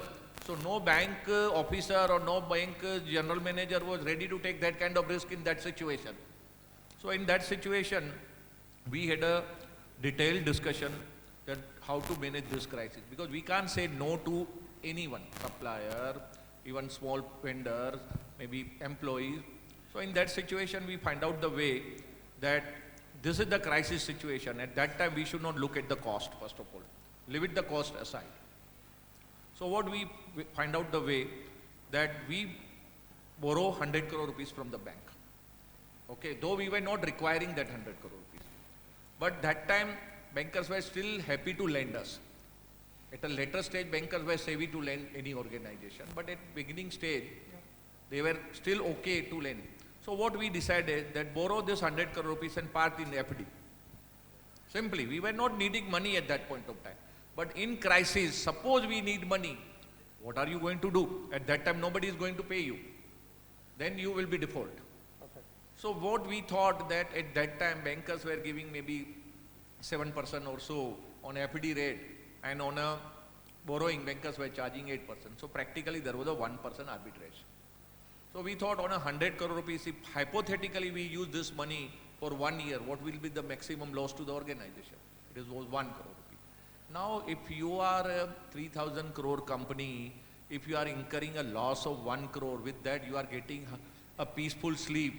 So no bank officer or no bank general manager was ready to take that kind of risk in that situation. So in that situation, we had a detailed discussion that how to manage this crisis. Because we can't say no to anyone, supplier, even small vendors, maybe employees. So in that situation, we find out the way that this is the crisis situation. At that time, we should not look at the cost, first of all. Leave the cost aside. So what we find out the way that we borrow 100 crore rupees from the bank. Okay, though we were not requiring that 100 crore rupees. But that time, bankers were still happy to lend us. At a later stage, bankers were savvy to lend any organization. But at beginning stage, they were still okay to lend. So what we decided that borrow this 100 crore rupees and park in FD. Simply, we were not needing money at that point of time. But in crisis, suppose we need money, what are you going to do? At that time, nobody is going to pay you. Then you will be default. Okay. So what we thought that at that time, bankers were giving maybe 7% or so on FD rate, and on a borrowing, bankers were charging 8%. So practically, there was a 1% arbitrage. So we thought on 100 crore rupees, if hypothetically we use this money for 1 year, what will be the maximum loss to the organization? It was 1 crore rupees. Now, if you are a 3,000 crore company, if you are incurring a loss of 1 crore, with that you are getting a peaceful sleep,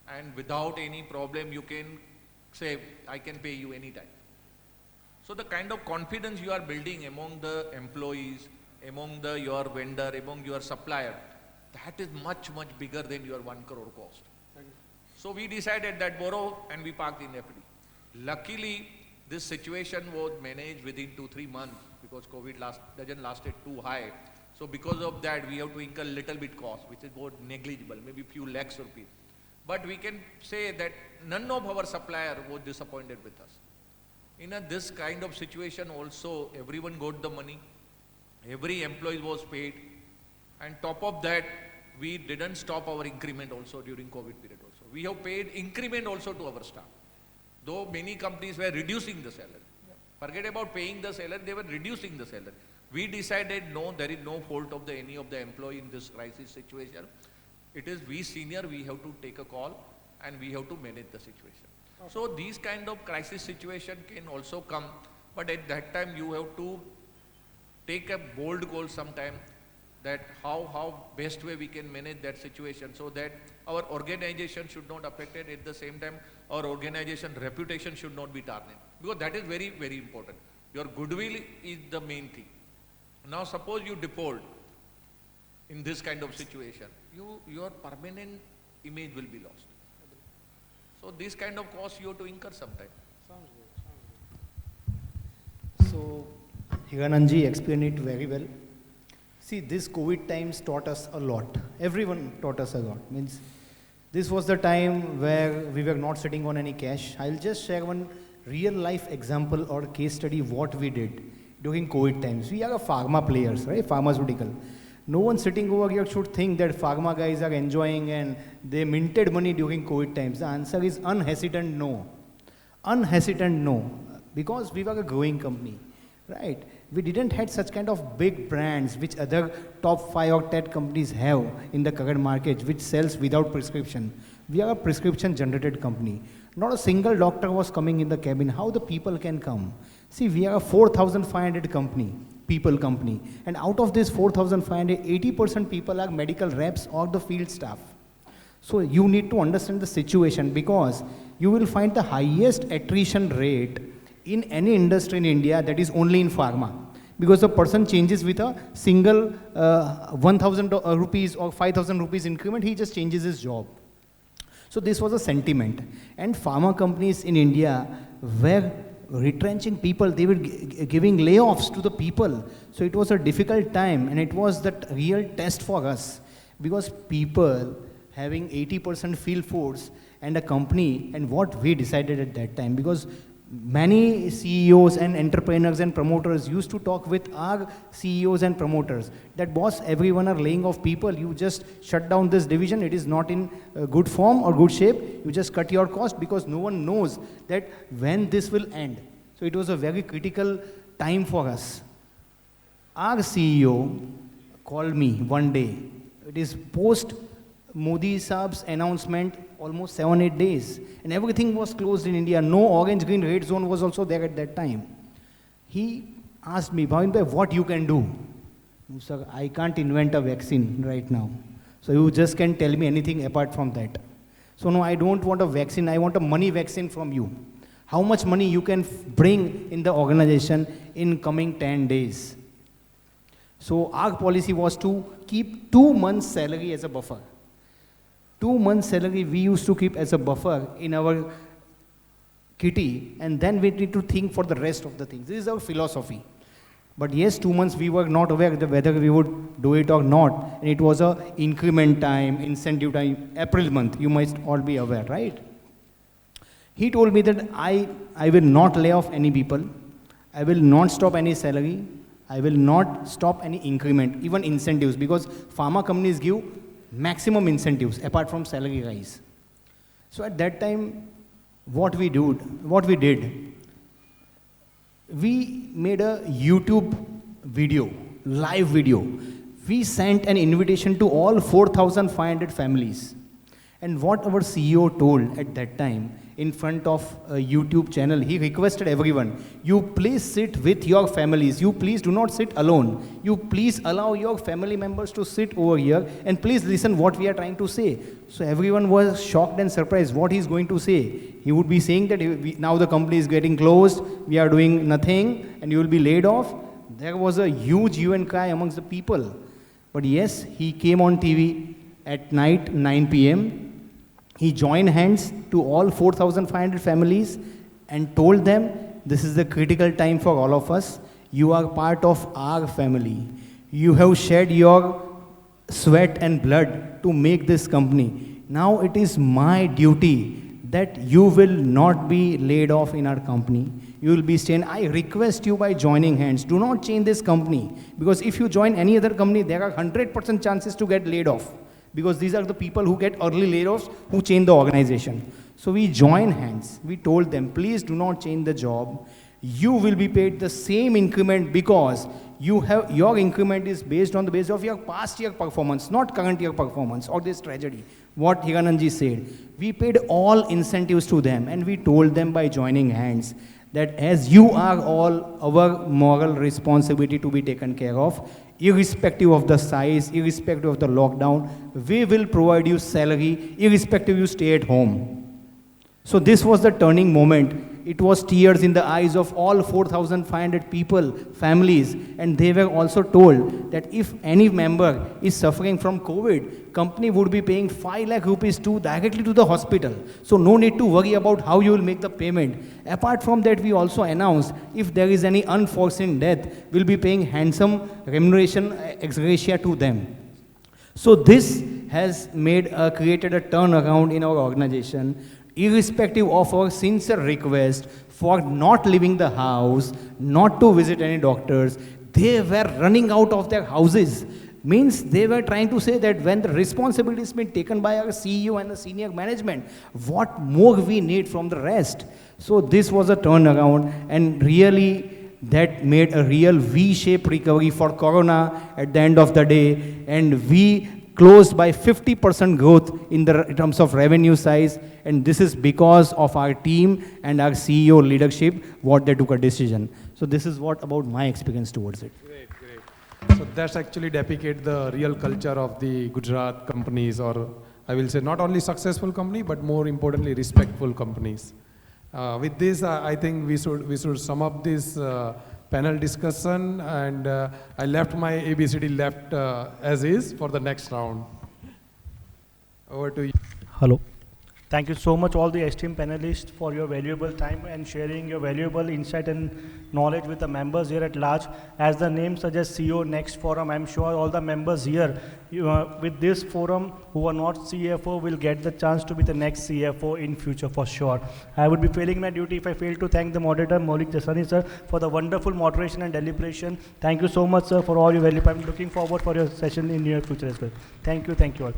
and without any problem you can say, I can pay you anytime. So the kind of confidence you are building among the employees, among your vendor, among your supplier, that is much, much bigger than your 1 crore cost. So we decided that borrow and we parked in FD. Luckily, this situation was managed within 2-3 months because COVID doesn't lasted too high. So because of that, we have to incur little bit cost, which is more negligible, maybe few lakhs rupees. But we can say that none of our supplier was disappointed with us. In this kind of situation also, everyone got the money, every employee was paid, and top of that, we didn't stop our increment also during COVID period also. We have paid increment also to our staff. Though many companies were reducing the salary. Forget about paying the salary, they were reducing the salary. We decided no, there is no fault of any of the employee in this crisis situation. It is we senior, we have to take a call and we have to manage the situation. Okay. So these kind of crisis situation can also come, but at that time you have to take a bold goal sometime that how best way we can manage that situation so that our organization should not affected, at the same time our organization reputation should not be tarnished, because that is very, very important. Your goodwill is the main thing. Now suppose you default in this kind of situation, your permanent image will be lost. So this kind of cost you have to incur sometime. Sounds good. So Hirananji explained it very well. See, this COVID times taught us a lot. Everyone taught us a lot. Means this was the time where we were not sitting on any cash. I'll just share one real life example or case study what we did during COVID times. We are a pharma players, right? Pharmaceutical. No one sitting over here should think that pharma guys are enjoying and they minted money during COVID times. The answer is unhesitant no. Unhesitant no. Because we were a growing company, right? We didn't have such kind of big brands which other top 5 or 10 companies have in the current market, which sells without prescription. We are a prescription generated company. Not a single doctor was coming in the cabin. How the people can come? See, we are a 4,500 people company. And out of this 4,500, 80% people are medical reps or the field staff. So you need to understand the situation, because you will find the highest attrition rate in any industry in India, that is only in pharma. Because the person changes with a single 1,000 rupees or 5,000 rupees increment, he just changes his job. So this was a sentiment. And pharma companies in India were retrenching people, they were giving layoffs to the people. So it was a difficult time, and it was that real test for us. Because people having 80% field force and a company, and what we decided at that time, because many CEOs and entrepreneurs and promoters used to talk with our CEOs and promoters that boss, everyone are laying off people. You just shut down this division. It is not in good form or good shape. You just cut your cost because no one knows that when this will end. So it was a very critical time for us. Our CEO called me one day. It is post Modi Saab's announcement, almost 7-8 days. And everything was closed in India. No orange, green, red zone was also there at that time. He asked me, Bhavin bhai, what you can do? Sir, I can't invent a vaccine right now. So you just can tell me anything apart from that. So no, I don't want a vaccine. I want a money vaccine from you. How much money you can bring in the organization in coming 10 days? So our policy was to keep 2 months' salary as a buffer. 2 months' salary we used to keep as a buffer in our kitty, and then we need to think for the rest of the things. This is our philosophy. But yes, 2 months we were not aware whether we would do it or not. And it was a increment time, incentive time, April month. You might all be aware, right? He told me that I will not lay off any people. I will not stop any salary. I will not stop any increment, even incentives, because pharma companies give maximum incentives apart from salary rise. So at that time, what we did, we made a YouTube video, live video. We sent an invitation to all 4,500 families. And what our CEO told at that time, in front of a YouTube channel, he requested everyone, you please sit with your families. You please do not sit alone. You please allow your family members to sit over here and please listen what we are trying to say. So everyone was shocked and surprised what he's going to say. He would be saying that now the company is getting closed, we are doing nothing, and you will be laid off. There was a huge hue and cry amongst the people. But yes, he came on TV at night, 9 p.m. He joined hands to all 4,500 families and told them, this is the critical time for all of us. You are part of our family. You have shed your sweat and blood to make this company. Now it is my duty that you will not be laid off in our company. You will be staying. I request you by joining hands, do not change this company. Because if you join any other company, there are 100% chances to get laid off. Because these are the people who get early layoffs who change the organization. So we joined hands. We told them, please do not change the job. You will be paid the same increment because your increment is based on the basis of your past year performance, not current year performance or this tragedy. What Hirananji said. We paid all incentives to them and we told them by joining hands that as you are all our moral responsibility to be taken care of, irrespective of the size, irrespective of the lockdown, we will provide you salary, irrespective you stay at home. So this was the turning moment. It was tears in the eyes of all 4,500 people, families, and they were also told that if any member is suffering from COVID, company would be paying 5 lakh rupees directly to the hospital. So no need to worry about how you will make the payment. Apart from that, we also announced if there is any unforeseen death, we'll be paying handsome remuneration ex gratia to them. So this has created a turnaround in our organization, irrespective of our sincere request for not leaving the house, not to visit any doctors. They were running out of their houses. Means they were trying to say that when the responsibility has been taken by our CEO and the senior management, what more we need from the rest? So this was a turnaround, and really that made a real V-shaped recovery for Corona at the end of the day, and we closed by 50% growth in terms of revenue size, and this is because of our team and our CEO leadership, what they took a decision. So this is what about my experience towards it. Great, great. So that's actually depict the real culture of the Gujarat companies, or I will say not only successful company, but more importantly, respectful companies. With this, I think we should sum up this panel discussion, and I left my ABCD left as is for the next round. Over to you. Hello. Thank you so much, all the esteemed panelists, for your valuable time and sharing your valuable insight and knowledge with the members here at large. As the name suggests, CEO Next Forum, I'm sure all the members here with this forum who are not CFO will get the chance to be the next CFO in future for sure. I would be failing my duty if I fail to thank the moderator, Maulik Jasani sir, for the wonderful moderation and deliberation. Thank you so much, sir, for all your value. I'm looking forward for your session in near future as well. Thank you all.